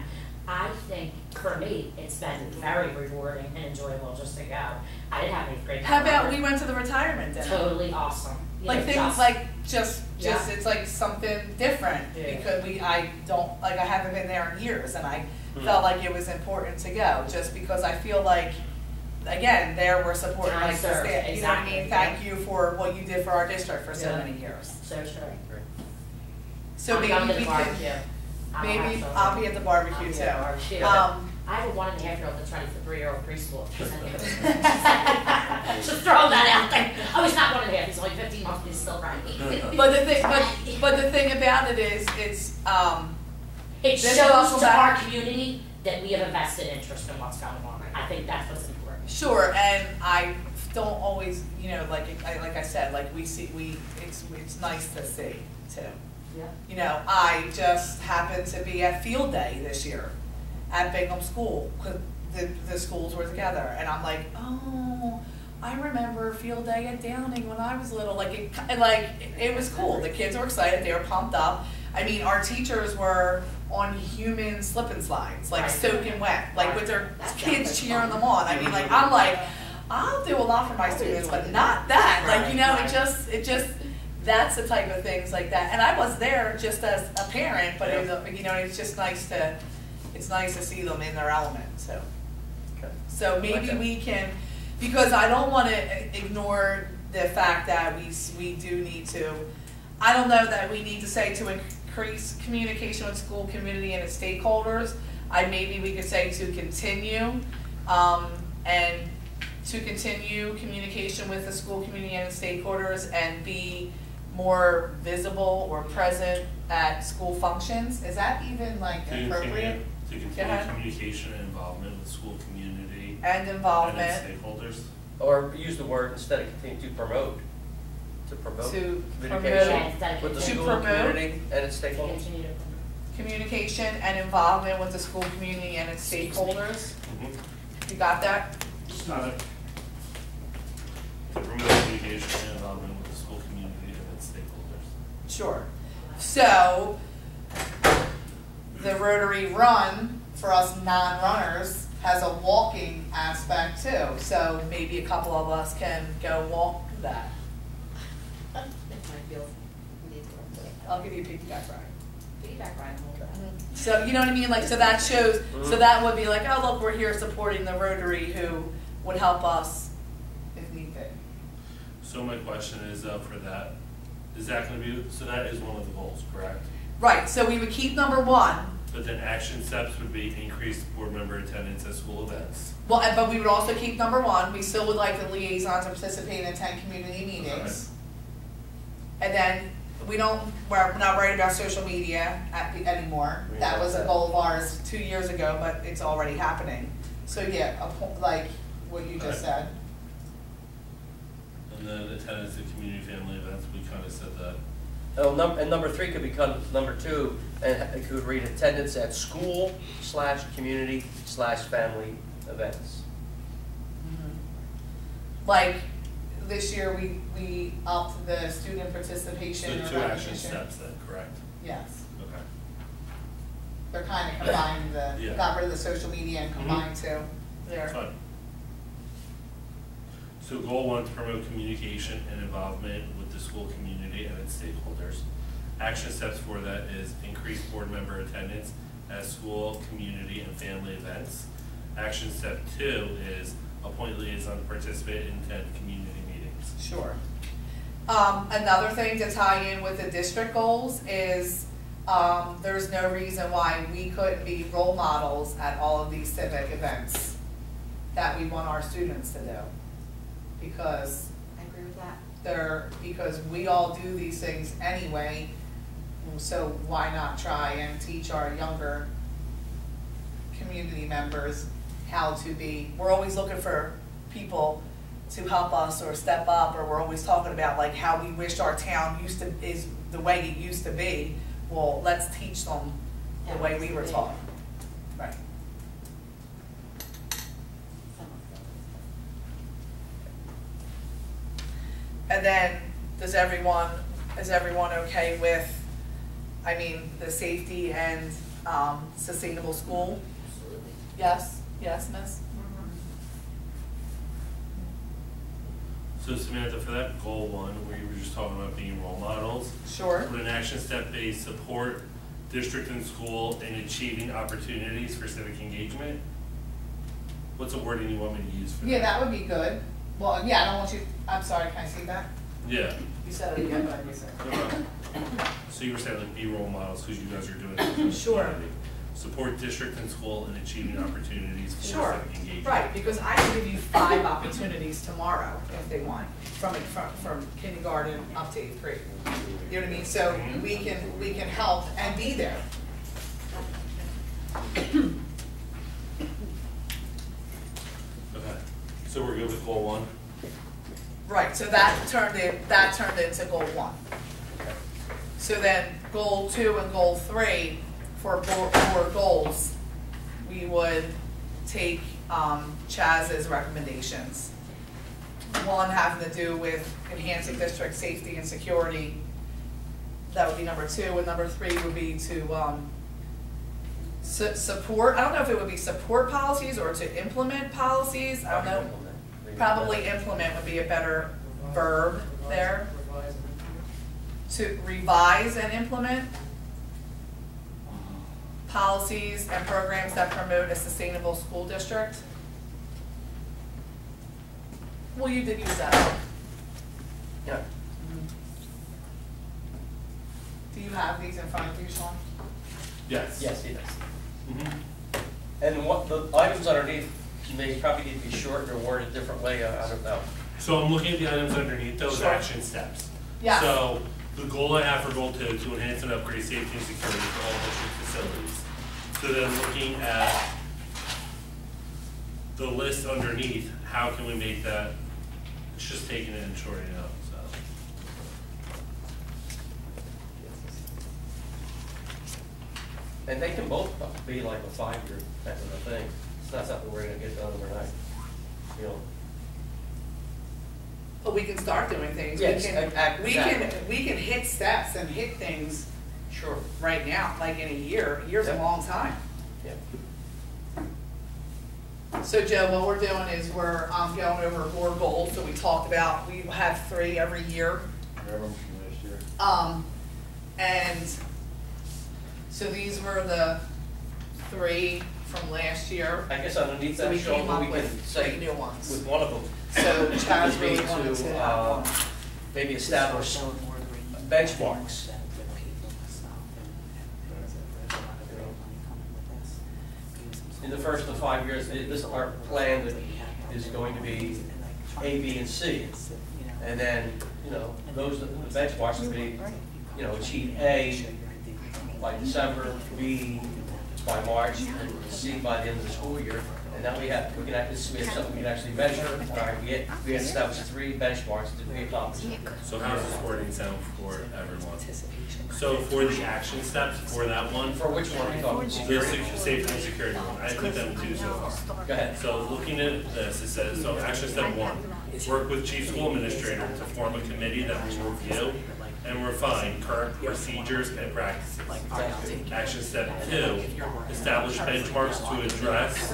I think, for me, it's been very rewarding and enjoyable just to go. I didn't have 8th grade. How about we went to the retirement dinner? Totally awesome. Like things just it's like something different because I haven't been there in years, and I felt like it was important to go just because I feel like, again, there we're supporting like the staff. Exactly. You know what I mean? Thank you for what you did for our district for so many years. So true. So maybe we can. Maybe I'll be at the barbecue too. I have a 1.5-year-old that's ready for 3-year-old preschool. Just throw that out there. Oh, he's not 1.5. He's only 15 months. He's still ready. But the thing about it is, it shows to our community that we have a vested interest in what's going on. I think that's what's important. Sure, and I don't always, like I said, like it's nice to see too. Yeah. I just happened to be at field day this year at Bingham School because the schools were together, and I'm like, oh, I remember field day at Downing when I was little. It was cool. The kids were excited. They were pumped up. I mean, our teachers were on human slip and slides, soaking wet, with their kids cheering them on. I mean, I'm like, I'll do a lot for my students, but not that. It just. That's the type of things like that, and I was there just as a parent, but it's just nice to see them in their element. So maybe we can, because I don't want to ignore the fact that we do need to. I don't know that we need to say to increase communication with school community and its stakeholders. Maybe we could say to continue, and to continue communication with the school community and its stakeholders and be more visible or present at school functions. Is that even appropriate? To continue communication and involvement with school community and involvement and its stakeholders. Or use the word instead of continue to promote. To promote communication with the school community and its stakeholders. Communication and involvement with the school community and its stakeholders. You got that? Got it. To promote communication and involvement with the school community and its stakeholders. Sure. So the Rotary Run for us non-runners has a walking aspect too. So maybe a couple of us can go walk that. I'll give you a piggyback ride. Piggyback ride. So you know what I mean? So that shows. So that would be oh look, we're here supporting the Rotary who would help us if need be. So my question is for that. Is that going to be? So that is one of the goals, correct? Right. So we would keep number 1. But then action steps would be increased board member attendance at school events. Well, but we would also keep number 1. We still would like the liaison to participate and attend community meetings. And then we're not worried about social media anymore. That was a goal of ours 2 years ago, but it's already happening. So yeah, like what you just said. And then attendance at community family events, we kind of said that. Oh, and number 3 could become number 2, and it could read attendance at school/community/family events. Like this year, we upped the student participation. So 2 action steps then, correct? Yes. Okay. They're kind of combined. Got rid of the social media and combined 2 there. Fine. So goal 1 to promote communication and involvement with the school community and its stakeholders. Action steps for that is increase board member attendance at school, community, and family events. Action step 2 is appoint liaison to participate and attend community meetings. Sure. Another thing to tie in with the district goals is there's no reason why we couldn't be role models at all of these civic events that we want our students to do. Because I agree with that. Because we all do these things anyway, so why not try and teach our younger community members how to be, we're always looking for people to help us or step up, or we're always talking about like how we wish our town is the way it used to be. Well, let's teach them the way we were taught. Right. And then, is everyone okay with, I mean, the safety and sustainable school? Yes, yes, miss? So Samantha, for that goal one, where you were just talking about being role models. Sure. Would an action step be support district and school in achieving opportunities for civic engagement? What's the wording you want me to use for that? Yeah, that would be good. Well, yeah, I don't want you, I'm sorry, can I see that? Yeah. You said it again, but I missed it. So you were saying like be role models because you guys are doing it. in the Sure. community. Support district and school in achieving opportunities for Sure, civic engagement. right, because I can give you 5 opportunities tomorrow if they want, from kindergarten up to 8th grade. You know what I mean? So we can help and be there. Okay, so we're good with goal one? Right, so that turned into goal 1. So then goal 2 and goal 3 for goals, we would take Chaz's recommendations. One having to do with enhancing district safety and security. That would be number 2, and number 3 would be to support, I don't know if it would be support policies or to implement policies, I don't know. Probably implement would be a better verb there. To revise and implement policies and programs that promote a sustainable school district. Well, you did use that. Yeah. Do you have these in front of you, Sean? Yes. Yes, he does. Mm-hmm. And what the items underneath, may probably need to be shortened or worded a different way, I don't know. So I'm looking at the items underneath those Sure. action steps. Yeah. So the goal I have for goal 2, to enhance and upgrade safety and security for all district facilities. So then looking at the list underneath, how can we make that, it's just taking it and shorting it up, so. And they can both be like a 5-year type of a thing. It's not something we're gonna get done overnight, you know. But we can start doing things. Yes, We can hit steps and hit things Sure. right now, like in a year. A year's a Yep. long time. Yeah. So Joe, what we're doing is we're going over more goals that we talked about. We have 3 every year. Remember from last year? And so these were the 3 from last year. I guess underneath So that, we Sean, came up we can with 3 say new ones. with one of them. So Chaz would be really wanted to have one. maybe establish benchmarks. In the first of 5 years, this our plan is going to be A, B, and C. And then, you know, those, the benchmarks would be, you know, achieve A by December, B by March, and C by the end of the school year. And now we have something we can actually measure. All right, we established 3 benchmarks that we accomplished. So how does this wording sound for everyone? So for the action steps for that one, For which one are we talking? the safety and security one, I put them 2 so far. Go ahead. So looking at this, it says, so action step 1, work with chief school administrator to form a committee that will review and refine current procedures and practices. Action step 2, establish benchmarks to address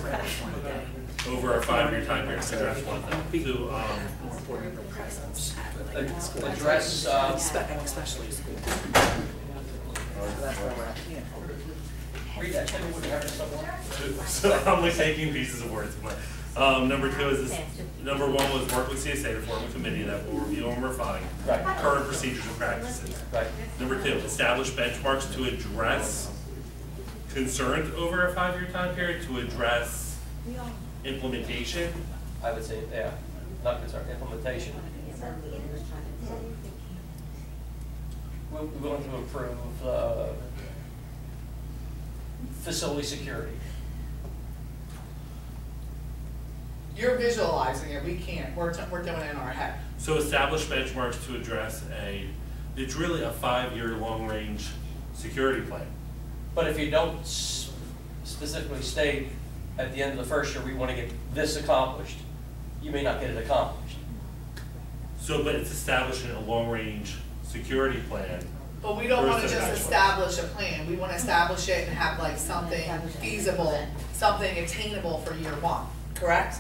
over a 5-year time period, to address one thing, to Address, read that, tell me what you have somewhere. so I'm like taking pieces of words. Number 2 is this, number 1 was work with CSA to form a committee that will review and refine Right. current procedures and practices. Right. Number 2, establish benchmarks to address concerns over a 5-year time period, to address implementation. I would say, yeah, not concerned, implementation. We're willing to improve, facility security. you're visualizing it, we can't, we're doing it in our head. So establish benchmarks to address it's really a 5-year long-range security plan. But if you don't specifically state at the end of the first year, we want to get this accomplished, you may not get it accomplished. So, but it's establishing a long-range security plan. But we don't wanna versus just benchmark. establish a plan, we wanna establish it and have like something feasible, something attainable for year 1, correct?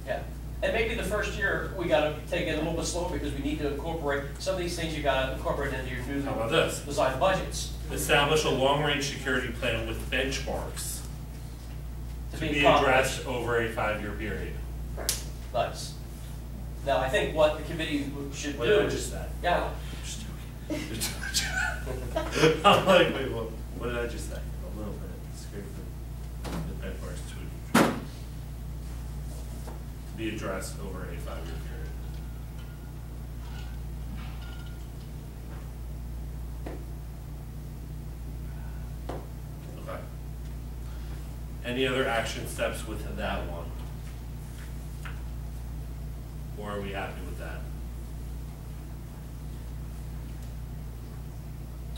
Yeah. And maybe the first year, we gotta take it a little bit slower because we need to incorporate, some of these things you gotta incorporate into your new How about this? design budgets. Establish a long-range security plan with benchmarks to be accomplished. addressed over a 5-year period. Nice. Now, I think what the committee should What do. did I just say? Yeah. I'm like, wait, what did I just say? A little bit, scrape the benchmarks to be addressed over a 5-year period. Okay. Any other action steps with that one? Or are we happy with that?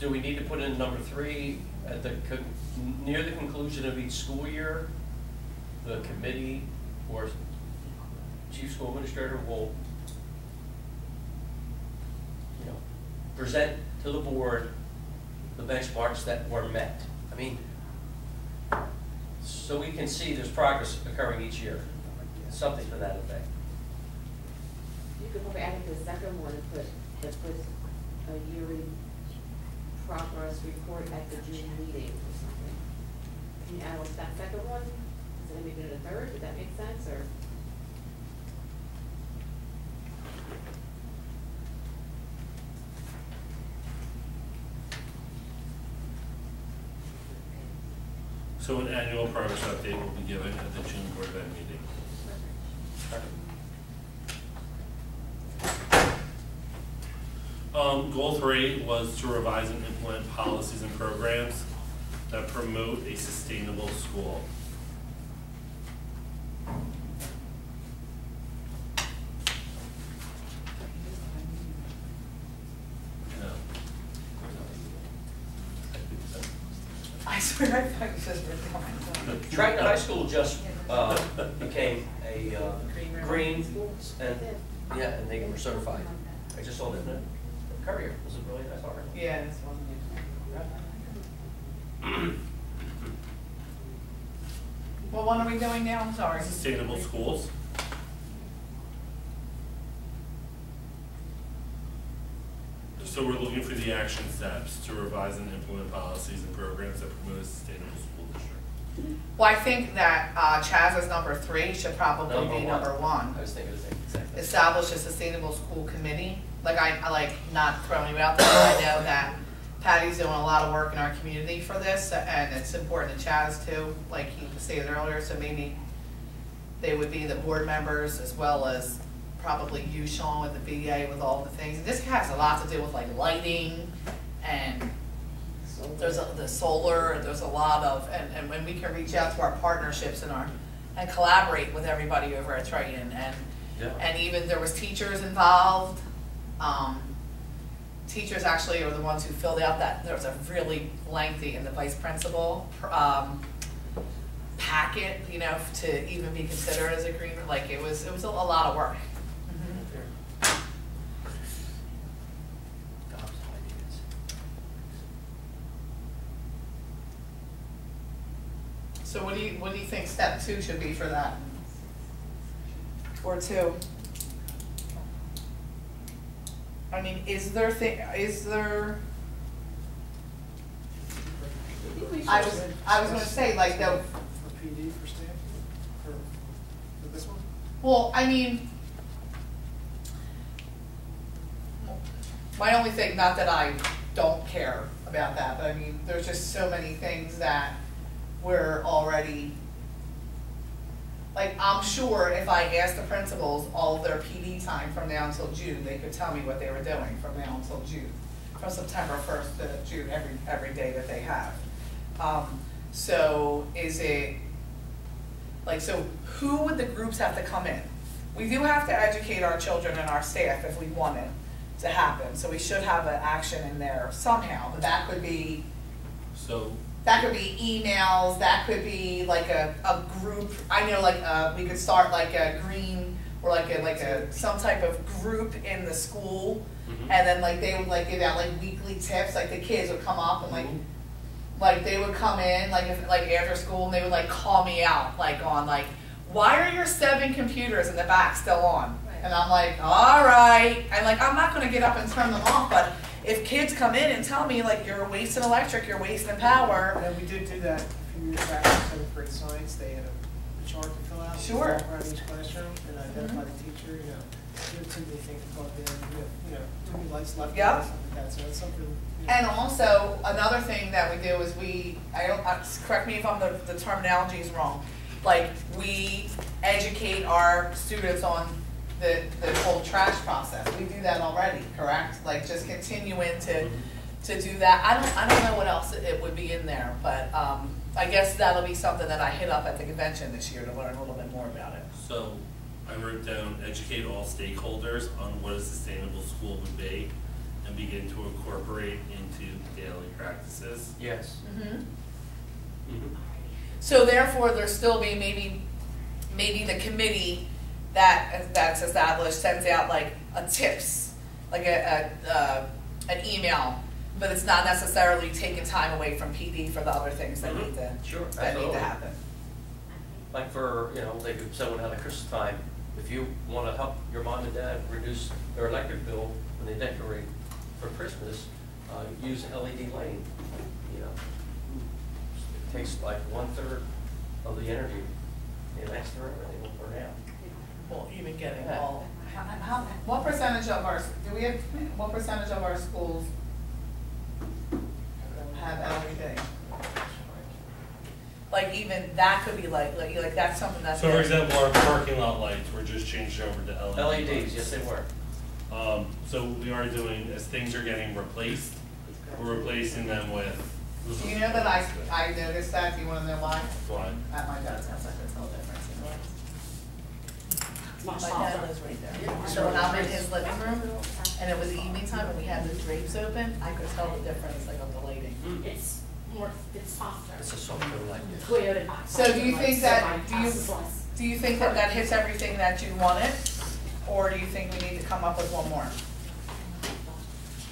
Do we need to put in number 3 at the, near the conclusion of each school year? The committee or chief school administrator will, present to the board the benchmarks that were met. I mean, so we can see there's progress occurring each year, something to that effect. You could probably add it to the second one and put a yearly progress report at the June meeting or something. Can you add that second one? Instead of making it a third, would that make sense, or? So an annual progress update will be given at the June Board Event meeting. Goal 3 was to revise and implement policies and programs that promote a sustainable school. I swear I thought you said we're Triton High School just became a green, and and they were certified. I just saw that in the Courier. It was a really nice article. Yeah, that's one. Well, what are we doing now? I'm sorry. Sustainable schools. So we're looking for the action steps to revise and implement policies and programs that promote a sustainable school district. Well, I think that Chaz's number 3 should probably be number 1. I was thinking the same exact thing. Establish a sustainable school committee. Like I like not throwing you out there, but I know that Patty's doing a lot of work in our community for this, and it's important to Chaz too, like he stated earlier, so maybe they would be the board members as well as probably you, Sean, with the VA with all the things. And this has a lot to do with like lighting and there's the solar, there's a lot of, and when we can reach out to our partnerships and collaborate with everybody over at Triton, and even there was teachers involved. Teachers actually are the ones who filled out that, there was a really lengthy, and the vice principal, packet, to even be considered as a green, like it was a lot of work. So what do you think step 2 should be for that? Or 2? I mean, is there I was gonna say like though. For PD, for staff, for this one? Well, I mean, my only thing, not that I don't care about that, but I mean, there's just so many things that we're already, like, I'm sure if I asked the principals all of their PD time from now until June, they could tell me what they were doing from now until June, from September 1st to June, every day that they have. So is it, Like, so who would the groups have to come in? We do have to educate our children and our staff if we want it to happen, so we should have an action in there somehow, but that could be, So, that could be emails, that could be like a group, I know like, we could start like a green, or like a, some type of group in the school, Mhm. and then like they would like give out like weekly tips, like the kids would come up and like they would come in, like if, like after school, and they would like call me out, like on like, why are your 7 computers in the back still on? And I'm like, all right, and like, I'm not gonna get up and turn them off, but if kids come in and tell me like, you're wasting electric, you're wasting power. And we did do that a few years back in 7th grade science, they had a chart to fill out. Sure. Walk around each classroom and identify the teacher, you know, give too many things plugged in, you know, too many lights left, Yep. stuff like that, so that's something. You know. And also, another thing that we do is correct me if the terminology is wrong, like, we educate our students on the whole trash process. We do that already, correct? Like, just continuing to do that. I don't know what else it would be in there, but, I guess that'll be something that I hit up at the convention this year to learn a little bit more about it. so I wrote down educate all stakeholders on what a sustainable school would be and begin to incorporate into daily practices. Yes. Mhm. So therefore, there'll still be maybe the committee that's established sends out like a tips, like an email, but it's not necessarily taking time away from PD for the other things that need to, Sure, that need absolutely. to happen. Like for, you know, like if someone had a Christmas time, if you wanna help your mom and dad reduce their electric bill when they decorate for Christmas, use LED lighting, you know. It takes like 1/3 of the energy, it lasts forever, they won't burn out. Well, even getting Yeah. all, what percentage of our, what percentage of our schools have LED? Like even that could be like that's something that's. So for example, our parking lot lights were just changed over to LED. LEDs, yes they were. So we are doing, as things are getting replaced, we're replacing them with. Do you know that I noticed that, do you wanna know why? Why? At my dad's house, I could tell the difference in lights. My dad lives right there. So when I'm in his living room, and it was evening time, and we had the drapes open, I could tell the difference, like, of the lighting. It's more, it's softer. It's a softer light. Clear. So do you think that, do you think that that hits everything that you wanted? Or do you think we need to come up with one more?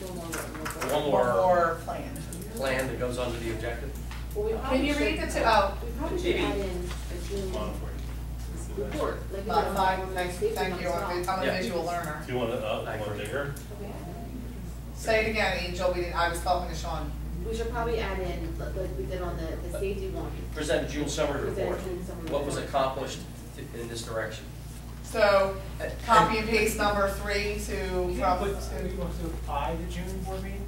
One One more more plan? plan that goes under the objective. Can you read the two? Oh, We probably should add in a June Come on for it. report, like we did about on five, the thank safety you, one as well. I'm a Yeah. visual learner. Do you want it up, I one agree. bigger? Say it again, Angel, I was talking to Sean. We should probably add in, like we did on the safety one. Present a June summary Present a report. June summary What was report. accomplished in this direction? So, copy and paste number 3 We to, can from, put, we want to do it by the June board meeting,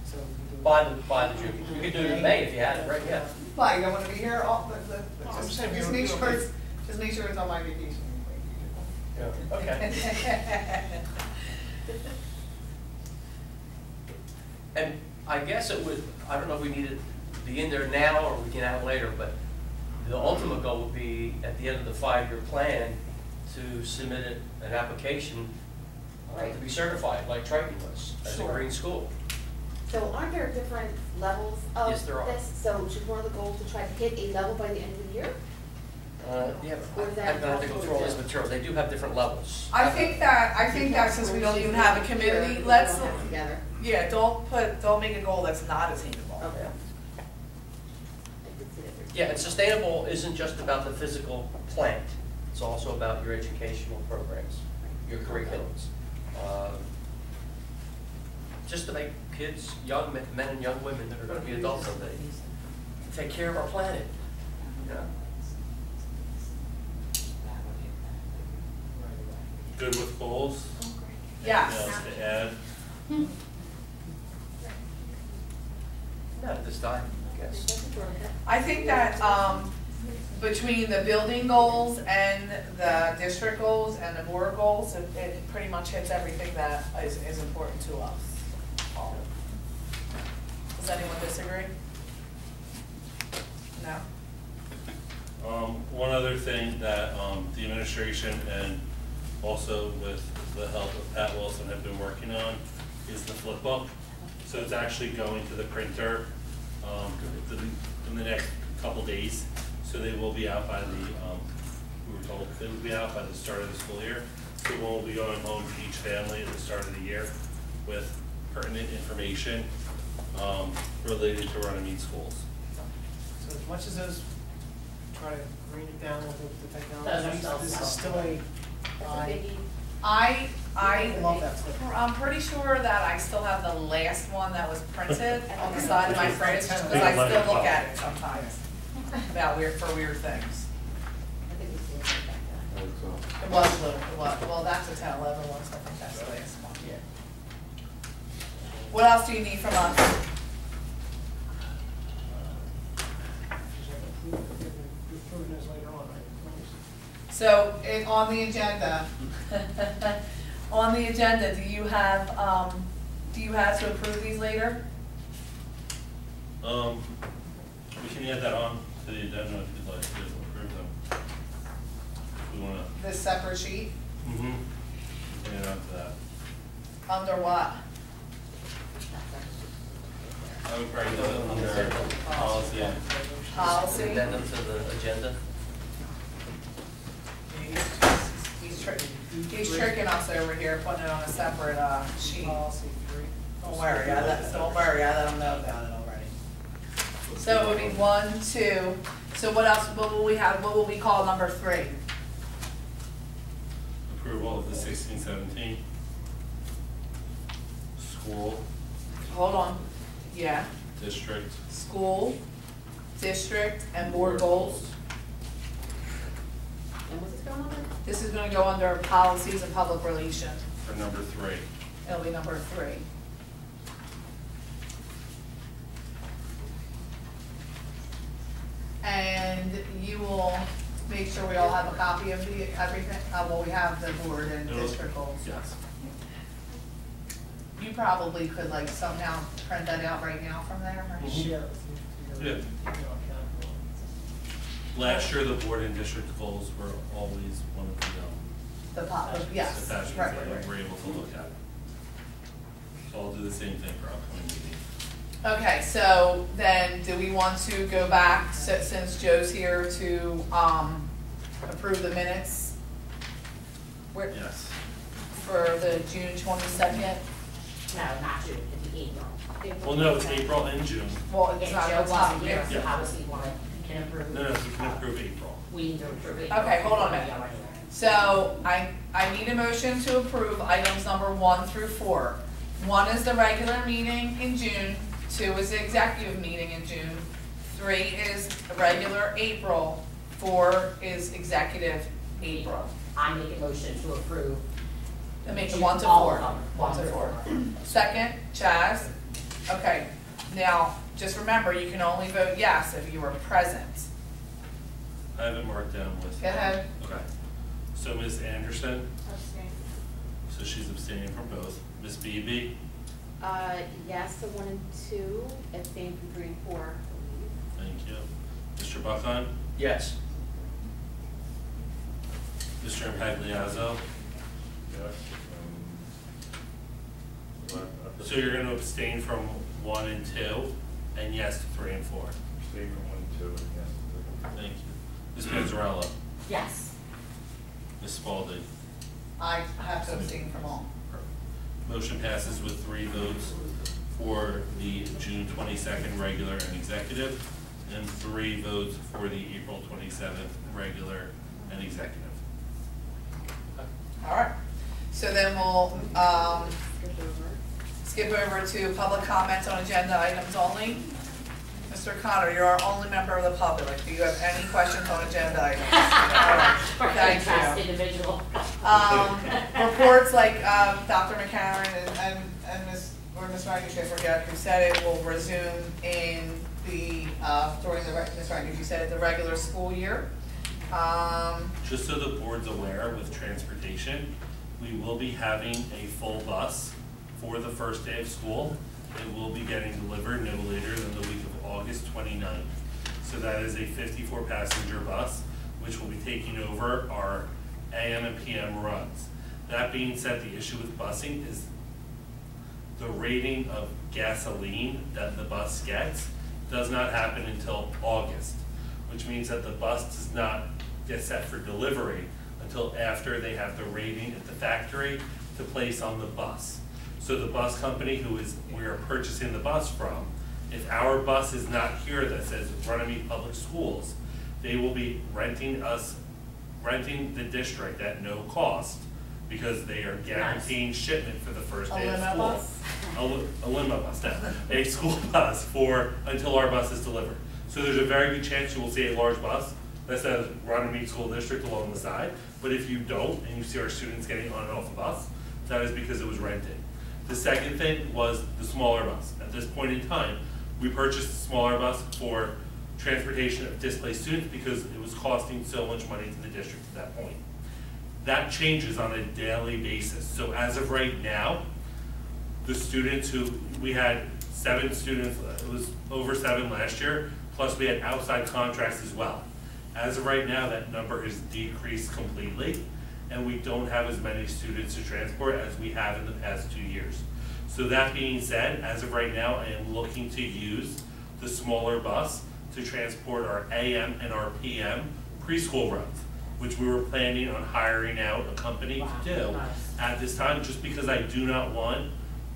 so we can do it. By the June, you could do it in May if you had it, right, yeah. why, you don't wanna be here all, I'm just saying we just don't make do sure it. it's, just make sure it's on my vacation. Yeah, okay. And I guess it would, I don't know if we need it to be in there now or we can add it later, but the ultimate goal would be at the end of the 5-year plan to submit an application to be certified, like Triton was, as a Sure. green school. So aren't there different levels of Yes, there are. this? So should one of the goals to try to hit a level by the end of the year? Yeah, Or is I'm that gonna have to go through all this possible? material, they do have different levels. I think that since we don't even have a committee, let's, We'll have it together. yeah, don't make a goal that's not attainable. Okay. Yeah. I could see that there's- Yeah, and sustainable isn't just about the physical plant, it's also about your educational programs, your curriculums. Just to make kids, young men and young women that are gonna be adults someday, to take care of our planet, you know? Good with goals? Yes. Anything else to add? Not at this time, I guess. I think that, between the building goals and the district goals and the board goals, it pretty much hits everything that is important to us. Does anyone disagree? No? One other thing that, the administration and also with the help of Pat Wilson have been working on is the flip book. So it's actually going to the printer, in the next couple days. So they will be out by the, we were told, they will be out by the start of the school year. So we'll be going home to each family at the start of the year with pertinent information, related to Runnemede schools. So as much as those try to green it down with the Those are technology, still this is stuff. still a, I love that flip. I'm pretty sure that I still have the last one that was printed on the side of my fridge, because I still look at it sometimes about for weird things. It was little, it was, well, that's a 10-11 one, so I think that's the last one. Yeah. What else do you need from us? We're proving this later on, right? So, on the agenda, do you have to approve these later? We can add that on to the agenda if you'd like to approve them. If we wanna. This separate sheet? Mm-hmm. Add on to that. Under what? I would probably do it under policy. Policy? Addendum to the agenda. He's tricking us over here, putting it on a separate, sheet. Policy 3. Don't worry, I let him know about it already. So it would be 1, 2, so what else, what will we have, what will we call number 3? Approval of the 16-17 school Hold on, yeah, district. school, district, and board goals. And what's this going on? This is gonna go under policies and public relations, For number 3. it'll be number 3. And you will make sure we all have a copy of everything, well, we have the board and It'll- district goals. Yes. You probably could like somehow print that out right now from there, or? Share it with you. Yeah. Last year, the board and district goals were always one of the, Yes, attachments right, that right, we were able to look at. So I'll do the same thing for upcoming meetings. Okay, so then, do we want to go back, since Joe's here, to, approve the minutes? Yes. For the June 22nd? No, not June, it'd be April. Well, no, it's April and June. Well, And it's not, Joe it's not, wasn't here, so Yeah. obviously we can approve. No, we can approve April. We need to approve April. Okay, hold on a minute. So, I need a motion to approve items number 1 through 4. 1 is the regular meeting in June, 2 is the executive meeting in June, 3 is regular April, 4 is executive April. I make a motion to approve. That makes 1 to all 4. of them. 1 to 4. Second, Chaz. Okay, now, just remember, you can only vote yes if you were present. I have it marked down with. Go ahead. Okay. So Ms. Anderson, so she's abstaining from both. Ms. Beebe, Yes, so 1 and 2, abstain from 3 and 4. thank you. Mr. Buckheim, Yes. Mr. Impagliazzo, Yes. so you're gonna abstain from 1 and 2, and yes to 3 and 4. Abstain from 1 and 2, and yes. Thank you. Ms. Panzarella, Yes. Ms. Spalding. I have to abstain from all. Motion passes with 3 votes for the June 22nd regular and executive, and 3 votes for the April 27th regular and executive. All right, so then we'll, skip over to public comments on agenda items only. Mr. Connor, you're our only member of the public. Do you have any questions on agenda items? All right, For thank fantastic you. individual. Reports like, Dr. McCarron and Ms. Rankish, I forget who said it, will resume in the, Ms. Rankish, you said it, the regular school year. Just so the board's aware, with transportation, we will be having a full bus for the first day of school. It will be getting delivered no later than the week of August 29th. So that is a 54-passenger bus, which will be taking over our AM and PM runs. That being said, the issue with busing is the rating of gasoline that the bus gets does not happen until August, which means that the bus does not get set for delivery until after they have the rating at the factory to place on the bus. So the bus company we are purchasing the bus from, if our bus is not here that says Runnemede Public Schools, they will be renting the district at no cost because they are guaranteeing shipment for the first day of school. A limo bus, no, a school bus until our bus is delivered. So there's a very good chance you will see a large bus that says Runnemede School District along the side, but if you don't and you see our students getting on and off the bus, that is because it was rented. The second thing was the smaller bus. At this point in time, we purchased a smaller bus for transportation of displaced students because it was costing so much money to the district at that point. That changes on a daily basis. So as of right now, the students we had 7 students, it was over 7 last year, plus we had outside contracts as well. As of right now, that number has decreased completely, and we don't have as many students to transport as we have in the past 2 years. So that being said, as of right now, I am looking to use the smaller bus to transport our AM and our PM preschool runs, which we were planning on hiring out a company to do at this time, just because I do not want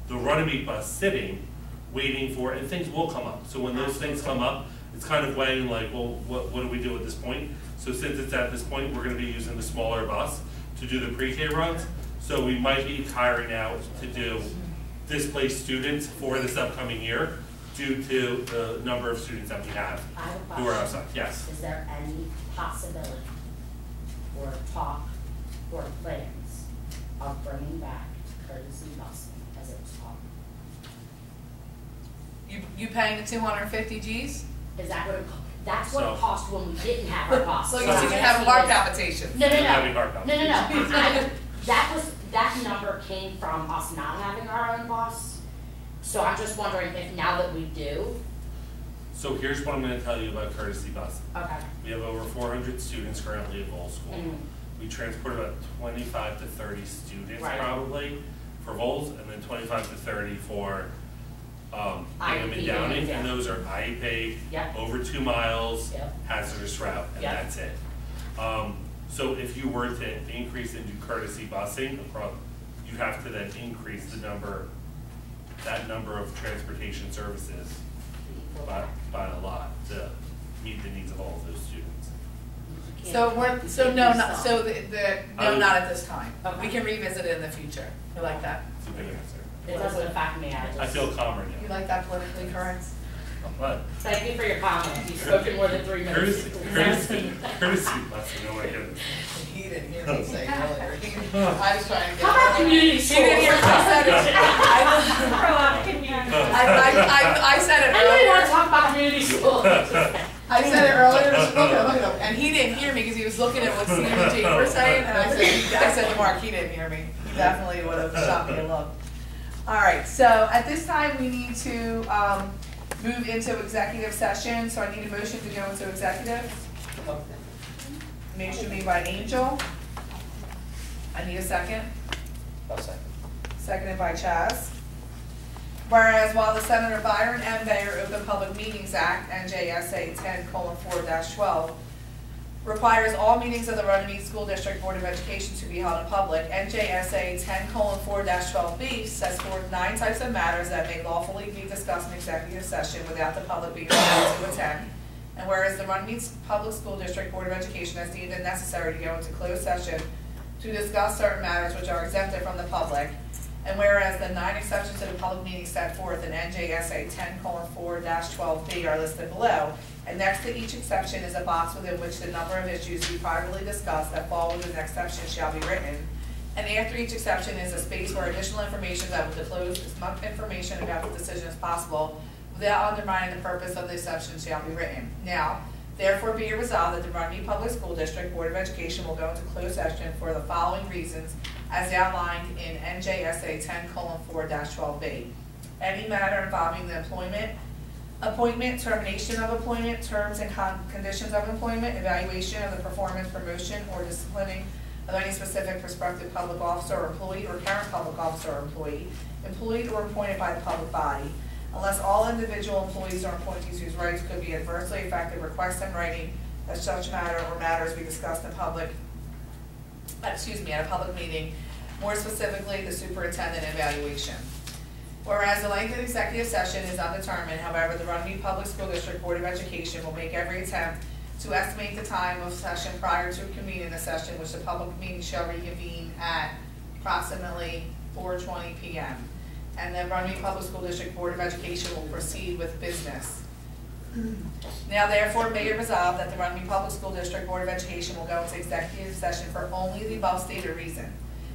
the Runnemede bus sitting, waiting for, and things will come up. So when those things come up, it's kind of weighing like, well, what do we do at this point? So since it's at this point, we're gonna be using the smaller bus to do the pre-K runs. So we might be hiring out to do displaced students for this upcoming year due to the number of students that we have who are outside. Yes. Is there any possibility or talk or plans of bringing back courtesy busing as it was called? You paying the 250 Gs? Is that what that's what it cost when we didn't have our bus? So you can have a heart palpitation. No. That number came from us not having our own bus. So I'm just wondering if now that we do. So here's what I'm going to tell you about courtesy busing. Okay. We have over 400 students currently at Vol School. We transport about 25 to 30 students probably for Vols, and then 25 to 30 for Bingham and Downing, and those are IEP, over 2 miles, hazardous route, and that's it. So if you were to increase and do courtesy busing across, you have to then increase that number of transportation services by a lot to meet the needs of all of those students. Not at this time. We can revisit it in the future. You like that? It's a good answer. It doesn't affect me. I feel calmer now. You like that politically correct? What? Thank you for your comment. You've spoken more than 3 minutes. Courtesy busing, oh my goodness. He didn't hear me say earlier. I was trying to get. How about community schools? He didn't hear me. I said it I really want earlier. to talk about community schools. I said it earlier, just look at him, and he didn't hear me because he was looking at what Steve and Jake were saying, and I said to Mark, he didn't hear me. He definitely would have shot me a look. All right, so at this time, we need to move into executive session, so I need a motion to go into executive. Motion made by Angel. I need a second. Seconded by Chaz. Whereas while the Senator Byron M. Bayer Open Public Meetings Act, NJSA 10:4-12, requires all meetings of the Runnemede School District Board of Education to be held in public, NJSA 10:4-12B sets forth 9 types of matters that may lawfully be discussed in executive session without the public being allowed to attend. And whereas the Runnemede Public School District Board of Education has deemed it necessary to go into closed session to discuss certain matters which are exempted from the public, and whereas the 9 exceptions to the public meeting set forth in NJSA 10:4-12B are listed below, and next to each exception is a box within which the number of issues to be privately discussed that fall within the exception shall be written. And after each exception is a space where additional information that will disclose as much information about the decision as possible without undermining the purpose of the exception shall be written. Now, therefore be it resolved that the Runnemede Public School District Board of Education will go into closed session for the following reasons as outlined in NJSA 10:4-12B. Any matter involving the employment Appointment, termination of employment, terms and conditions of employment, evaluation of the performance, promotion, or disciplining of any specific prospective public officer or employee or current public officer or employee, employed or appointed by the public body, unless all individual employees or appointees whose rights could be adversely affected request in writing that such matter or matters be discussed in public, at a public meeting, more specifically, the superintendent evaluation. Whereas the length of the executive session is undetermined, however, the Runnemede Public School District Board of Education will make every attempt to estimate the time of session prior to convening the session, which the public meeting shall reconvene at approximately 4:20 p.m. And the Runnemede Public School District Board of Education will proceed with business. Now therefore be it resolved that the Runnemede Public School District Board of Education will go into executive session for only the above stated reason.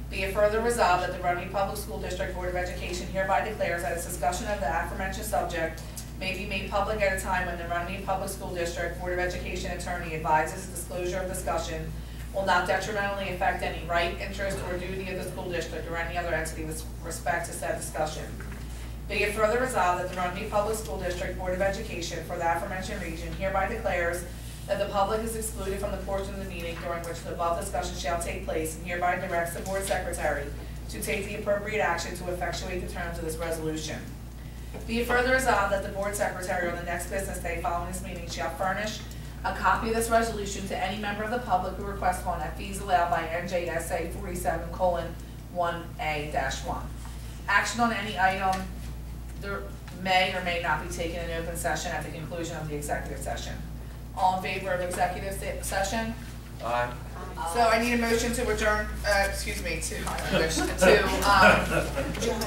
Be it further resolved that the Runnemede Public School District Board of Education hereby declares that its discussion of the aforementioned subject may be made public at a time when the Runnemede Public School District Board of Education attorney advises disclosure of discussion will not detrimentally affect any right, interest, or duty of the school district or any other entity with respect to said discussion. Be it further resolved that the Runnemede Public School District Board of Education for the aforementioned region hereby declares that the public is excluded from the portion of the meeting during which the above discussion shall take place, and hereby directs the board secretary to take the appropriate action to effectuate the terms of this resolution. Be it further resolved that the board secretary on the next business day following this meeting shall furnish a copy of this resolution to any member of the public who requests one at fees allowed by NJSA 47:1A-1. Action on any item there may or may not be taken in open session at the conclusion of the executive session. All in favor of executive session? Aye. So I need a motion to adjourn,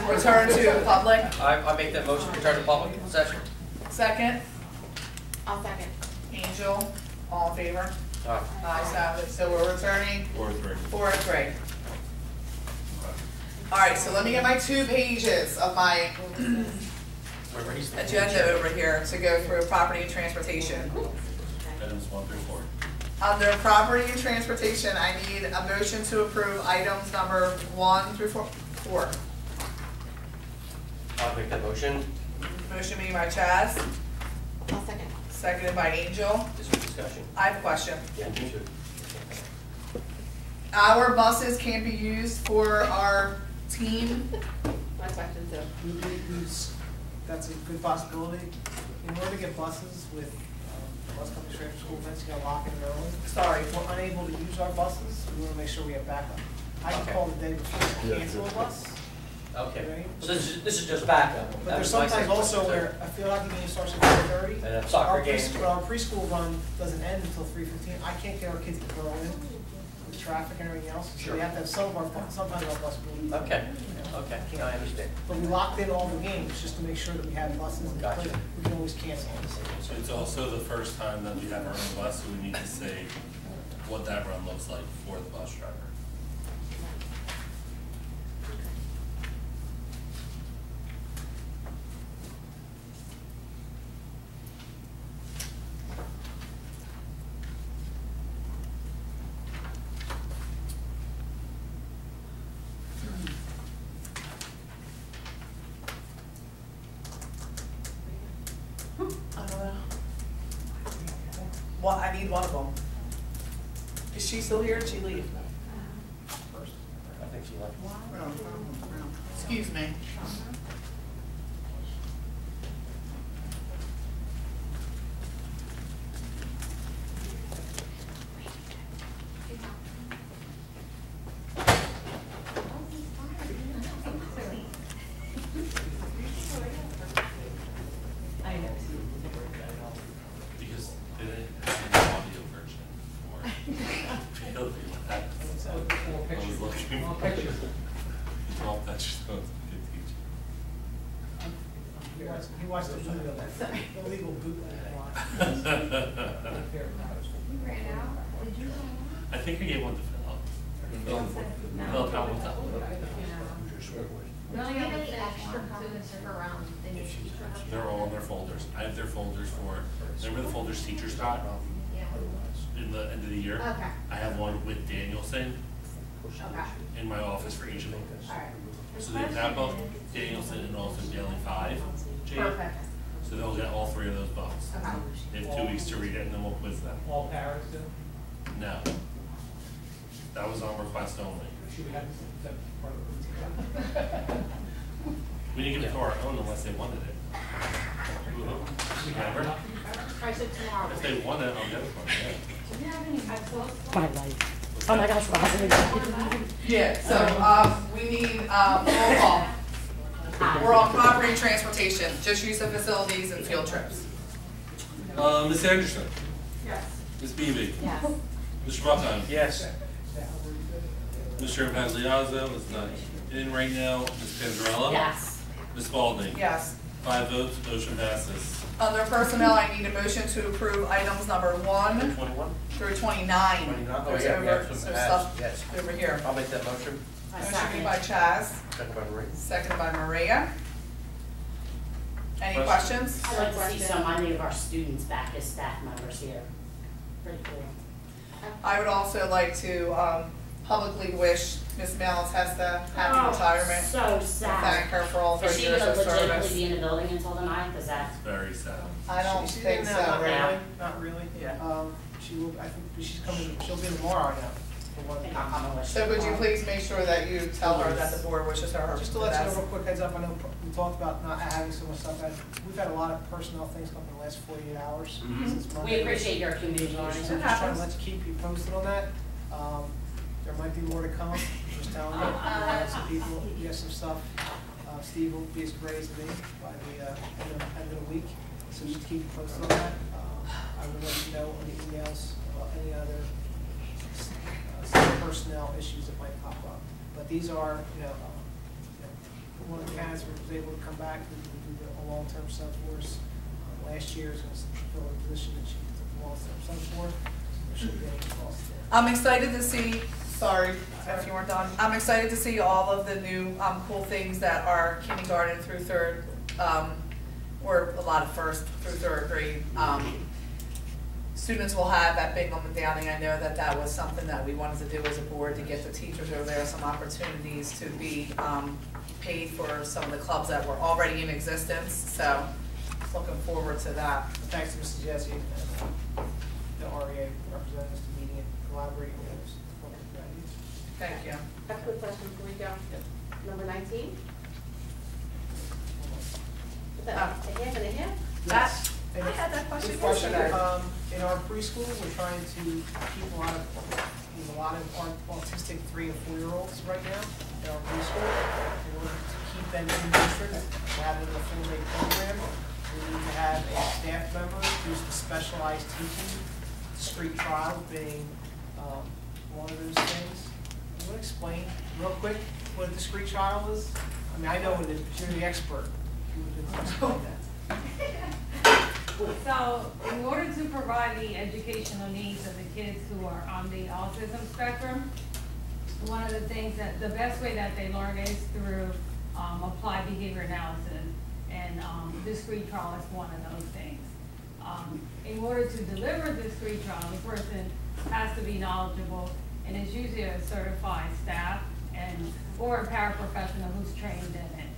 return to public. I make that motion to return to public session. Second, I'll second. Angel, all in favor? Aye. Ayes have it, so we're returning 4-3. 4-3. All right, so let me get my 2 pages of my agenda over here to go through property and transportation. Items 1 through 4. Under property and transportation, I need a motion to approve items number 1 through 4. I'll make that motion. Motion made by Chaz, I'll second. seconded by Angel. Is there discussion? I have a question. Yeah, me too. Our buses can't be used for our team. My question too. That's a good possibility. In order to get buses with bus company straight from school events, you gotta lock in early. Sorry. If we're unable to use our buses, we wanna make sure we have backup. I can Okay. call the day before and cancel a bus. Okay, so this is just backup. But That there's was my sometimes also suggestion, where I feel like the game starts at 4:30. And a soccer game. Our preschool run doesn't end until 3:15. I can't get our kids to go in with traffic and everything else. So Sure. we have to have sometimes our bus will leave. Okay, okay, I understand. But we locked in all the games just to make sure that we have buses. And Gotcha. we can always cancel. So it's also the first time that we have our own bus, so we need to say what that run looks like for the bus driver. I don't know. Well, I need one of them. Is she still here or did she leave? I think she left. Excuse me. Because they didn't have an audio version for field that. I was looking All for pictures. all pictures, so it's a good teacher. He watched the illegal bootleg. I think I gave one to Phil. Phil, how was that? They're all in their folders. I have their folders for, remember the folders teachers got in the end of the year? Okay. I have one with Danielson Okay. in my office for each of them. Alright. So they have both Danielson and also Daily 5. Jade. Perfect. So So they'll get all 3 of those books. Okay. They have 2 weeks to read it, and then we'll quiz them. All paras do? No. That was on request only. Should we have this part of the We didn't give it to our own unless they wanted it. Remember? I said tomorrow. If they want it, I'll get it for them, yeah. Do you have any books? My life. Oh my gosh, what happened? Yeah, so, we need, roll call. We're on property and transportation, just use of facilities and field trips. Ms. Anderson? Yes. Ms. Beebe? Yes. Mr. Buckheim? Yes. Mr. Impagliazzo is not in right now. Ms. Panzarella? Yes. Ms. Spalding? Yes. 5 votes, motion passes. Under personnel, I need a motion to approve items number 1 21? through 29. 29? Oh, There's yeah, we over, have some some adds, stuff yes. over here. I'll make that motion. Motion made by Chaz, Second by Marie. seconded by Maria. Any Question? questions? I'd like to see so many of our students back as staff members here. Pretty cool. I would also like to publicly wish Ms. Malatesta happy retirement. So And sad. thank her for all of her Is she years gonna of legitimately service. be in the building until the 9th? Is that? It's very sad. I don't She's think in so. that, not Yeah. really, not really. Yeah. She will, I think she's coming, she'll be tomorrow now. For I one think thing. I'll come and wish. So would you please make sure that you tell her that the board wishes her Just to the let you know, best? real quick heads up, I know we talked about not having so much stuff, we've had a lot of personnel things come in the last 48 hours since Monday. We appreciate your So communication. I'm just trying to let you keep you posted on that. There might be more to come, just telling you. Some people, we have some stuff. Steve will be as great as me by the end of the week, so just keep you posted on that. I will let you know on the emails about any other personnel issues that might pop up. But these are, one of the candidates was able to come back and do a long-term sub for us. Last year is going to fill a position that she took a long-term sub for. There should be any cost there. I'm excited to see, sorry if you weren't done, I'm excited to see all of the new cool things that are kindergarten through 3rd, or a lot of 1st through 3rd grade students will have at Bingham and Downing. I know that that was something that we wanted to do as a board, to get the teachers over there some opportunities to be paid for some of the clubs that were already in existence, so looking forward to that. Thanks to Mrs. Jesse and the REA representatives to meeting and collaborating with us. Thank you. I have a quick question before we go. Number 19? Is that a half and a half? That, And I had that question good question. yesterday. In our preschool, we're trying to keep a lot of autistic 3 and 4-year-olds right now in our preschool. In order to keep them in district, rather than a full-day program, we need to have a staff member who's the specialized teaching, discrete trial being one of those things. You want to explain real quick what a discrete trial is? I mean, I know what it is, but you're the expert. You would explain that. So, in order to provide the educational needs of the kids who are on the autism spectrum, one of the things that, the best way that they learn is through applied behavior analysis, and discrete trial is one of those things. In order to deliver discrete trial, the person has to be knowledgeable, and it's usually a certified staff or a paraprofessional who's trained in it.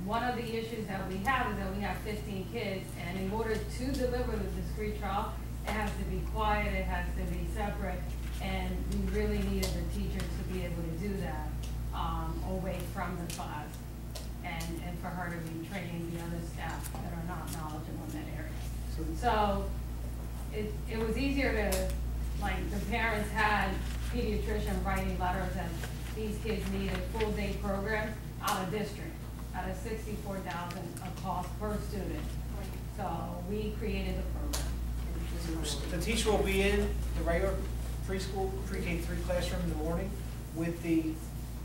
One of the issues that we have is that we have 15 kids, and in order to deliver the discrete trial, it has to be quiet, it has to be separate, and we really needed the teacher to be able to do that away from the class, and for her to be training the other staff that are not knowledgeable in that area. So it was easier to, like, the parents had pediatrician writing letters that these kids need a full day program out of district, at a $64,000 a cost per student. So we created the program. The teacher will be in the regular preschool, pre-K-3 classroom in the morning, with the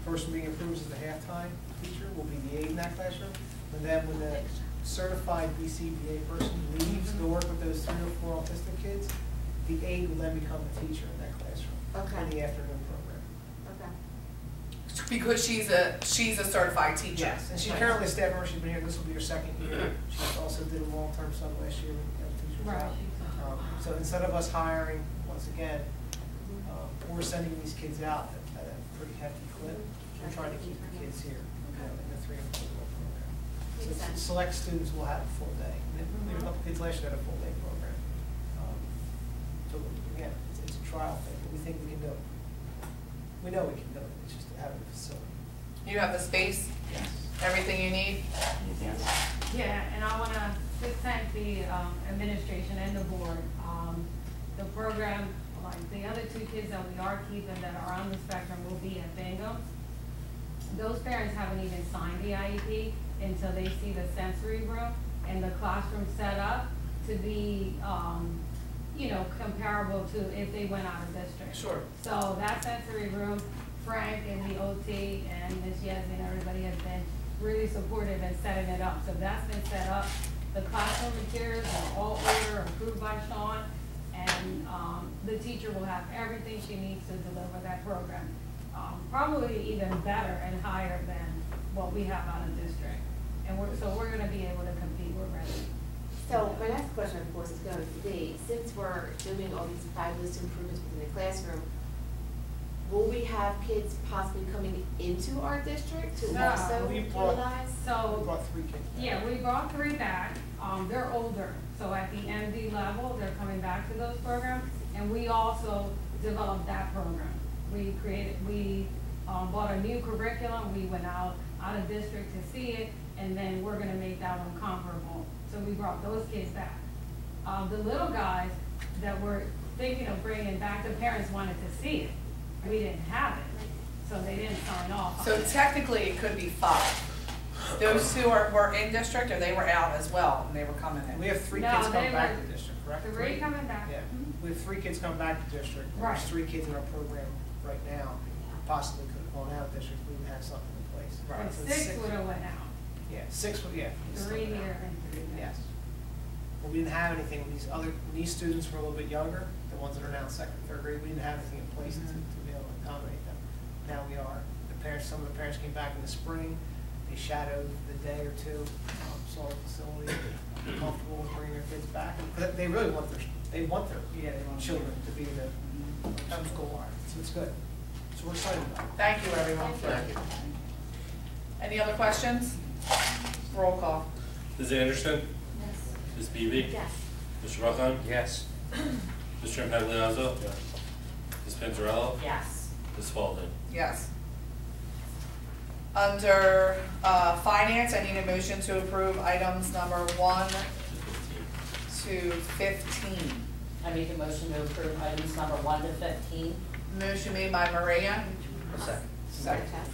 person being approved as the halftime teacher, will be the aide in that classroom. And then when the certified BCBA person leaves to work with those 3 or 4 autistic kids, the aide will then become the teacher in that classroom in the afternoon program. Because she's a certified teacher. Yes, and she's currently a staff member. She's been here, this will be her 2nd year. She also did a long-term sub last year when the teacher was out. So instead of us hiring, once again, we're sending these kids out at a pretty hefty clip. We're trying to keep the kids here in the 3 and 4 program. So Makes sense. select students will have a full day. And there were a couple kids last year that had a full day program. So again, it's a trial thing, but we think we can do it. We know we can do it, it's just having the facility. You have the space, Yes. everything you need? Yeah, and I wanna just thank the administration and the board. The program, like the other two kids that we are keeping that are on the spectrum will be at bingo. Those parents haven't even signed the IEP until they see the sensory room and the classroom set up to be, you know, comparable to if they went out of district. Sure. So that sensory room, Frank and the OT and Ms. Yasmin and everybody has been really supportive in setting it up. So that's been set up. The classroom materials are all ordered, approved by Sean, and the teacher will have everything she needs to deliver that program. Probably even better and higher than what we have out of district. And we're gonna be able to compete, we're ready. So my next question, of course, is going to be, since we're doing all these fabulous improvements within the classroom, will we have kids possibly coming into our district to No. also We brought- utilize? We So, brought 3 kids back. yeah, we brought 3 back. They're older, so at the MD level, they're coming back to those programs. And we also developed that program. We bought a new curriculum, we went out of district to see it, and then we're gonna make that one comparable. So we brought those kids back. The little guys that we're thinking of bringing back, the parents wanted to see it. We didn't have it, so they didn't sign off. So technically, it could be 5. Those two were in district, or they were out as well, and they were coming in? We have 3 No, kids they coming back were- to district, correct? 3 coming back. Yeah, Mhm. we have 3 kids coming back to district. Right. There's 3 kids in our program right now, possibly could have gone out of district, we would have something in place. And So it's 6 would've went out. Yeah, 6 would, yeah. it's 3 still here out. and 3 there. Yes. But we didn't have anything, when these students were a little bit younger, the ones that are now in 2nd, 3rd grade, we didn't have anything in place to be able to accommodate them. Now we are. Some of the parents came back in the spring, they shadowed the day or 2, saw the facility, were comfortable with bringing their kids back. But they really want their children to be in the homeschool art, so it's good. So we're excited about it. Thank you, everyone. Thank you. Any other questions? Roll call. Ms. Anderson? Yes. Ms. Beebe? Yes. Mr. Buckheim? Yes. Mr. Impagliazzo? Yes. Ms. Panzarella? Yes. Ms. Spalding? Yes. Under finance, I need a motion to approve items number 1 to 15. I make a motion to approve items number 1 to 15. Motion made by Maria, A second.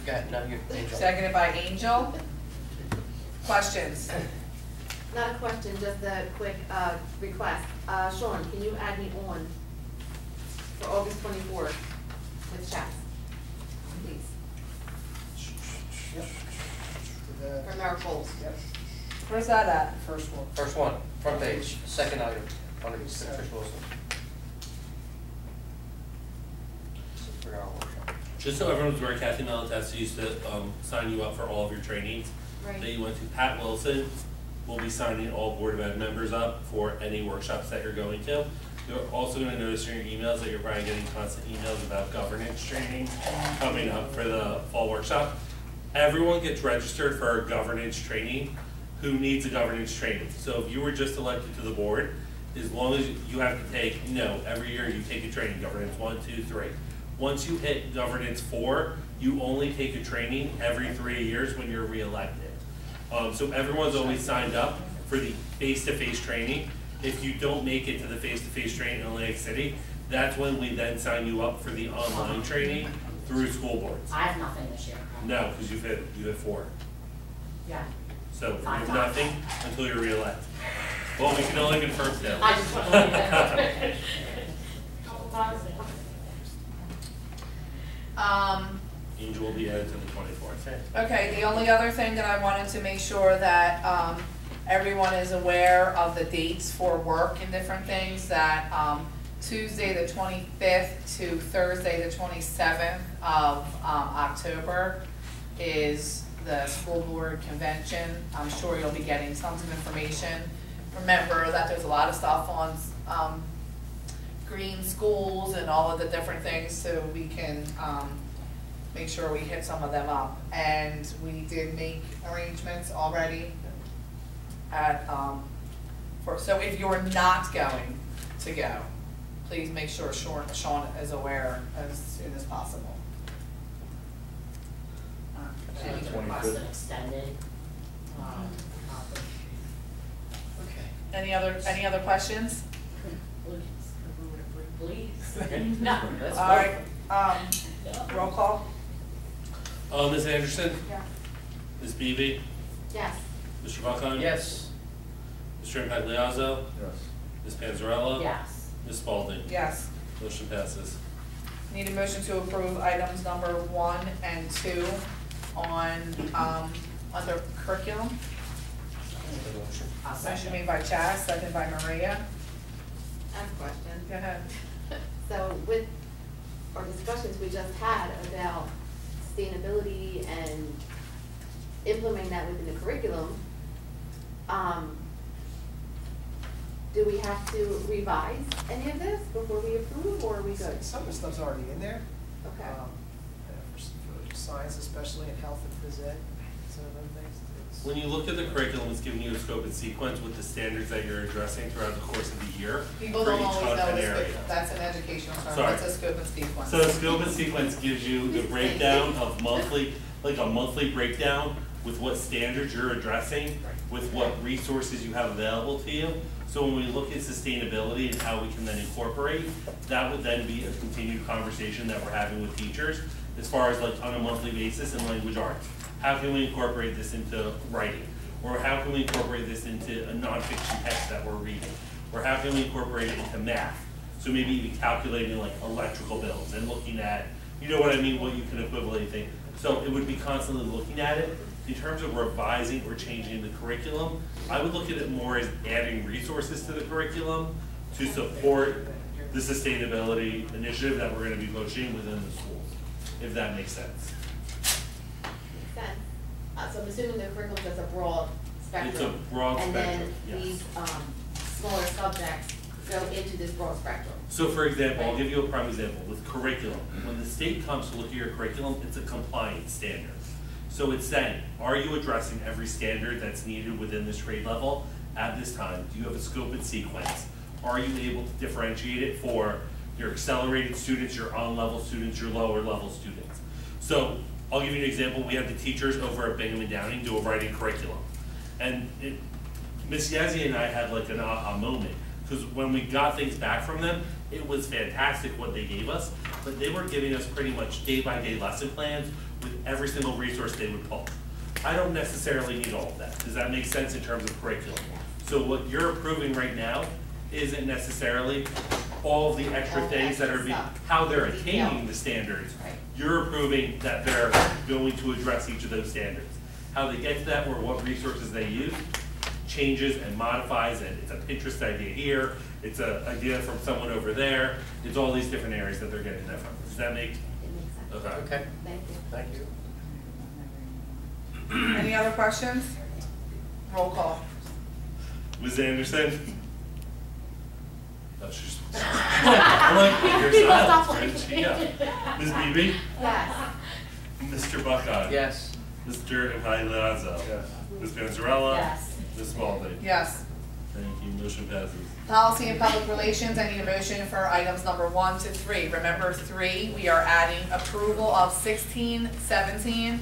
second. No, you, Angel. Seconded by Angel. Questions? Not a question, just a quick request. Sean, can you add me on for August 24th with chats, please, Yep. for miracles? Yep, Where's that at? first one. First one, front page, second item, under Trish Wilson. For our workshop. Just so everyone's aware, Kathy Malatesta used to sign you up for all of your trainings that Right. you went to. Pat Wilson will be signing all Board of Ed members up for any workshops that you're going to. You're also gonna notice in your emails that you're probably getting constant emails about governance training coming up for the fall workshop. Everyone gets registered for a governance training who needs a governance training. So if you were just elected to the board, as long as you have to take, every year you take a training, governance 1, 2, 3. Once you hit governance 4, you only take a training every 3 years when you're reelected. So everyone's always signed up for the face-to-face training. If you don't make it to the face-to-face training in Atlantic City, that's when we then sign you up for the online training through school boards. I have nothing this year. No, because you hit 4. Yeah. So you 5 have times. nothing until you're reelected. Well, we can only confirm that. I just want to leave that. Angel will be added to the 24th. Okay, the only other thing that I wanted to make sure that everyone is aware of the dates for work and different things, that Tuesday the 25th to Thursday the 27th of October is the school board convention. I'm sure you'll be getting tons of information. Remember that there's a lot of stuff on green schools and all of the different things, so we can make sure we hit some of them up. And we did make arrangements already, at, so if you're not going to go, please make sure Sean is aware as soon as possible. And we can request an extended, Any other questions? please. No. That's All right, roll call? Ms. Anderson? Yeah. Ms. Beebe? Yes. Mr. Buckheim? Yes. Mr. Impagliazzo? Yes. Ms. Panzarella? Yes. Ms. Spalding? Yes. Motion passes. Need a motion to approve items number 1 and 2 on, under curriculum. I'll Motion second. made by Chaz, second by Maria. I have a question. Go ahead. So with our discussions we just had about sustainability and implementing that within the curriculum, do we have to revise any of this before we approve, or are we good? Some of the stuff's already in there. Okay. For science especially, and health and phys ed, some of them things. It's- When you look at the curriculum, it's giving you a scope and sequence with the standards that you're addressing throughout the course of the year People for don't each always know content this, area. but that's an educational term, Sorry. that's a scope and sequence. So the scope and sequence gives you the breakdown of monthly, like a monthly breakdown with what standards you're addressing, with what resources you have available to you. So when we look at sustainability and how we can then incorporate, that would then be a continued conversation that we're having with teachers as far as like on a monthly basis in language arts. How can we incorporate this into writing? Or how can we incorporate this into a nonfiction text that we're reading? Or how can we incorporate it into math? So maybe even calculating like electrical bills and looking at, you know what I mean, what you can equivalent thing. So it would be constantly looking at it. In terms of revising or changing the curriculum, I would look at it more as adding resources to the curriculum to support the sustainability initiative that we're gonna be pushing within the schools, if that makes sense. Makes sense. So I'm assuming the curriculum is a broad spectrum. It's a broad And spectrum, then yes. these, smaller subjects go into this broad spectrum. So for example, I'll give you a prime example with curriculum. When the state comes to look at your curriculum, it's a compliance standard. So it's saying, are you addressing every standard that's needed within this grade level at this time? Do you have a scope and sequence? Are you able to differentiate it for your accelerated students, your on-level students, your lower level students? So I'll give you an example. We have the teachers over at Bingham and Downing do a writing curriculum. And Ms. Yazzie and I had like an aha moment, because when we got things back from them, it was fantastic what they gave us, but they were giving us pretty much day-by-day lesson plans with every single resource they would pull. I don't necessarily need all of that. Does that make sense in terms of curriculum? So what you're approving right now isn't necessarily all of the extra All the things that are extra being, stuff. how they're Detail. attaining the standards. Right. You're approving that they're going to address each of those standards. How they get to that or what resources they use changes and modifies, and it's a Pinterest idea here, it's an idea from someone over there, it's all these different areas that they're getting that from. Does that make? It makes sense. Okay. Okay, Thank you. thank you. Any other questions? Roll call. Ms. Anderson? Oh, she's. I'm like, you're People silent, stop friend. Yeah. Ms. Beebe? Yes. Mr. Buckeye? Yes. Mr. Impagliazzo? Yes. Ms. Panzarella? Yes. Ms. Spalding? Yes. Thank you, motion passes. Policy and Public Relations, I need a motion for items number 1 to 3. Remember 3, we are adding approval of 16, 17,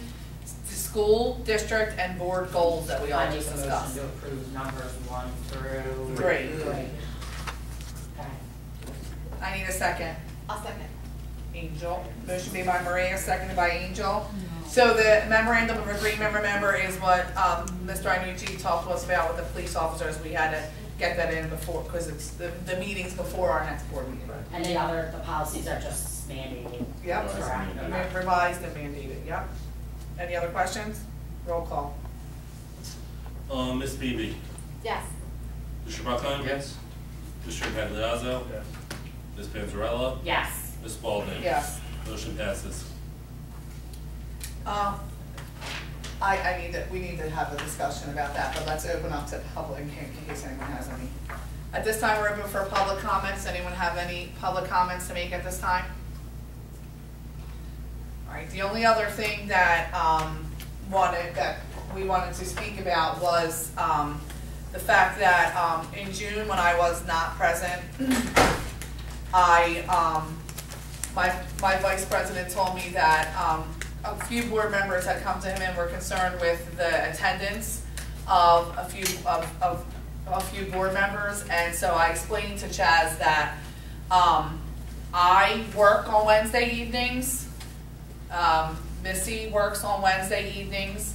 school, district, and board goals that we all I make just a motion discussed. to approve numbers 1 through. 3. Okay. I need a second. I'll second. Angel. Motion made by Maria, seconded by Angel. So the memorandum of agreement, remember, is what Mr. Iannucci talked to us about with the police officers. We had to get that in before, because it's the meetings before our next board meeting. And the policies are just mandated. Yep. Correct. Okay. Revised and mandated, yep. Any other questions? Roll call. Ms. Beebe? Yes. Mr. Buckheim? Yes. Mr. Impagliazzo? Yes. Ms. Panzarella? Yes. Ms. Spalding? Yes. Motion passes. We need to have a discussion about that, but let's open up to public in case anyone has any. At this time, we're open for public comments. Anyone have any public comments to make at this time? All right, the only other thing that we wanted to speak about was the fact that, in June, when I was not present, my vice president told me that, a few board members had come to him and were concerned with the attendance of a few board members, and so I explained to Chaz that, I work on Wednesday evenings, Missy works on Wednesday evenings,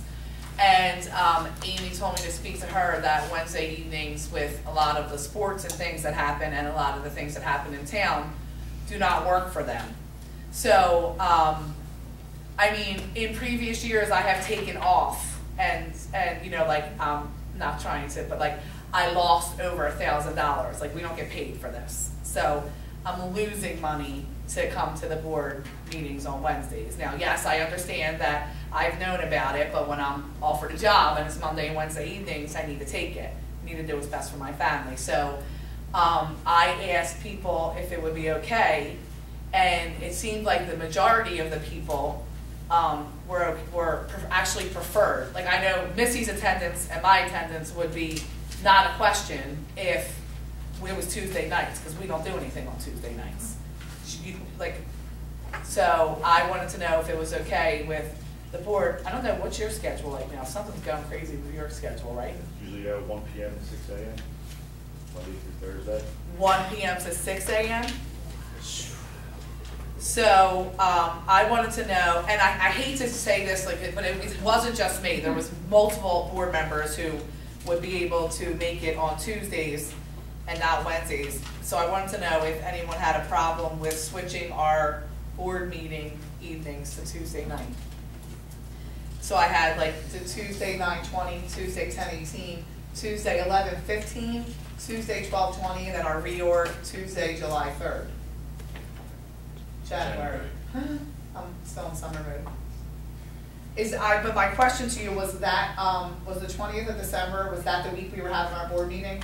and Amy told me to speak to her that Wednesday evenings, with a lot of the sports and things that happen and a lot of the things that happen in town, do not work for them. So, I mean, in previous years I have taken off and you know, like, not trying to, but like, I lost over $1,000. Like, we don't get paid for this. So I'm losing money to come to the board meetings on Wednesdays. Now, yes, I understand that I've known about it, but when I'm offered a job and it's Monday and Wednesday evenings, I need to take it. I need to do what's best for my family. So I asked people if it would be okay, and it seemed like the majority of the people were actually preferred. Like, I know Missy's attendance and my attendance would be not a question if it was Tuesday nights, because we don't do anything on Tuesday nights. So I wanted to know if it was okay with the board. I don't know, what's your schedule like now? Something's going crazy with your schedule, right? Usually 1 p.m. to 6 a.m., Monday through Thursday. 1 p.m. to 6 a.m.? So I wanted to know, and I hate to say this, like, but it wasn't just me. There was multiple board members who would be able to make it on Tuesdays and not Wednesdays. So I wanted to know if anyone had a problem with switching our board meeting evenings to Tuesday night. So I had like the Tuesday 9:20, Tuesday 10:18, Tuesday 11:15, Tuesday 12:20, and then our reorg Tuesday July 3rd. January. I'm still in summer mode. But my question to you was that, was the 20th of December, was that the week we were having our board meeting?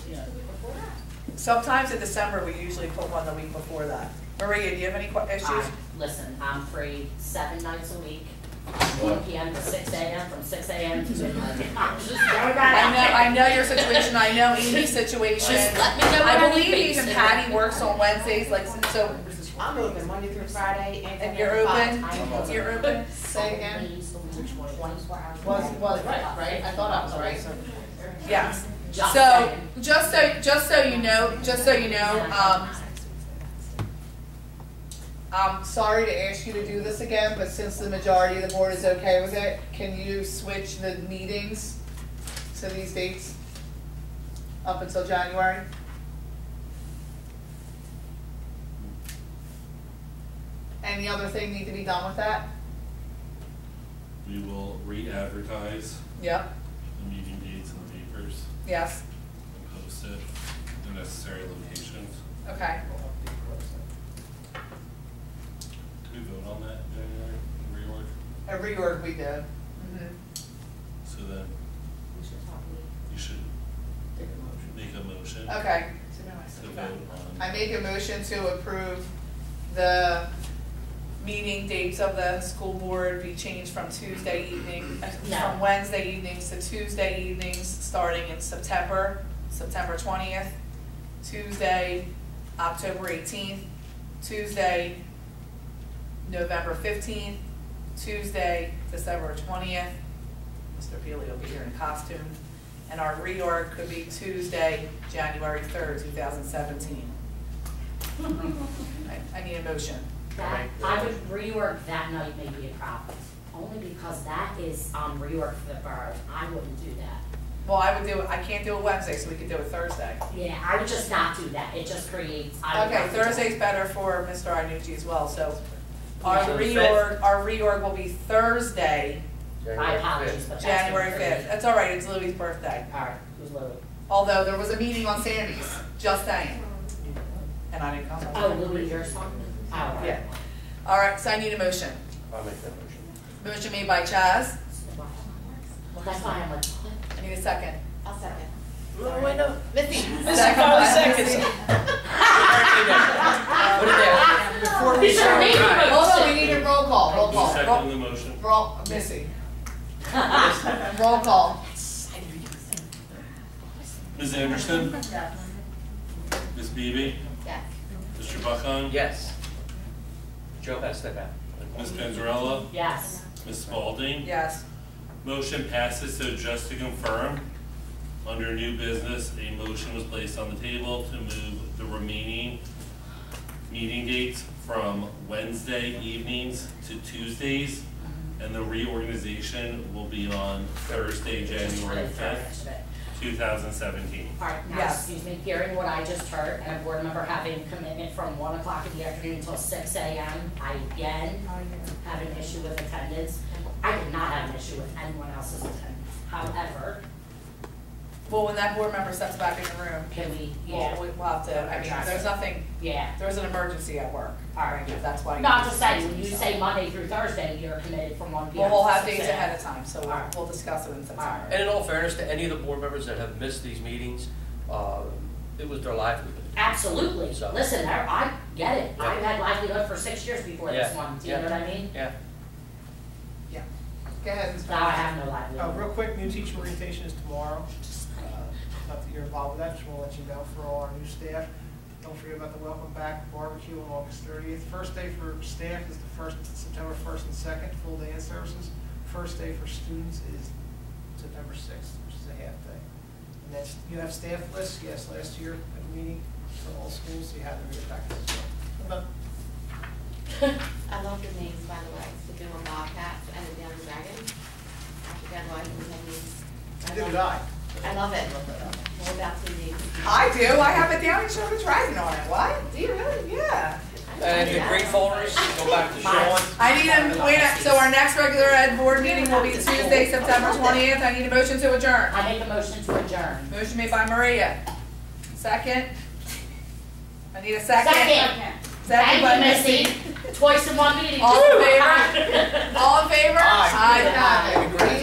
Yeah. Sometimes in December, we usually put one the week before that. Maria, do you have any issues? Listen, I'm free 7 nights a week, 1 p.m. to 6 a.m., from 6 a.m. to midnight. I'm just throwing that I know your situation, I know Amy's situation. Just let me know what I I believe need, even babysitter. Patty works on Wednesdays, like, so. I'm open Monday through Friday And you're open? I'm You're open? Say again? 24 hours. Was right? I thought I was right. Yes. Just So, saying. just so you know, I'm sorry to ask you to do this again, but since the majority of the board is okay with it, can you switch the meetings to these dates up until January? Any other thing need to be done with that? We will re-advertise Yep, the meeting dates in the papers yes, and post it in the necessary locations. okay. Did we vote on that in January, reorg? A reorg we did. So then you should make a motion to Okay. vote on. I make a motion to approve the meeting dates of the school board be changed from Tuesday evening, from Wednesday evenings to Tuesday evenings, starting in September 20th, Tuesday, October 18th, Tuesday, November 15th, Tuesday, December 20th. Mr. Peely will be here in costume. And our reorg could be Tuesday, January 3rd, 2017. I need a motion. That, I would reorg that night may be a problem, only because that is reorg for the borough. I wouldn't do that. Well, I would do it, I can't do it Wednesday, so we could do it Thursday. Yeah, I would just not do that. It just creates. Okay, Thursday's better for Mr. Iannucci as well, so our So the reorg will be Thursday, My apologies, but that's January what it 5th. That's all right, it's Louis' birthday. All right, who's Louis? Although there was a meeting on Sandy's, just saying. And I didn't come. Oh, Louis, your son? Oh, all right. Yeah. All right, so I need a motion. I'll make that motion. Motion made by Chaz. Well, that's why I'm like, I need a second. I'll second. Wait, no. Missy. Second by seconds. Missy. Put it down. Before we Is your start, name- Hold on, we need a roll call, roll call. Second the motion. Missy. Roll call. Ms. Anderson? Yes. Ms. Beebe? Yes. Mr. Buckon? Yes. Joe has to step out. Ms. Panzarella? Yes. Ms. Spalding? Yes. Motion passes. So just to confirm, under new business, a motion was placed on the table to move the remaining meeting dates from Wednesday evenings to Tuesdays, and the reorganization will be on Thursday, January 5th, 2017. All right, now, Yes. excuse me, hearing what I just heard, and a board member having commitment from 1 o'clock in the afternoon until 6 a.m., I again have an issue with attendance. I did not have an issue with anyone else's attendance. However, Well, when that board member steps back in the room, can we, we'll have to, I mean, Address there's it. nothing, yeah. there's an emergency at work. All right. That's why. No, I'm just saying, when you say Monday through Thursday, you're committed from 1 p.m. Well, we'll have to 6 dates a.m. ahead of time, so Alright. we'll discuss it in September. Alright. And in all fairness to any of the board members that have missed these meetings, it was their livelihood. Absolutely. So- Listen, I get it. Yeah. I've had livelihood for 6 years before this Yeah. one. Do you Yeah. know what I mean? Yeah. Go ahead, Ms. Now I have no livelihood. Real quick, new teacher orientation is tomorrow. Not that you're involved with that, just want to let you know for all our new staff. Don't forget about the welcome back barbecue on August 30th. First day for staff is September 1st and 2nd, full day in services. First day for students is September 6th, which is a half day. And that's, you have staff lists, yes, last year at the meeting for all schools, so you have them in your packets as well. I love the names, by the way, the Doing Bobcats and the Down Dragon. I forget why we have names. Neither did I. I love it. What about the names? I do, I have it down and show the dragon on it. What? Do you really? Yeah. And the green folders, go back to Sean. I need a, wait, so our next regular ed board meeting will be Tuesday, September 20th. I need a motion to adjourn. I make a motion to adjourn. Motion made by Maria. Second? I need a second. Second Thank by you, Missy. Missy. Twice in one meeting. All in favor? All in favor? Aye. Aye.